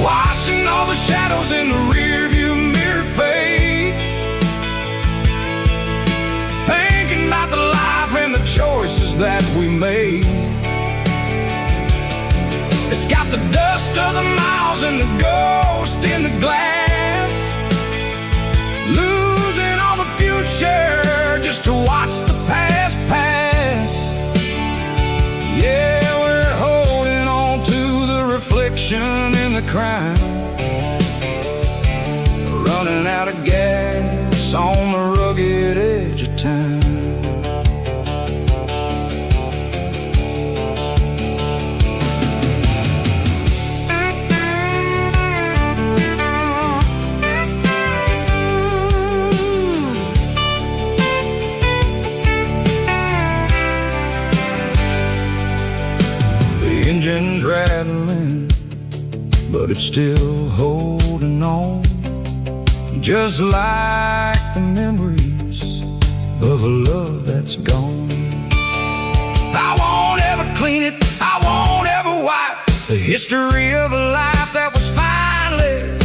Watching all the shadows in the rearview mirror fade, thinking about the life and the choices that we made. It's got the dust of the miles and the ghost in the glass, losing all the future just to watch the past pass. Yeah, we're holding on to the reflection in the crowd, running out of gas on the rugged edge of town. The engine's rattling, but it's still holding on, just like the memories of a love that's gone. I won't ever clean it, I won't ever wipe the history of a life that was finally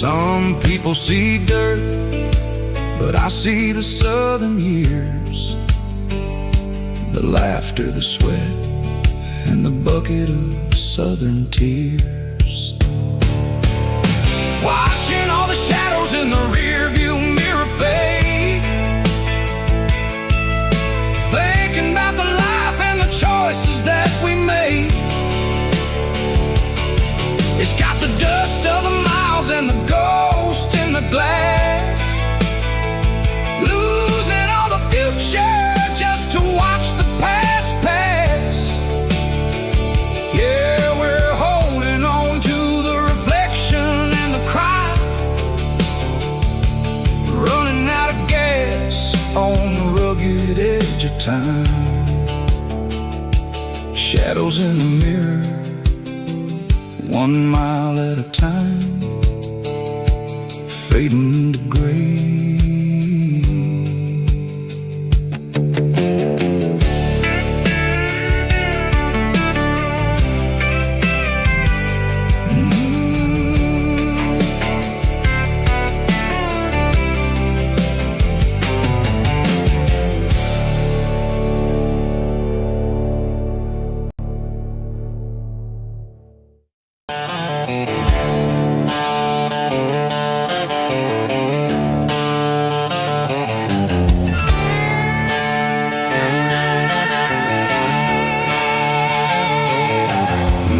Some people see dirt, but I see the southern years, the laughter, the sweat, and the bucket of southern tears. Watching all the shadows in the rearview mirror fade, thinking about the life and the choices that we made. It's got the dust of the miles and the ghost in the glass, losing all the future just to watch the past pass. Yeah, we're holding on to the reflection and the cry, running out of gas on the rugged edge of time. Shadows in the mirror, 1 mile at a time, fading to gray.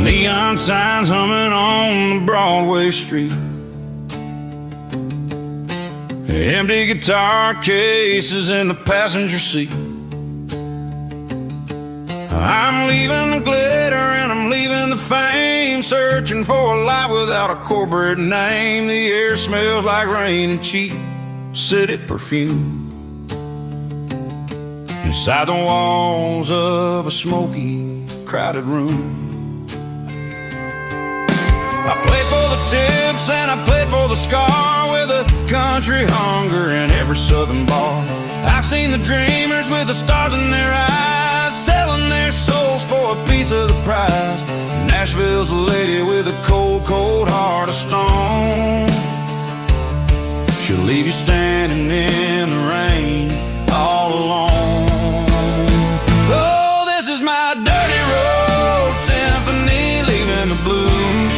Neon signs humming on the Broadway street, empty guitar cases in the passenger seat. I'm leaving the glitter and I'm leaving the fame, searching for a life without a corporate name. The air smells like rain and cheap city perfume inside the walls of a smoky, crowded room. I played for the tips and I played for the scar, with a country hunger in every southern bar. I've seen the dreamers with the stars in their eyes, selling their souls for a piece of the prize. Nashville's a lady with a cold, cold heart of stone. She'll leave you standing in the rain all alone. Oh, this is my dirty road symphony, leaving the blues,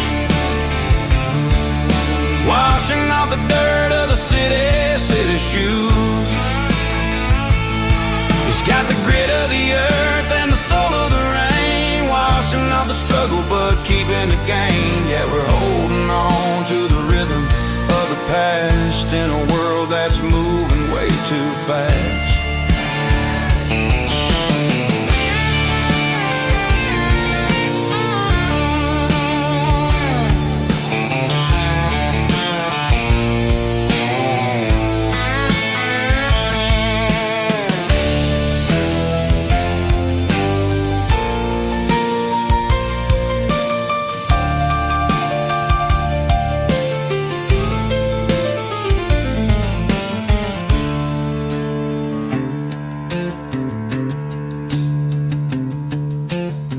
washing off the dirt of the city shoes. It's got the grit of the earth and the soul of the rain, washing off the struggle but keeping the gain. Yeah, we're holding on to the rhythm of the past in a world that's moving way too fast.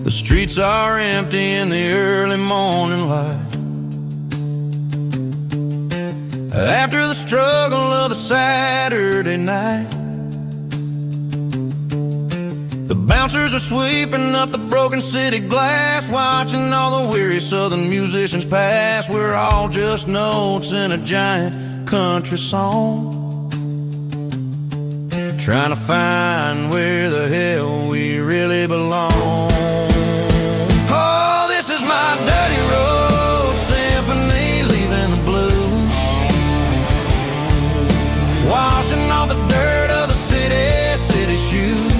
The streets are empty in the early morning light, after the struggle of the Saturday night. The bouncers are sweeping up the broken city glass, watching all the weary southern musicians pass. We're all just notes in a giant country song, trying to find where the hell we really belong. My dirty road symphony, leaving the blues, washing off the dirt of the city shoes.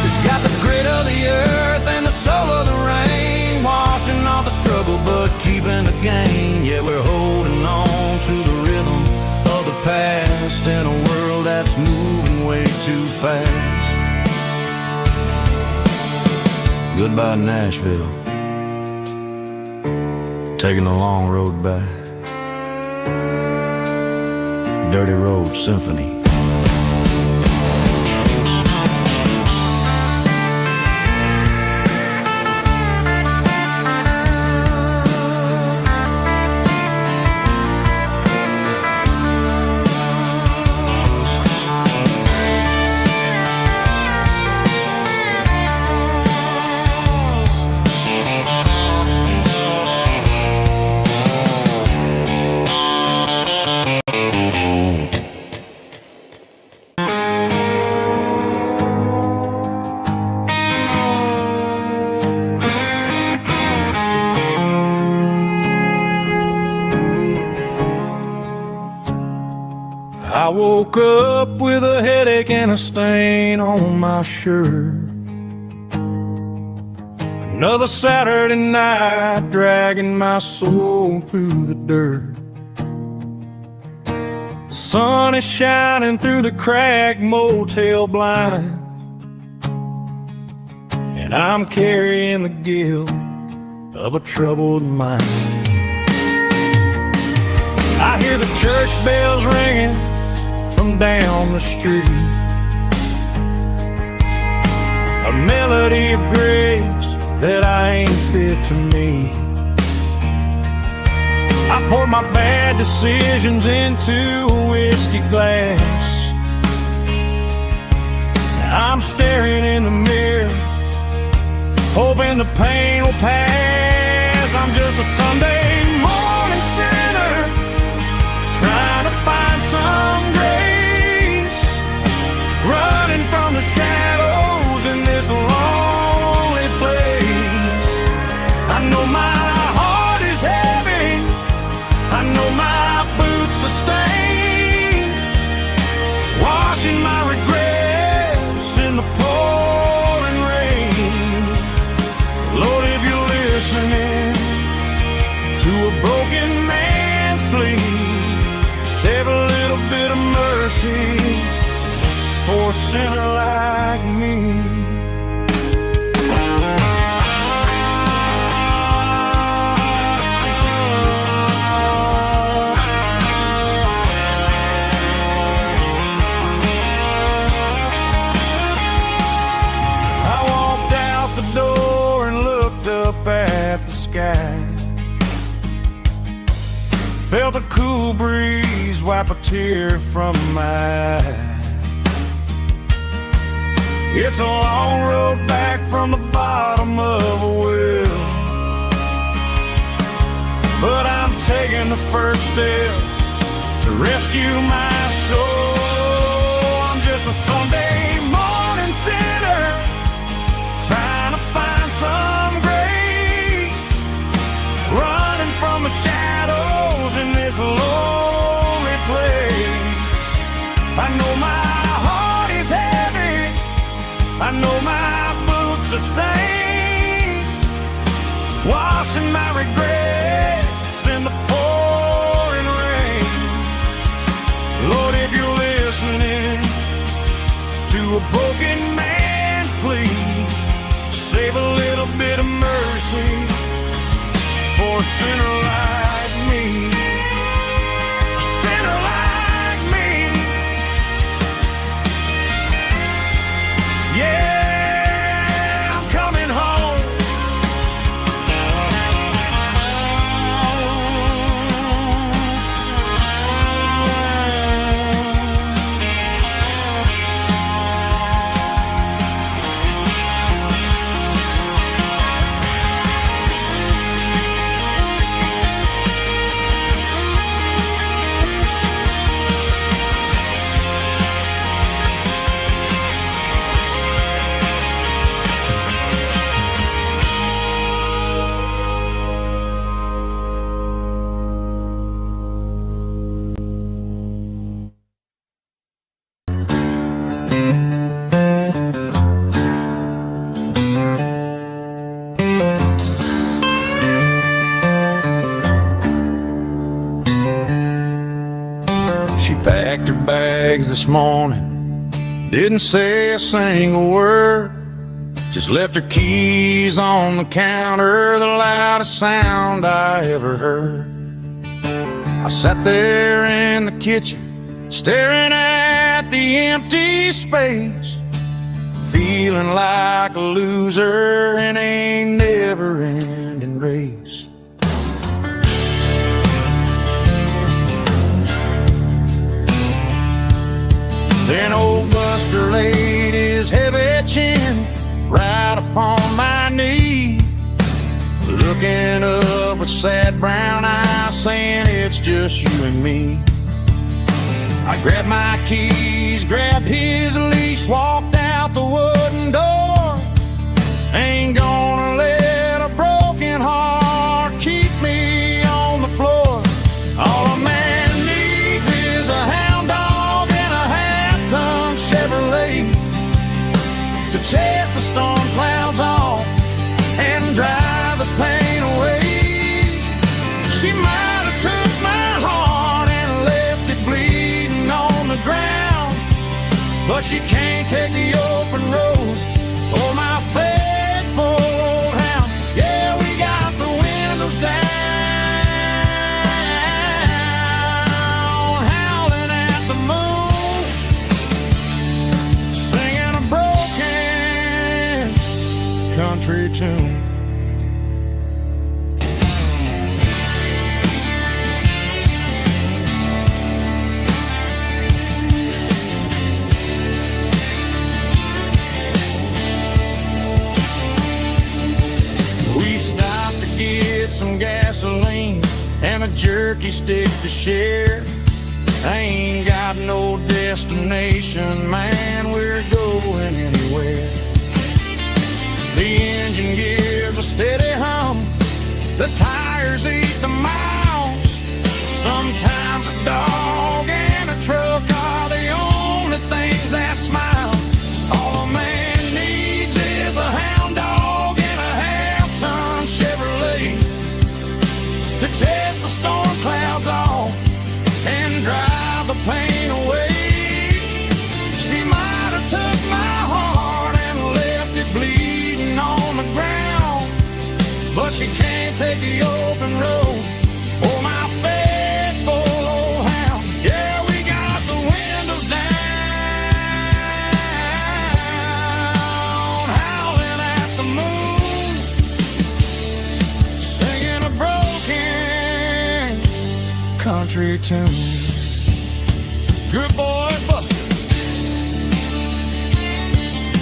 It's got the grit of the earth and the soul of the rain, washing off the struggle but keeping the gain. Yeah, we're holding on to the rhythm of the past in a world that's moving way too fast. Goodbye, Nashville, taking the long road back. Dirty Road Symphony. I woke up with a headache and a stain on my shirt. Another Saturday night dragging my soul through the dirt. The sun is shining through the cracked motel blind, and I'm carrying the guilt of a troubled mind. I hear the church bells ringing from down the street, a melody of grace that I ain't fit to meet. I poured my bad decisions into a whiskey glass. I'm staring in the mirror, hoping the pain will pass. I'm just a Sunday morning sinner, trying to find some grace, running from the shadows in this lonely place. I know my heart is heavy, I know my boots are stained, washing my regrets in the pouring rain. Lord, if you're listening to a broken man's plea, save a little bit of mercy for a sinner like me. I walked out the door and looked up at the sky, felt a cool breeze wipe a tear from my eye. It's a long road back from the bottom of a well, but I'm taking the first step to rescue my soul. I'm just a Sunday morning sinner, trying to find some grace, running from the shadows in this lonely place. I know my heart is heavy, I know my boots are stained, washing my regrets in the pouring rain. Lord, if you're listening to a broken man's plea, save a little bit of mercy for a sinner like me. A sinner like me. Yeah, I'm coming home. She packed her bags this morning, didn't say a single word, just left her keys on the counter, the loudest sound I ever heard. I sat there in the kitchen, staring at the empty space, feeling like a loser in a never-ending race. Then old Buster laid his heavy chin right upon my knee, looking up with sad brown eyes, saying it's just you and me. I grabbed my keys, grabbed his leash, walked out the wooden door. Ain't gonna let a broken heart keep me on the floor. All a man needs is a hound dog ground, but she can't take the open road. Oh, my faithful old hound. Yeah, we got the windows down, howling at the moon, singing a broken country tune. Some gasoline and a jerky stick to share. I ain't got no destination, man, we're going anywhere. The engine gives a steady hum, the tires eat the miles. Sometimes a dog and a truck are the only things that smile. All a man needs is a hound dog and a half-ton Chevrolet to chase the storm clouds off and drive the pain away. She might have took my heart and left it bleeding on the ground, but she can't take the open road. Oh, my faithful old hound. Yeah, we got the windows down, howling at the moon, singing a broken country tune. Good boy, Buster.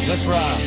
Let's ride.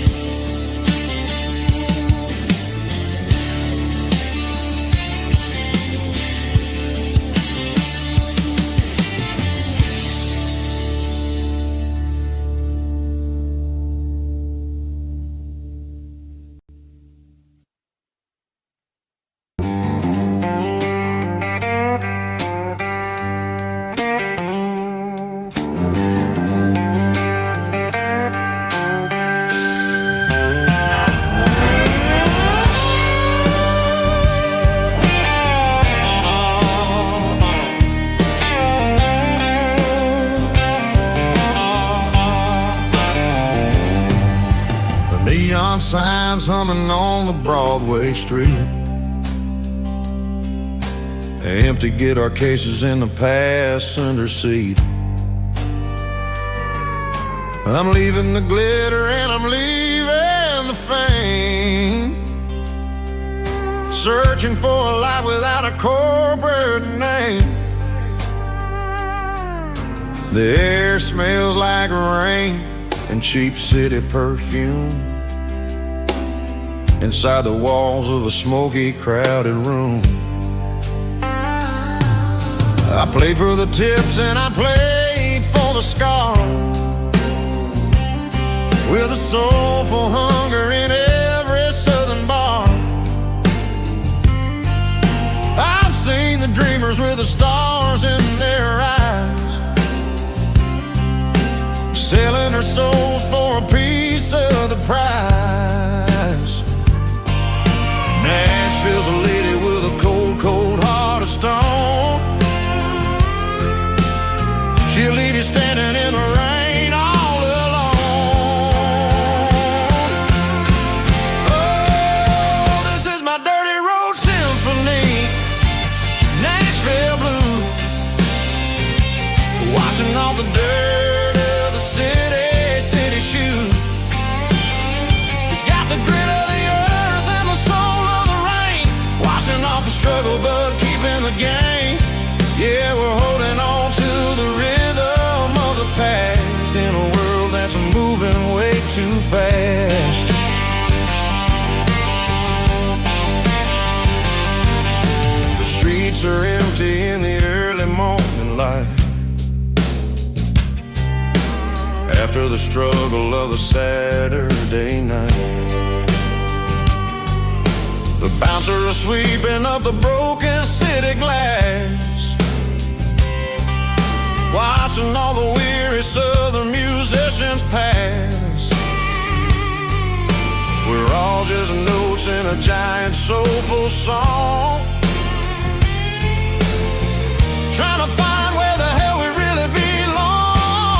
Neon signs humming on the Broadway street. Empty guitar cases in the passenger seat. I'm leaving the glitter and I'm leaving the fame, searching for a life without a corporate name. The air smells like rain and cheap city perfume inside the walls of a smoky, crowded room. I played for the tips and I played for the scars, with a soulful hunger in every southern bar. I've seen the dreamers with the stars in their eyes, selling their souls for a piece of the prize. Nashville's a lady with a cold, cold heart of stone. She'll leave you standing in the rain all alone. Oh, this is my dirty road symphony, Nashville blues, washing off the dirt of the city shoes. It's got the grit of the earth and the soul of the rain, washing off the struggle but keeping the game. Yeah, we're holding on to the rhythm of the past in a world that's moving way too fast. The streets are empty in the early morning light, after the struggle of the Saturday night. The bouncers are sweeping up the broken city glass, watching all the weary southern musicians pass. We're all just notes in a giant soulful song, trying to find where the hell we really belong.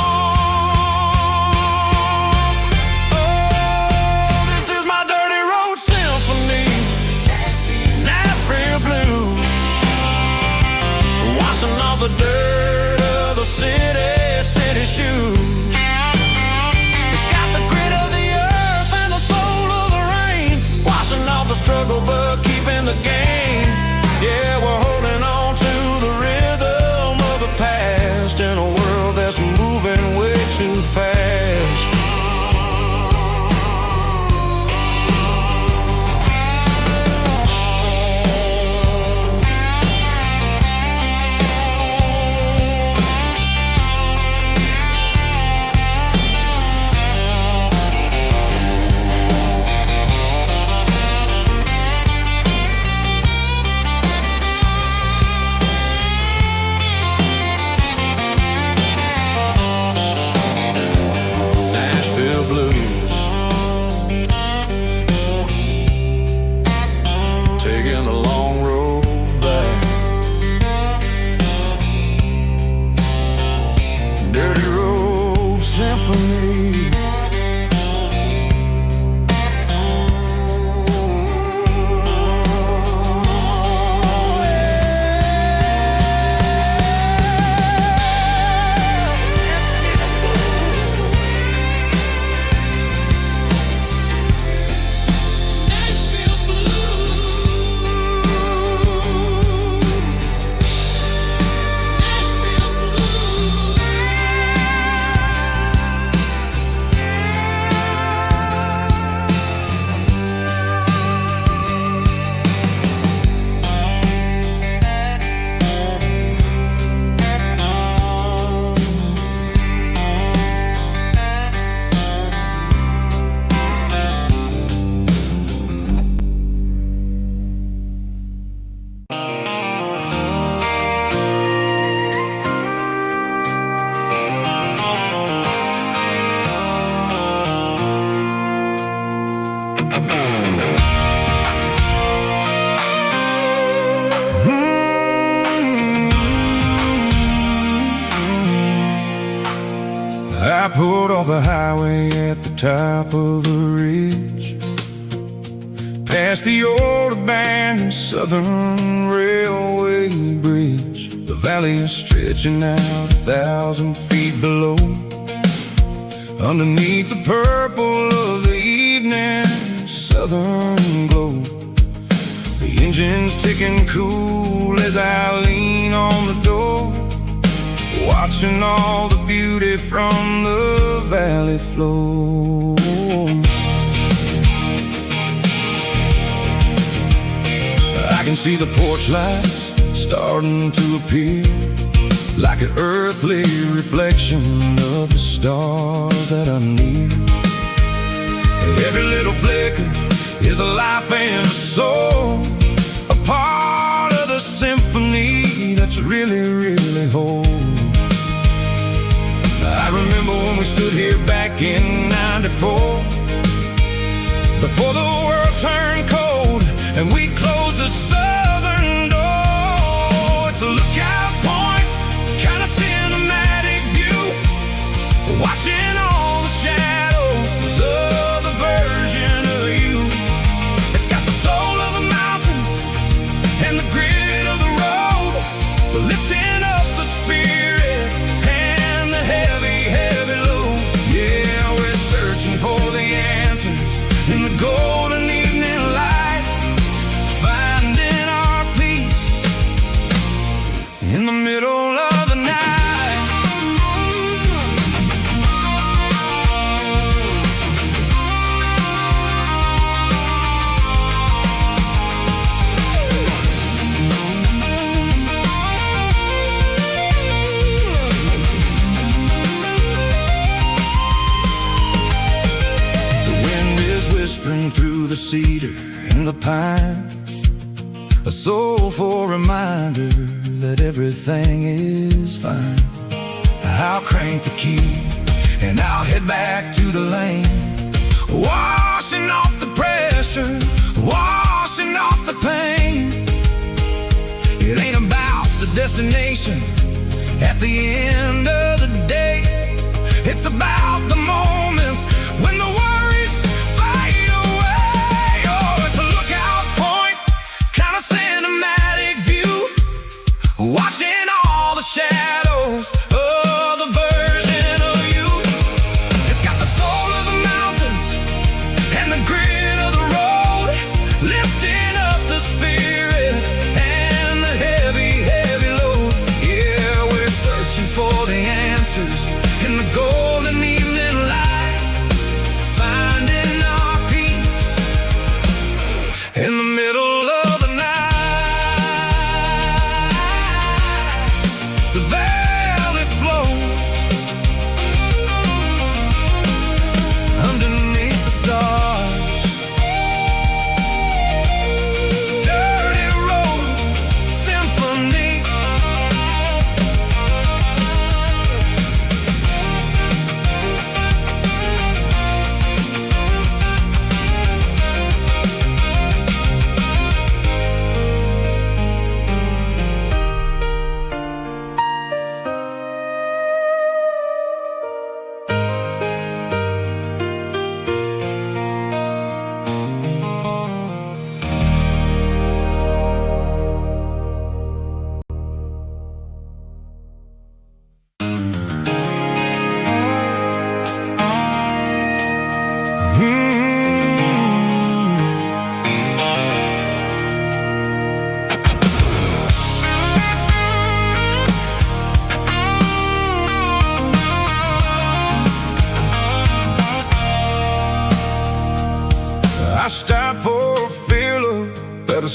for me. I pulled off the highway at the top of the ridge, past the old abandoned Southern Railway bridge. The valley is stretching out 1,000 feet below, underneath the purple of the evening southern glow. The engine's ticking cool as I lean on the door, watching all the beauty from the valley flow. I can see the porch lights starting to appear, like an earthly reflection of the stars that are near. Every little flicker is a life and a soul, a part of the symphony that's really, really whole. I remember when we stood here back in '94, before the world turned cold and we closed the southern door. It's a lookout point, kind of cinematic view, watching all the shadows of the version of you. It's got the soul of the mountains and the grit of the road, lifting up the spirit and the heavy, heavy load. Yeah, we're searching for the answers in the golden evening light, finding our peace in the middle of the night. Whispering through the cedar and the pine, a soulful reminder that everything is fine. I'll crank the key and I'll head back to the lane, washing off the pressure, washing off the pain. It ain't about the destination at the end of the day, it's about the moments when the worries fade away. Oh, it's a lookout point, kind of cinematic view, watching all the shadows of the version of you. It's got the soul of the mountains and the grit of the road, lifting up the spirit and the heavy, heavy load. Yeah, we're searching for the answer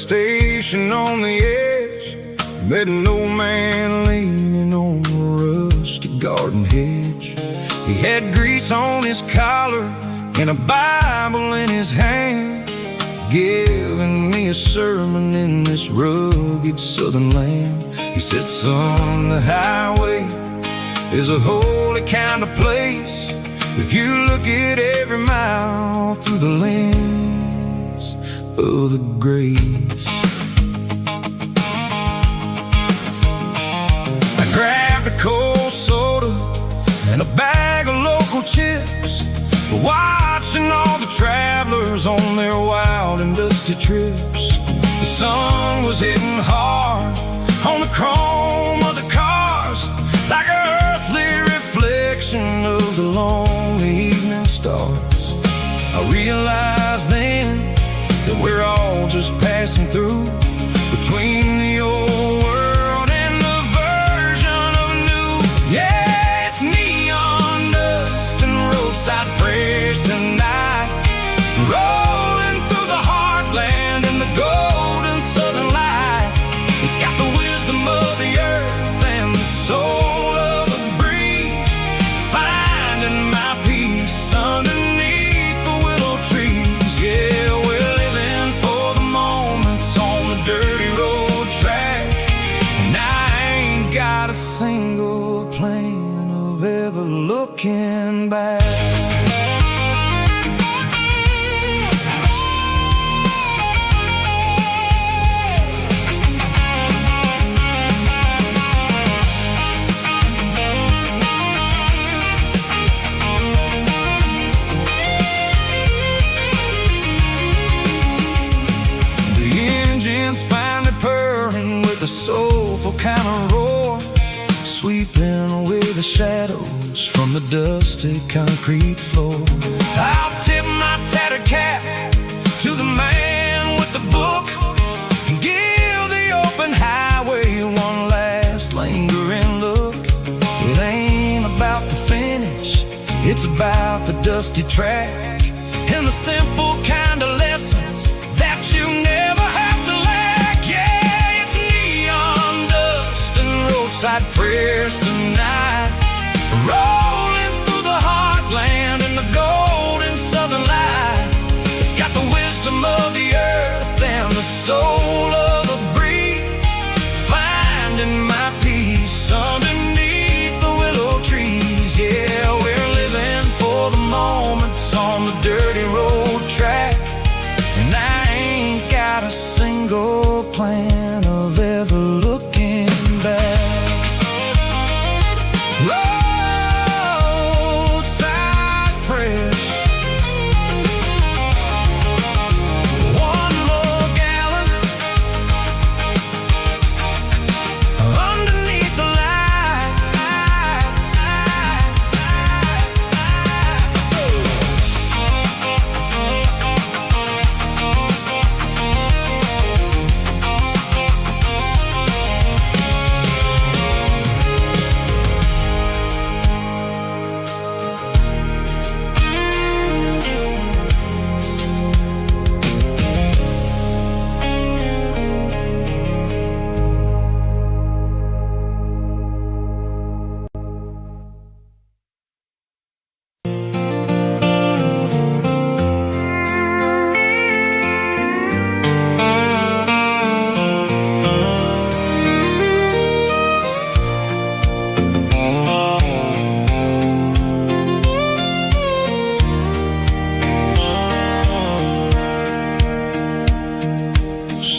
station on the edge, met an old man leaning on a rusty garden hedge. He had grease on his collar and a Bible in his hand, giving me a sermon in this rugged southern land. He said, son, the highway is a holy kind of place if you look at every mile through the lens of the grace. I grabbed a cold soda and a bag of local chips, watching all the travelers on their wild and dusty trips. The sun was hitting hard on the chrome of the cars, like an earthly reflection of the lonely evening stars. I realized then that we're all just passing through, between the old world and the version of new. Yeah, it's neon dust and roadside prayers tonight, rolling through the heartland in the golden southern light. It's got the wisdom of the earth and the soul of the breeze, finding my peace underneath the willow trees. Yeah, we're living for the moments on the dirty road track, and I ain't got a single plan of ever looking back. Soulful kind of roar, sweeping away the shadows from the dusty concrete floor. I'll tip my tattered cap to the man with the book and give the open highway one last lingering look. It ain't about the finish, it's about the dusty track and the simple kind of lessons that you never have to lack. Yeah, roadside prayers tonight, rolling through the heartland in the golden southern light. It's got the wisdom of the earth and the soul of the breeze, finding my peace underneath the willow trees. Yeah, we're living for the moments on the dirty road track, and I ain't got a single plan of ever looking back. Roadside prayers, one more gallon underneath the light.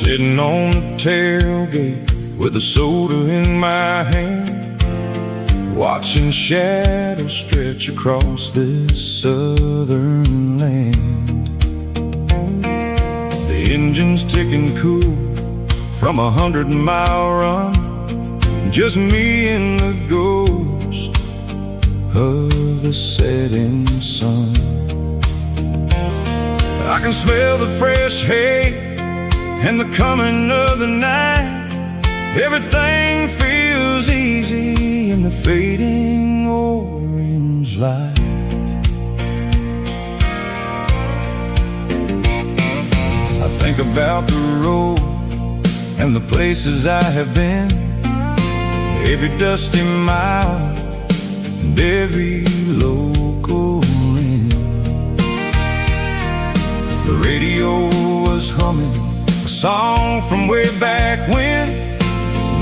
Sitting on the tailgate with a soda in my hand, watching shadows stretch across this southern land. The engine's ticking cool from 100-mile run, just me and the ghost of the setting sun. I can smell the fresh hay and the coming of the night. Everything feels easy in the fading orange light. I think about the road and the places I have been, every dusty mile and every local inn. The radio was humming a song from way back when,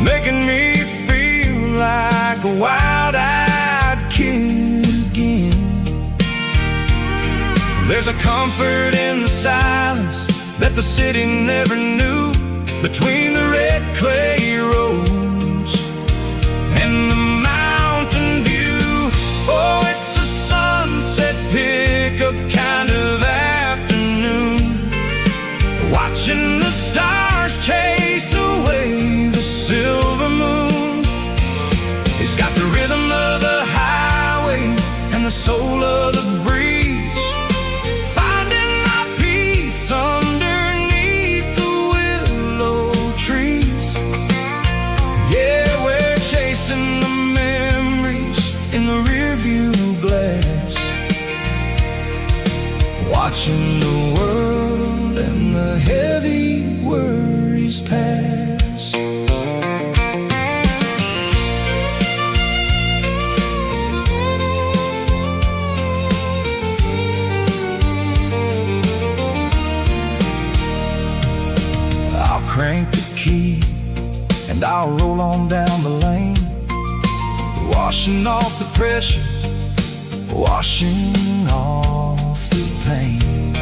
making me feel like a wild-eyed kid again. There's a comfort in the silence that the city never knew, between the red clay roads and the mountain view. Oh, it's a sunset pickup kind of afternoon, watching the stars chase away the silver moon. It's got the rhythm of the highway and the soul of the breeze, finding my peace underneath the willow trees. Yeah, we're chasing the memories in the rearview glass, watching the world and the heavy worries pass. I'll crank the key and I'll roll on down the lane, washing off the pressure, washing off the pain.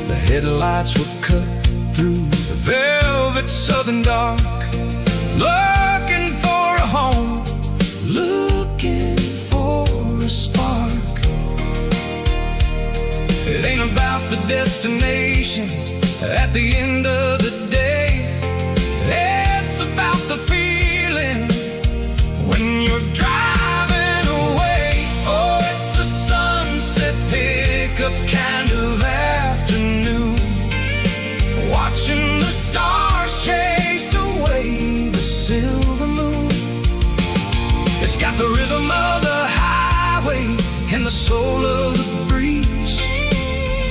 The headlights were cut through the velvet southern dark, looking for a home, looking for a spark. It ain't about the destination at the end of the day, it's about the feeling when you're driving away. Oh, it's a sunset pickup kind of afternoon, watching the stars chase away the silver moon. It's got the rhythm of the highway and the soul of the breeze,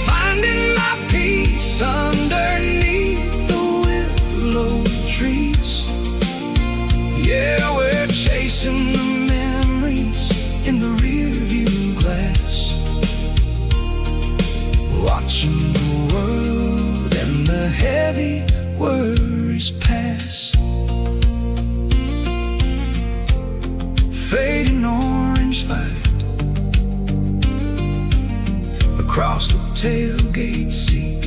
finding my peace underneath the willow trees. Yeah, we're chasing the memories in the rearview glass, watching the world and the heavy worries pass. Fading orange light across the tailgate seat,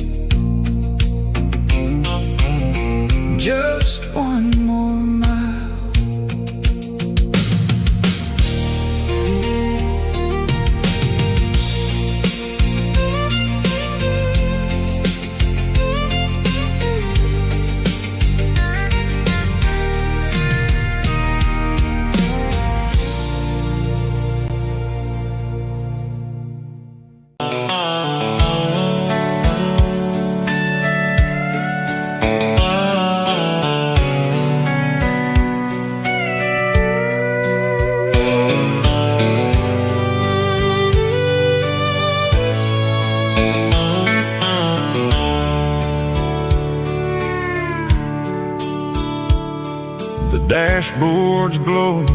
just one more mile. The dashboard's glowing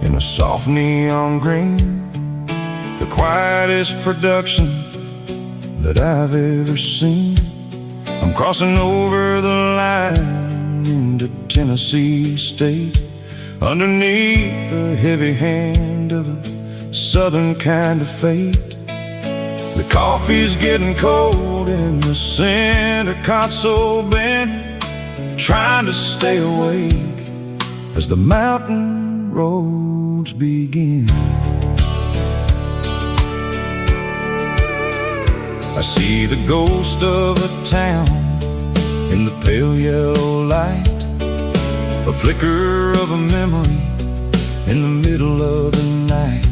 in a soft neon green, the quietest production that I've ever seen. I'm crossing over the line into Tennessee State, underneath the heavy hand of a southern kind of fate. The coffee's getting cold in the center console bin, trying to stay awake as the mountain roads begin. I see the ghost of a town in the pale yellow light, a flicker of a memory in the middle of the night.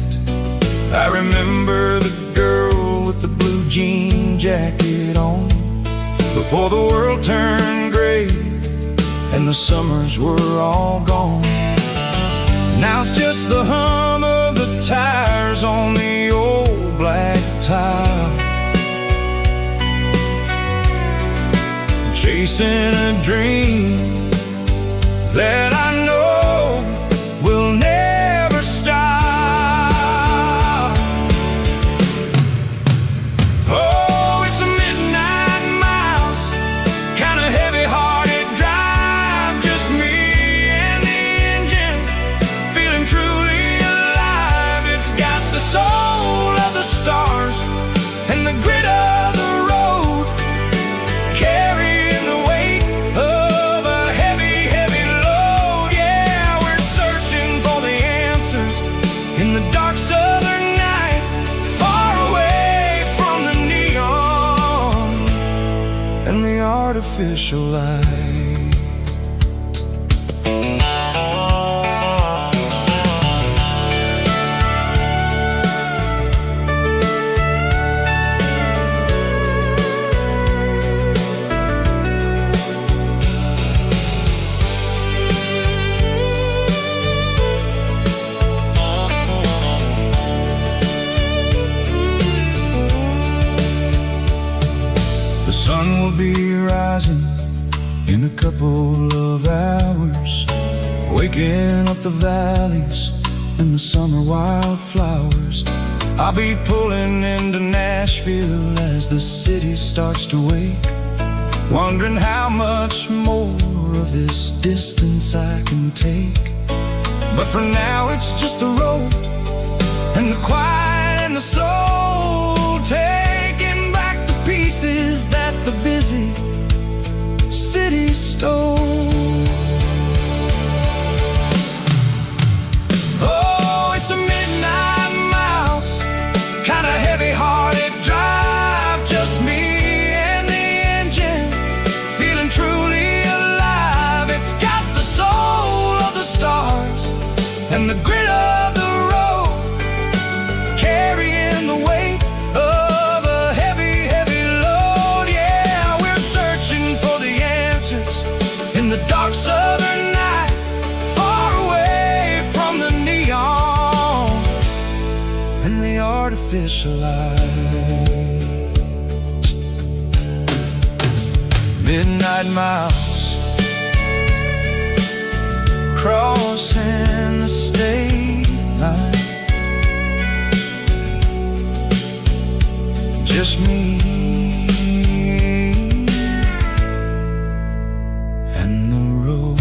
I remember the girl with the blue jean jacket on, before the world turned gray and the summers were all gone. Now it's just the hum of the tires on the old black tile, chasing artificial light. The sun will be rising in a couple of hours, waking up the valleys and the summer wildflowers. I'll be pulling into Nashville as the city starts to wake, wondering how much more of this distance I can take. But for now it's just the road and the quiet and the soul, taking back the pieces that the busy city stole. Oh, it's a midnight mouse, kinda heavy-hearted drive, just me and the engine, feeling truly alive. It's got the soul of the stars and the grit of the road, carrying the weight of a heavy, heavy load. Yeah, we're searching for the answers in the dark southern night, far away from the neon and the artificial light. Midnight mouse, crossing the state line, just me and the road.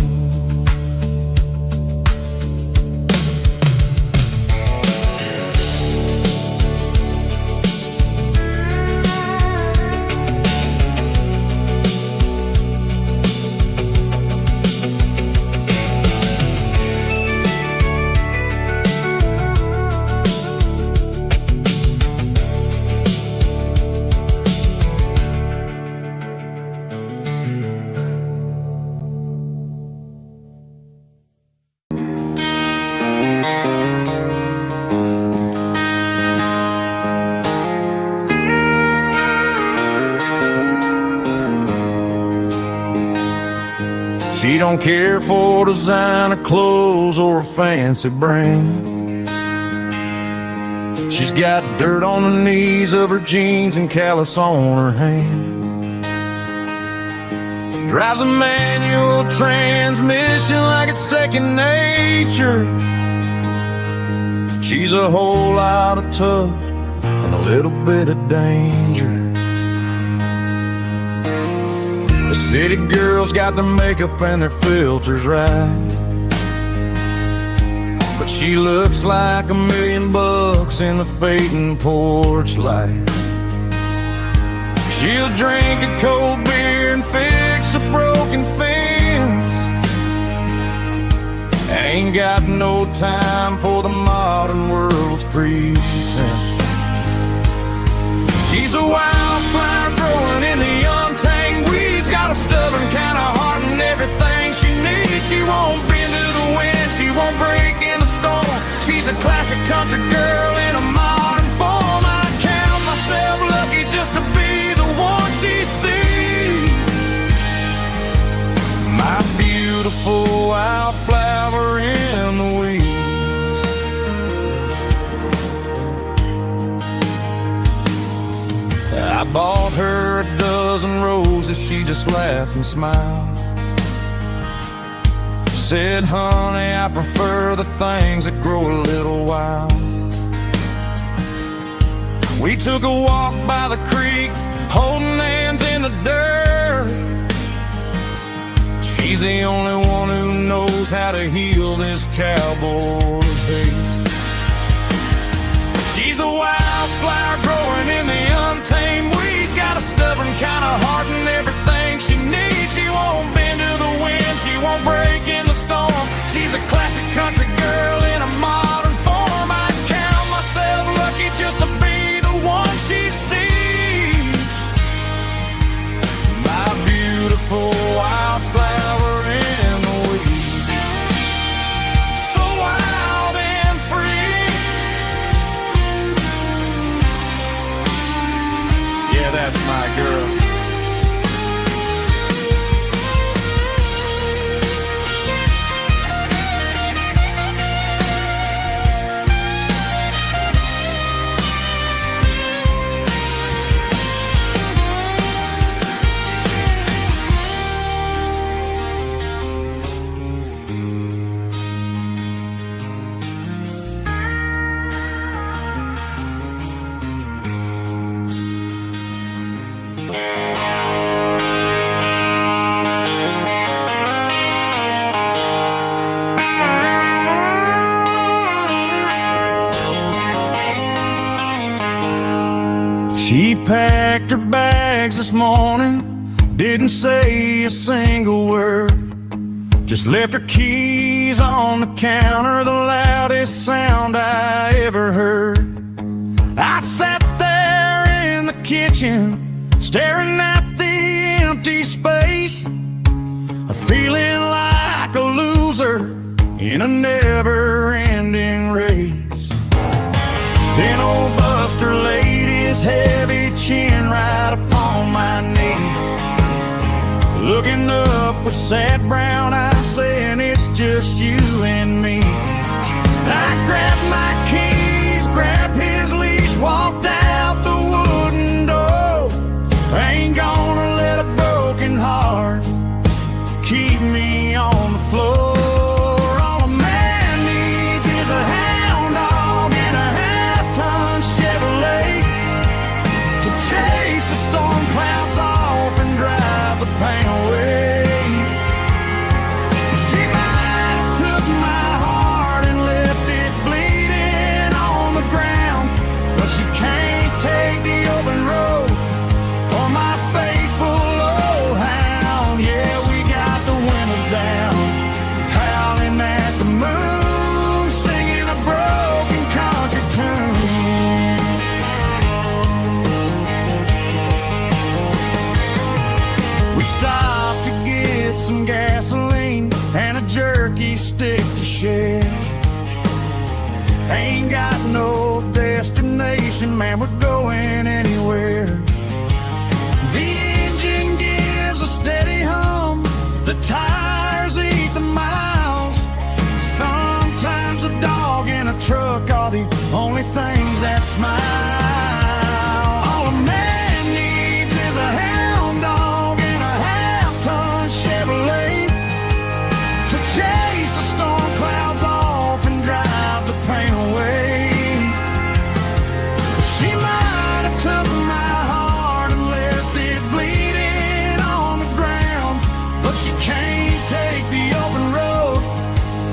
She don't care for designer clothes or a fancy brand. She's got dirt on the knees of her jeans and callus on her hand. Drives a manual transmission like it's second nature. She's a whole lot of tough and a little bit of danger. The city girls got their makeup and their filters right, but she looks like $1,000,000 in the fading porch light. She'll drink a cold beer and fix a broken fence. Ain't got no time for the modern world's pretense. She's a wildflower growing in the untamed weeds, got a stubborn kind of heart and everything she needs. She won't bend to the wind, she won't break in the storm. She's a classic country girl in a modern form. I count myself lucky just to be the one she sees. My beautiful wildflower in the weeds. I bought her a dozen roses, she just laughed and smiled. Said, honey, I prefer the things that grow a little wild. We took a walk by the creek, holding hands in the dirt. She's the only one who knows how to heal this cowboy's hate. She's a wildflower growing in the untamed weeds, got a stubborn kind of heart and everything she needs. She won't bend to the wind, she won't break in the storm. She's a classic country girl in a modern form. I count myself lucky just to be the one she sees. My beautiful She packed her bags this morning, didn't say a single word, just left her keys on the counter, the loudest sound I ever heard. I sat there in the kitchen, staring at the empty space, feeling like a loser in a never-ending race. Then old Buster laid his heavy chin right upon my knee, looking up with sad brown eyes, saying it's just you and me. I grabbed my keys, grabbed his leash, walked out the wooden door. I ain't gonna let a broken heart keep me on the floor. All a man needs is a hound dog and a half-ton Chevrolet to chase the storm clouds off and drive the pain away. She might have took my heart and left it bleeding on the ground, but she can't take the open road for my faithful old hound. Yeah, we got the windows down, howling at the moon, singing a broken country tune. We stopped to get some gasoline and a jerky stick to share. Ain't got no destination, man, we're going anywhere. The engine gives a steady hum, the tires eat the miles. Sometimes a dog and a truck are the only things that smile. All a man needs is a hound dog and a half-ton Chevrolet to chase the storm clouds off and drive the pain away. She might have took my heart and left it bleeding on the ground, but she can't take the open road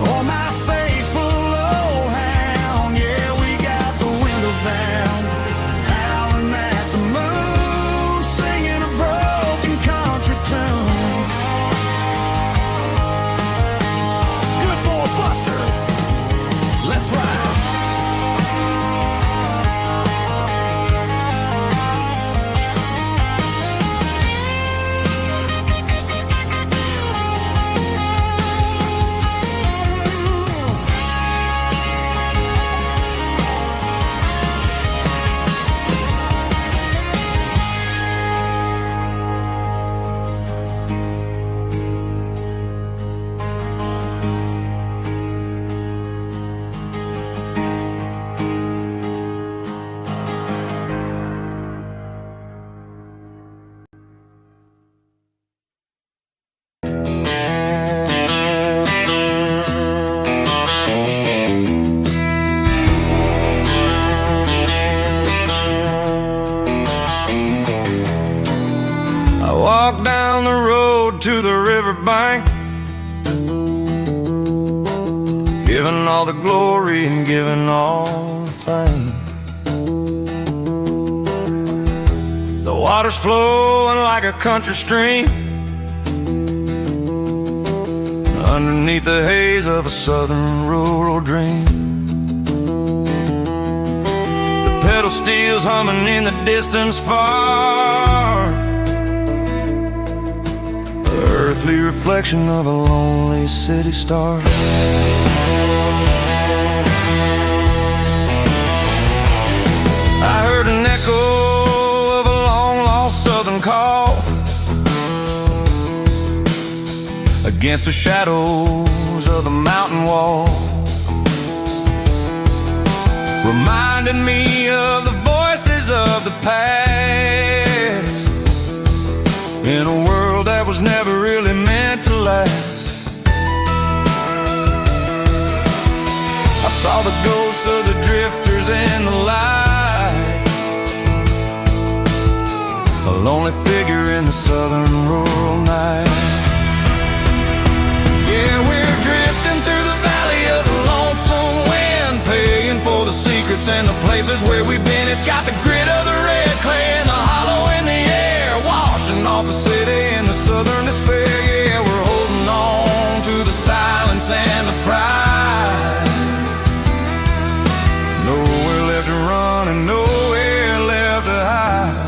or my faithful old hound. Yeah, we got the windows down, howling at the moon, singing a broken country tune. Good boy Buster, let's ride. I walked down the road to the riverbank, giving all the glory and giving all the thanks. The water's flowing like a country stream underneath the haze of a southern rural dream. The pedal steel's humming in the distance far, the earthly reflection of a lonely city star. I heard an echo of a long-lost southern call against the shadows of the mountain wall, reminding me of the voices of the past in a world that was never really meant to last. I saw the ghosts of the drifters in the light, a lonely figure in the southern rural night. Yeah, we're drifting through the valley of the lonesome wind, paying for the secrets and the places where we've been. It's got the grit of the red clay and the hollow in the air, washing off the city and the southern despair. Yeah, we're holding on to the silence and the pride. Nowhere left to run and nowhere left to hide.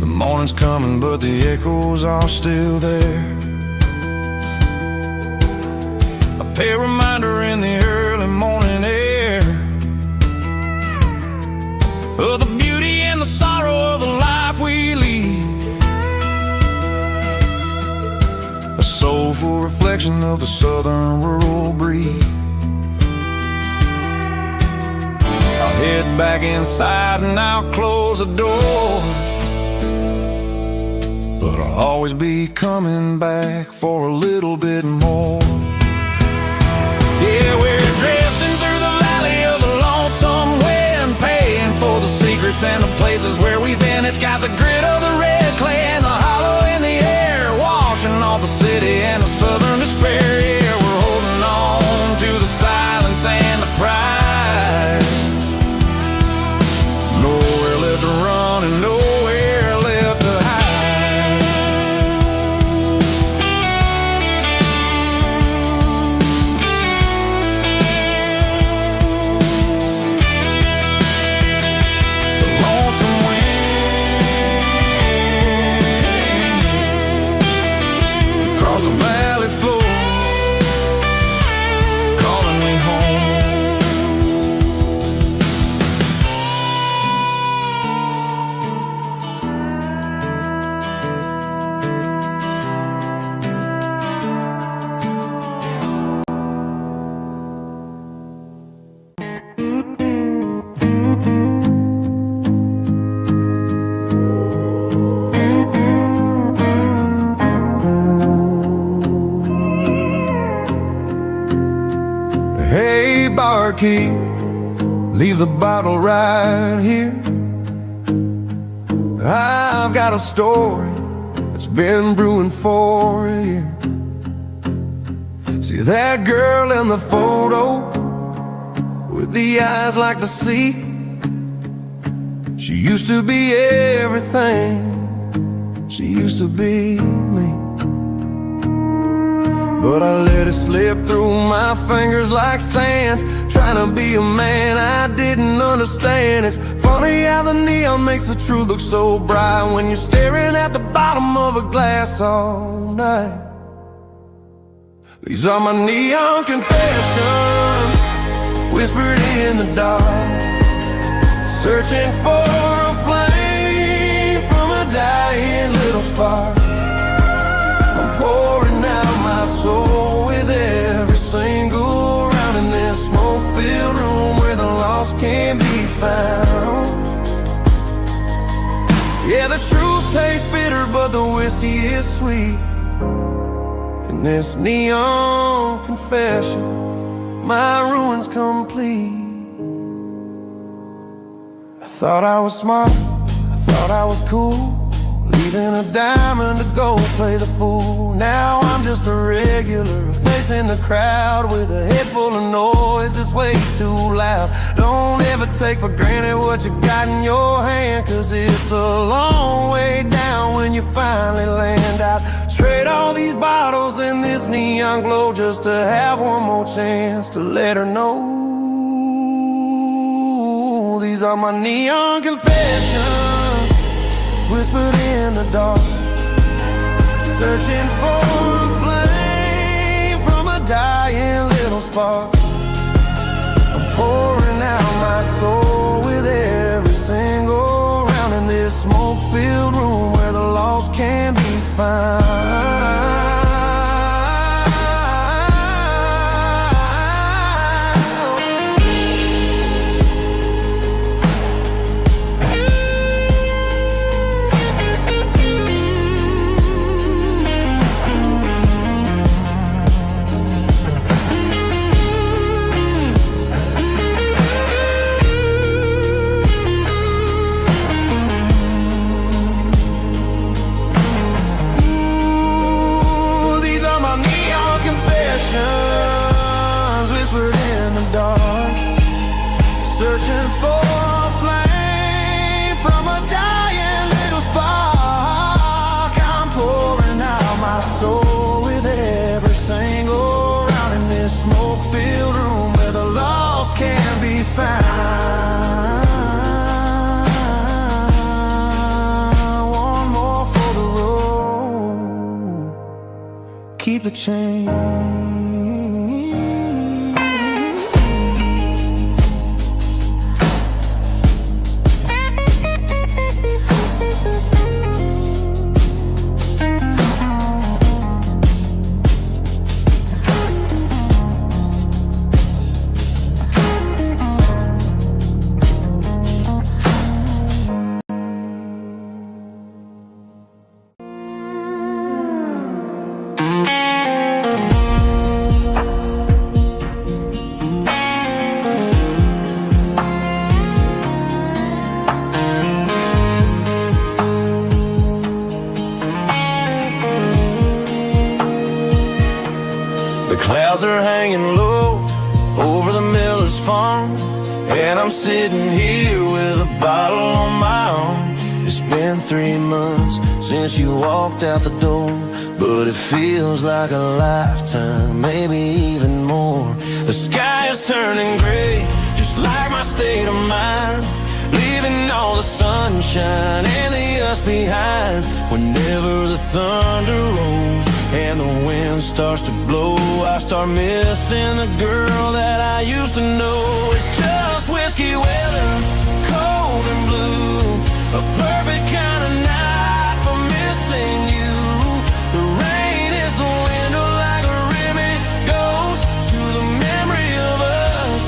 Morning's coming, but the echoes are still there. A pale reminder in the early morning air of the beauty and the sorrow of the life we lead. A soulful reflection of the southern rural breed. I'll head back inside and I'll close the door, but I'll always be coming back for a little bit more. Yeah, we're drifting through the valley of the lonesome wind, paying for the secrets and the places where we've been. It's got the grit of the red clay and the hollow in the air, washing off the city and the southern despair. Yeah, we're holding on to the silence and the pride. Nowhere left to run and nowhere left to hide. Hey, barkeep, leave the bottle right here. I've got a story that's been brewing for a year. See that girl in the photo with the eyes like the sea? She used to be everything, she used to be me. But I let it slip through my fingers like sand, trying to be a man I didn't understand. It's funny how the neon makes the truth look so bright when you're staring at the bottom of a glass all night. These are my neon confessions, whispered in the dark, searching for a flame from a dying little spark. I'm pouring out my soul with every single round in this smoke-filled room where the lost can't be found. Yeah, the truth tastes bitter, but the whiskey is sweet. In this neon confession, my ruin's complete. I thought I was smart, I thought I was cool, leaving a diamond to go play the fool. Now I'm just a regular, facing the crowd with a head full of noise that's way too loud. Don't ever take for granted what you got in your hand, cause it's a long way down when you finally land out. Trade all these bottles and this neon glow just to have one more chance to let her know. These are my neon confessions, whispered in the dark, searching for a flame from a dying little spark. I'm pouring out my soul with every single round in this smoke-filled room where the lost can be found. keep the change. Clouds are hanging low over the miller's farm, and I'm sitting here with a bottle on my arm. It's been 3 months since you walked out the door, but it feels like a lifetime, maybe even more. The sky is turning gray, just like my state of mind, leaving all the sunshine and the us behind. Whenever the thunder rolls and the wind starts to blow, I start missing the girl that I used to know. It's just whiskey weather, cold and blue, a perfect kind of night for missing you. The rain is the window like a ribbon goes to the memory of us.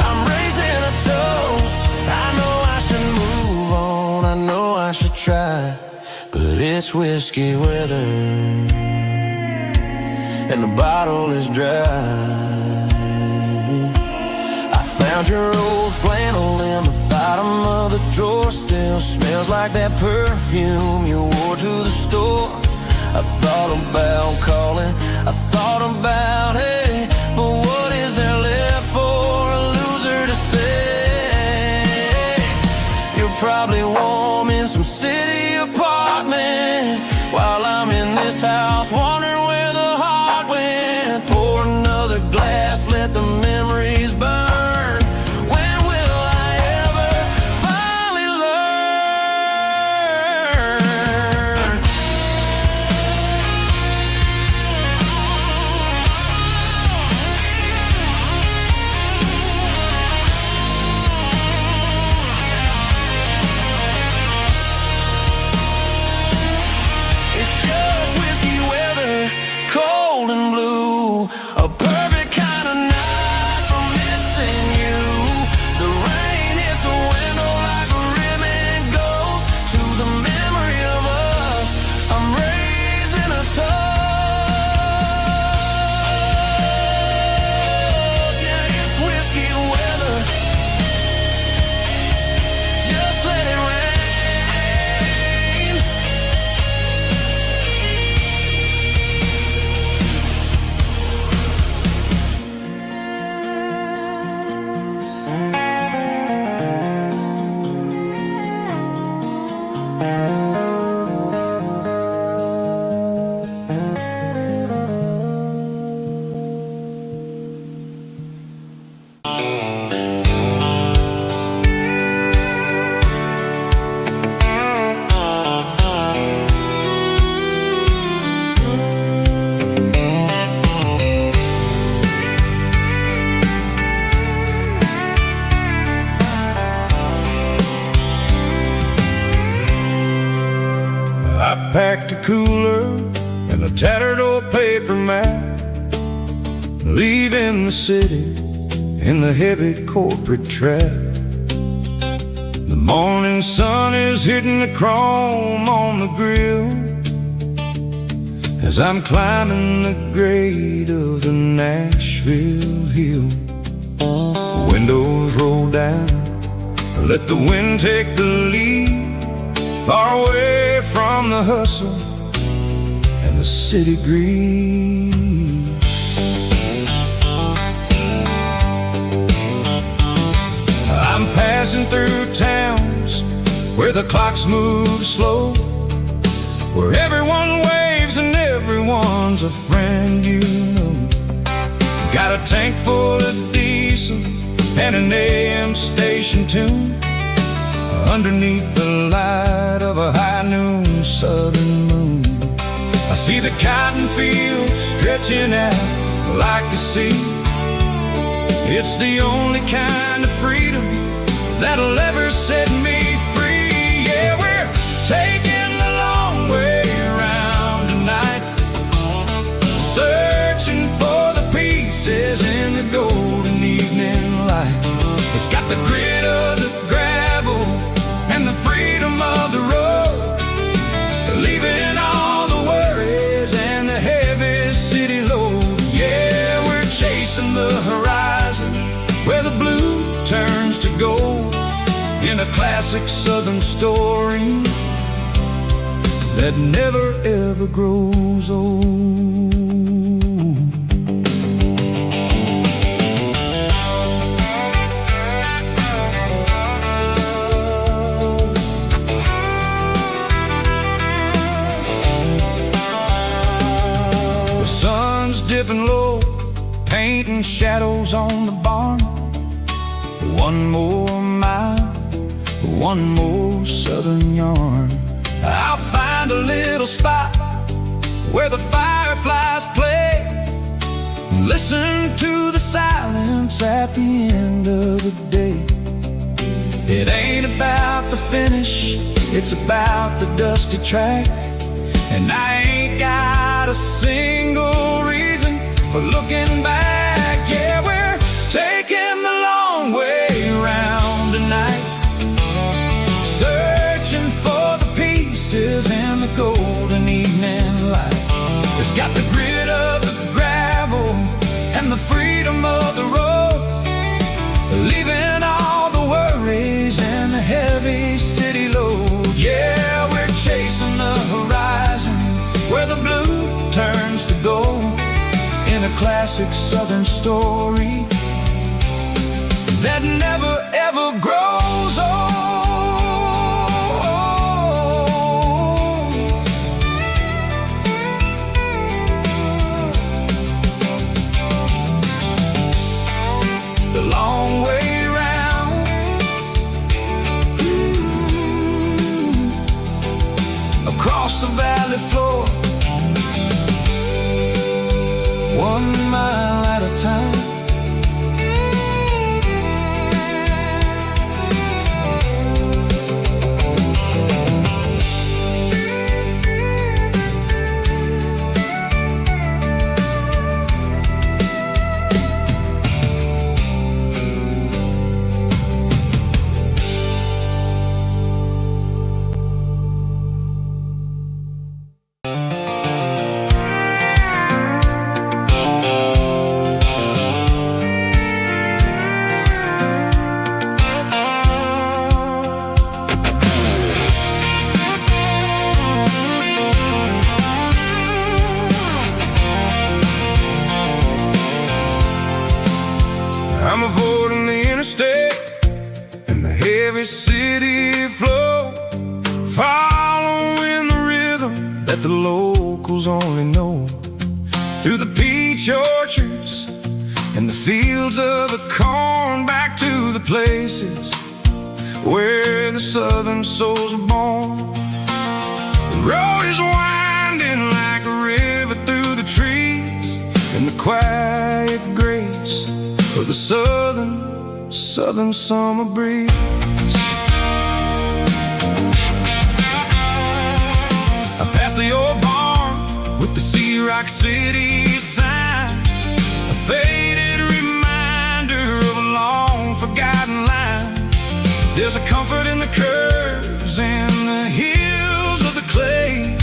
I'm raising a toast. I know I should move on, I know I should try, but it's whiskey weather and the bottle is dry. I found your old flannel in the bottom of the drawer, still smells like that perfume you wore to the store. I thought about calling, I thought about, hey, but what is there left for a loser to say? You're probably warm in some city apartment, while I'm in this house wondering where the heart went. Pour another glass, let the memories burn. When will I ever finally learn? It's just whiskey weather, cold and blue, a perfect kind of night for missing you. The rain hits the window like a ribbon goes to the memory of us. I'm raising a toast. Yeah, it's whiskey weather, just let it rain. I packed a cooler and a tattered old paper map, leaving the city in the heavy corporate trap. The morning sun is hitting the chrome on the grill as I'm climbing the grade of the Nashville hill. Windows roll down, let the wind take the lead, far away from the hustle and the city greed. I'm passing through towns where the clocks move slow, where everyone waves and everyone's a friend you know. Got a tank full of diesel and an AM station tune underneath the light of a high noon southern moon. I See the cotton fields stretching out like a sea. It's the only kind of freedom that'll ever set me free. Yeah, we're taking the long way around tonight, searching for the pieces in the golden evening light. It's got the grit of the gravel and the freedom of the road, leaving all the worries and the heavy city load. Yeah, we're chasing the horizon where the blue turns to gold, in a classic southern story that never ever grows old. The sun's dipping low, painting shadows on the barn. One more mile, one more southern yarn. I'll find a little spot where the fireflies play, listen to the silence at the end of the day. It ain't about the finish, it's about the dusty track. And I ain't got a single reason for looking back. Yeah, we're taking the long way around tonight, searching for the pieces in the golden evening light. It's got the grit of the gravel and the freedom of the road, leaving all the worries and the heavy city load. Yeah, we're chasing the horizon where the blue turns to gold, in a classic southern story that never ever grows old. The long way round, across the valley floor, 1 mile at a time. I'm avoiding the interstate and the heavy city flow, following the rhythm that the locals only know, through the peach orchards and the fields of the corn, back to the places where the southern souls are born. The road is winding like a river through the trees, and the quiet grace of the southern summer breeze. I passed the old barn with the Sea Rock City sign, a faded reminder of a long forgotten line. There's a comfort in the curves and the hills of the clay,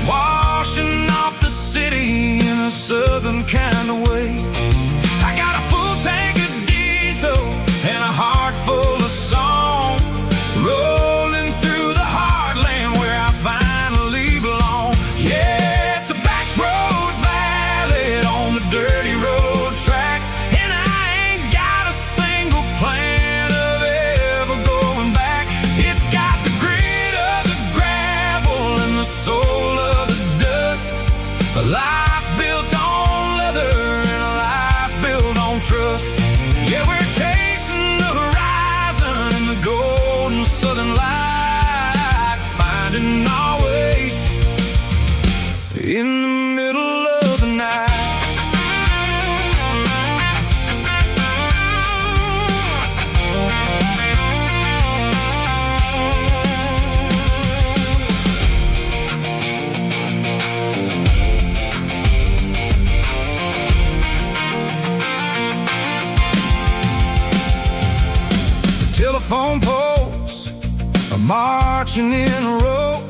washing off the city in a southern kind of way. I got a full tank of diesel and a heart full of song, rolling through the heartland where I finally belong. Yeah, it's a back road ballad on the dirty road track, and I ain't got a single plan of ever going back. It's got the grit of the gravel and the soul of the dust, a life built on leather and a life built on trust. Yeah, we're chasing the horizon in the golden southern light, finding our way in ocean in a row,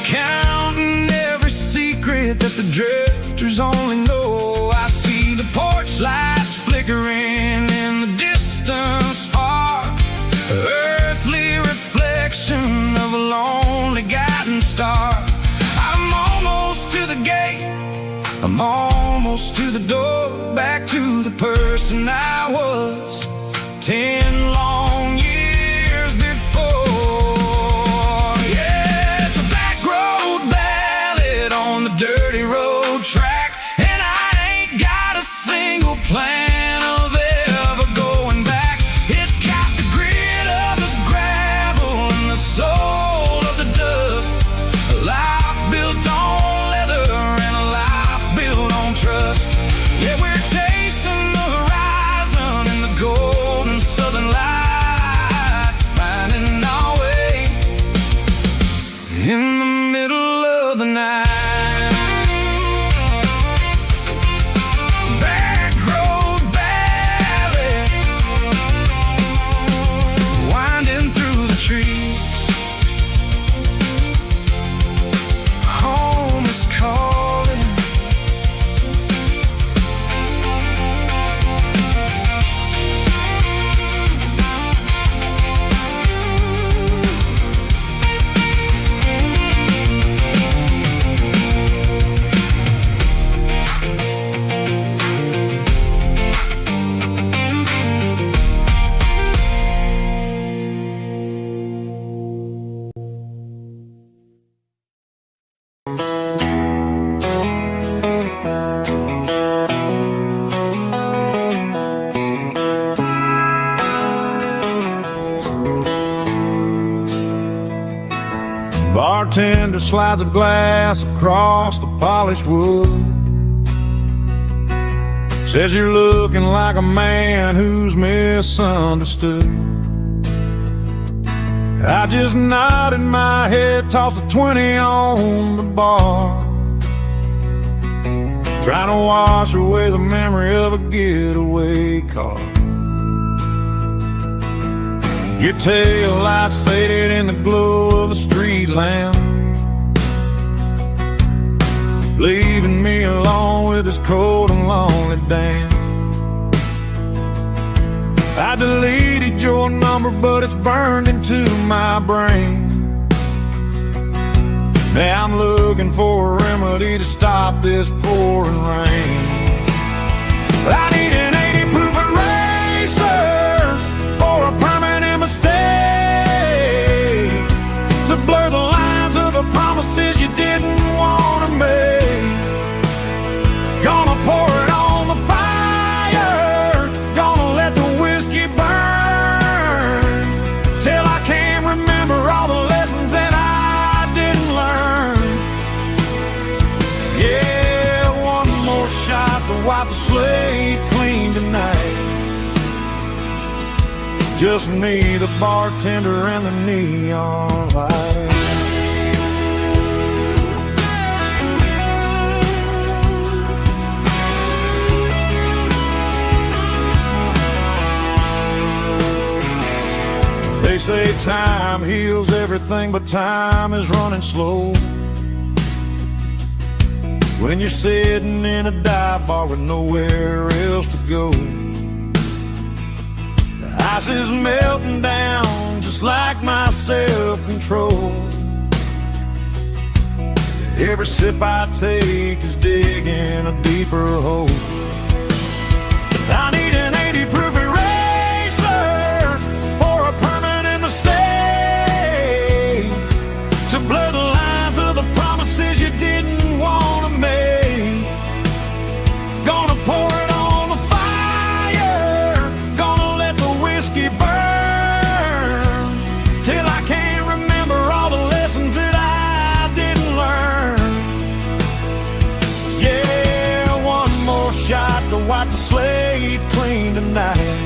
counting every secret that the drifters only know. I see the porch lights flickering in the distance far, earthly reflection of a lonely guiding star. I'm almost to the gate, I'm almost to the door, back to the person I was 10 long years before. Yeah, it's a back road ballad on the dirty road track, and I ain't got a single plan of ever going back. It's got the grit of the gravel and the soul of the dust, a life built on leather and a life built on trust. Yeah, we're chasing the horizon in the golden southern light, finding our way in the middle of the night. Back road ballad, winding through the trees. Home is calling. Bartender slides a glass across the polished wood, says you're looking like a man who's misunderstood. I just nodded my head, tossed a 20 on the bar, trying to wash away the memory of a getaway car. Your tail lights faded in the glow of a street lamp, leaving me alone with this cold and lonely damn. I deleted your number, but it's burned into my brain. Now I'm looking for a remedy to stop this pouring rain. I need an 80 proof eraser for a permanent mistake, to blur the lines of the promises you didn't want to make. Gonna pour it on the fire, gonna let the whiskey burn, till I can't remember all the lessons that I didn't learn. Yeah, one more shot to wipe the slate clean tonight. Just me, the bartender, and the neon light. They say time heals everything, but time is running slow when you're sitting in a dive bar with nowhere else to go. The ice is melting down just like my self-control. Every sip I take is digging a deeper hole. I need an 80 proof eraser for a permanent mistake, to blur the lines of the promises you didn't want to make. Gonna pour it on the fire, gonna let the whiskey burn, till I can't remember all the lessons that I didn't learn. Yeah, one more shot to wipe the slate clean tonight.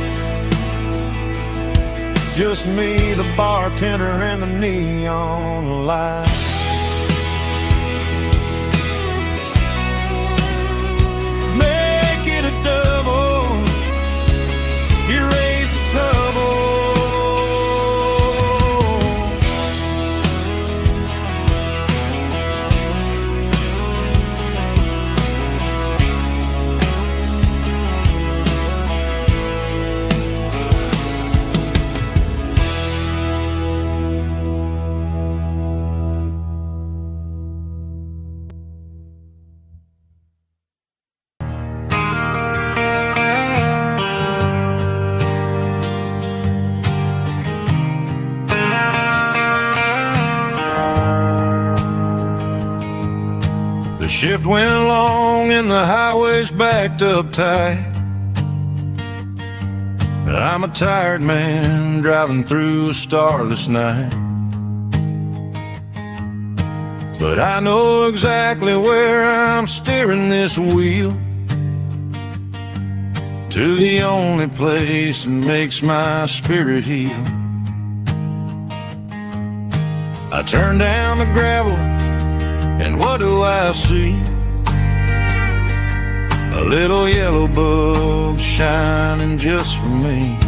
Just me, the bartender, and the neon light. Make it a double, erase the trouble. The shift went long and the highway's backed up tight. I'm a tired man driving through a starless night, but I know exactly where I'm steering this wheel, to the only place that makes my spirit heal. I turn down the gravel, and what do I see? A little yellow bulb shining just for me.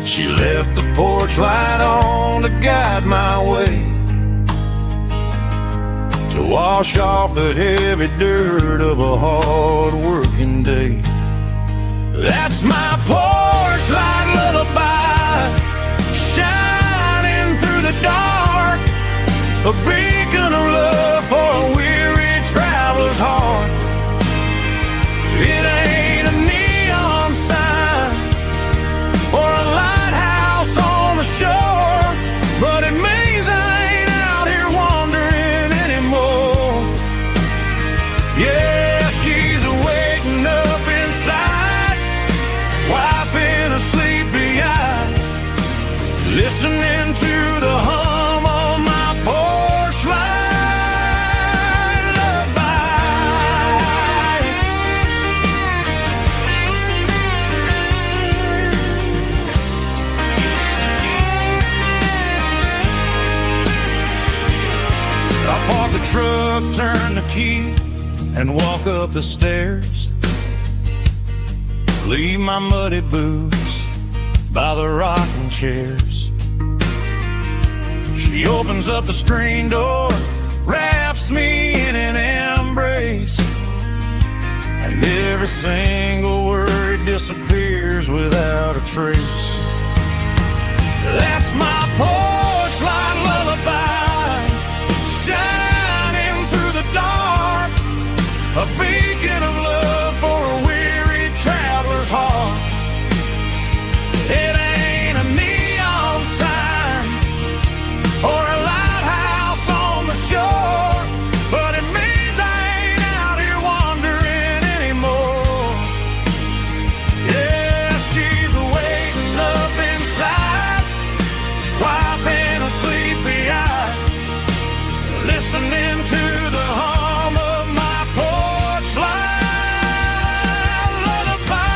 She left the porch light on to guide my way, to wash off the heavy dirt of a hard-working day. That's my porch light lullaby, shining through the dark, a beacon of love for a weary traveler's heart. It ain't a neon sign or a lighthouse on the shore, but it means I ain't out here wandering anymore. Yeah, she's waking up inside, wiping a sleepy eye, listening to the hum of my porch light lullaby. I park the truck, turn the key, and walk up the stairs. Leave my muddy boots by the rocking chairs. She opens up the screen door, wraps me in an embrace, and every single word disappears without a trace. That's my porch light lullaby, shining through the dark, a beacon of love for a weary traveler's heart. It ain't a neon sign or a lighthouse on the shore, but it means I ain't out here wandering anymore. Yeah, she's waiting up inside, wiping a sleepy eye, listening to the hum of my porch light lullaby.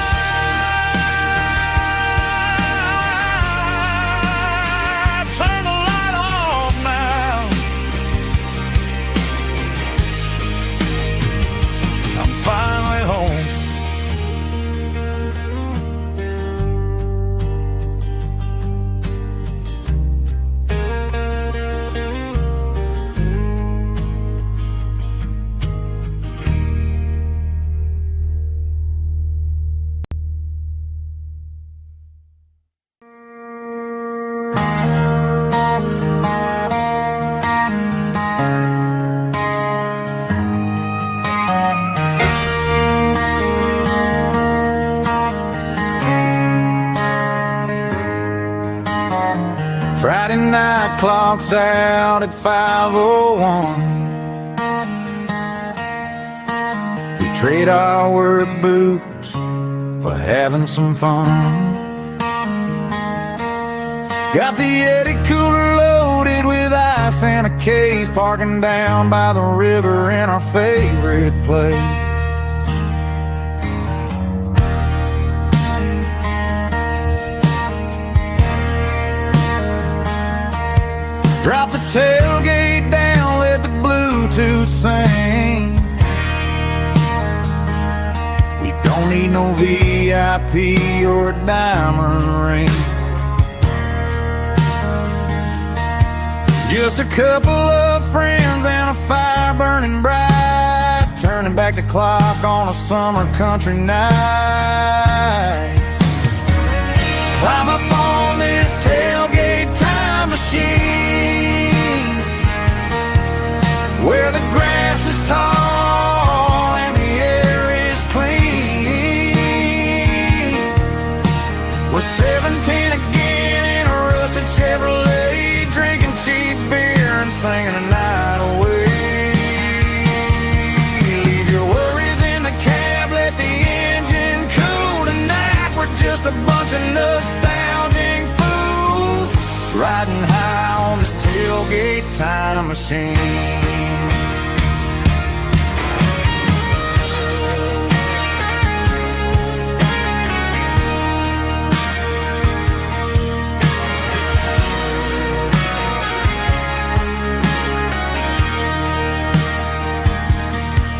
Turn the light off now. I'm finally home. Friday night clock's out at 5:01. We trade our work boots for having some fun. Got the Yeti cooler loaded with ice and a case, parking down by the river in our favorite place. Drop the tailgate down, let the Bluetooth sing. We don't need no VIP or a diamond ring, just a couple of friends and a fire burning bright, turning back the clock on a summer country night. Climb up on this tailgate time machine, where the grass is tall and the air is clean. We're 17 again in a rusted Chevrolet, drinking cheap beer and singing the night away. tailgate time machine.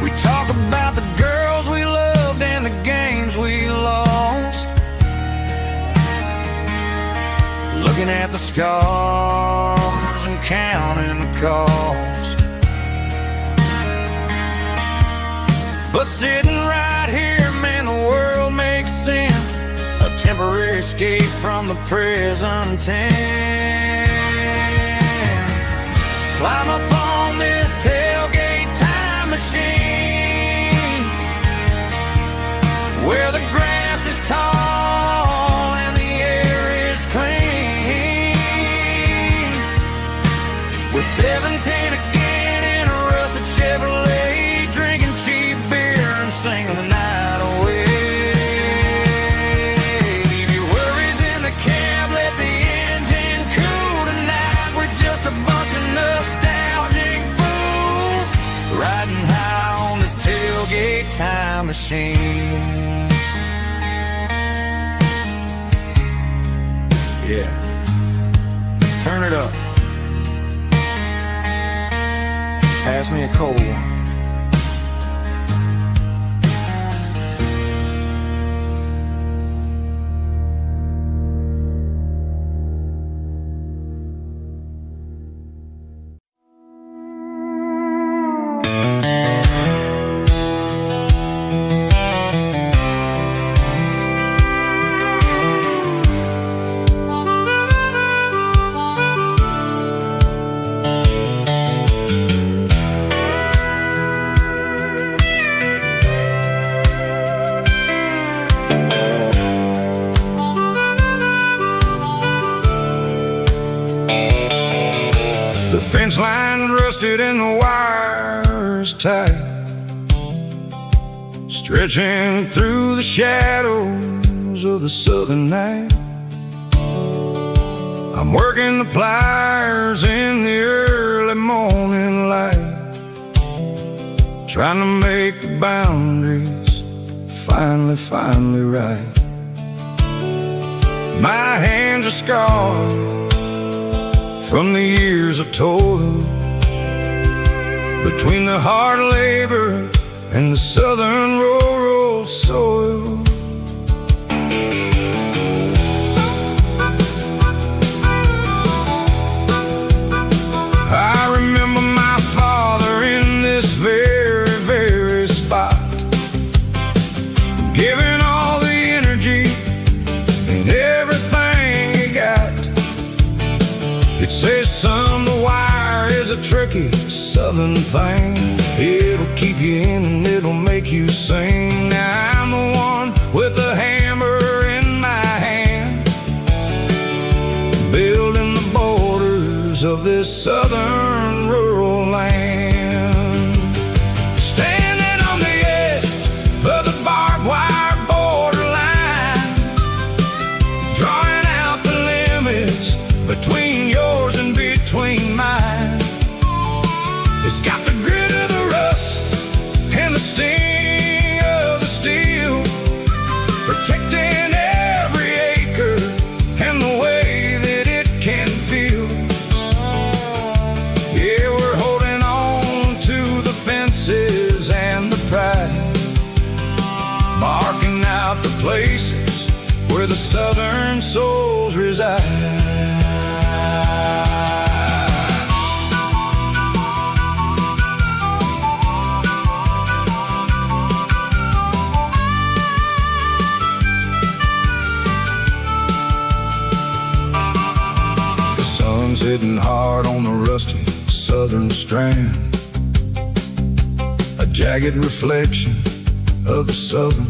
We talk about the girls we loved and the games we lost, looking at the scars and counting the cost. But sitting right here, man, the world makes sense. A temporary escape from the present tense. Climb up on this tailgate time machine, where the grass is tall and the air is clean. We're 17 again in a rusted Chevrolet, drinking cheap beer and singing the night away. Leave your worries in the cab, let the engine cool tonight. We're just a bunch of nostalgic fools, riding high on this tailgate time machine. Yeah, turn it up. Pass me a cold one. The fence line rusted and the wires tight, stretching through the shadows of the southern night. I'm working the pliers in the early morning light, trying to make the boundaries finally right. My hands are scarred from the years of toil, between the hard labor and the southern rural soil. I remember my father in this very spot, giving all the energy and everything he got. It says, son, the wire is a tricky southern thing. It'll keep you in and it'll make you sing. Now I'm the one with the hammer in my hand, building the borders of this southern rural land. Standing on the edge of the barbed wire borderline, drawing out the limits between yours and between mine. It's got the grit of the rust and the sting of the steel, protecting every acre and the way that it can feel. Yeah, we're holding on to the fences and the pride, marking out the places where the southern souls reside. Hitting hard on the rusty southern strand, a jagged reflection of the southern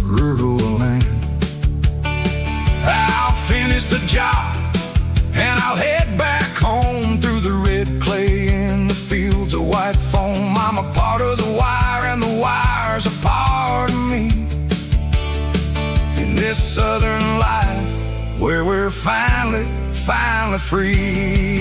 rural land. I'll finish the job and I'll head back home through the red clay in the fields of white foam. I'm a part of the wire and the wire's a part of me, in this southern life where we're finally free.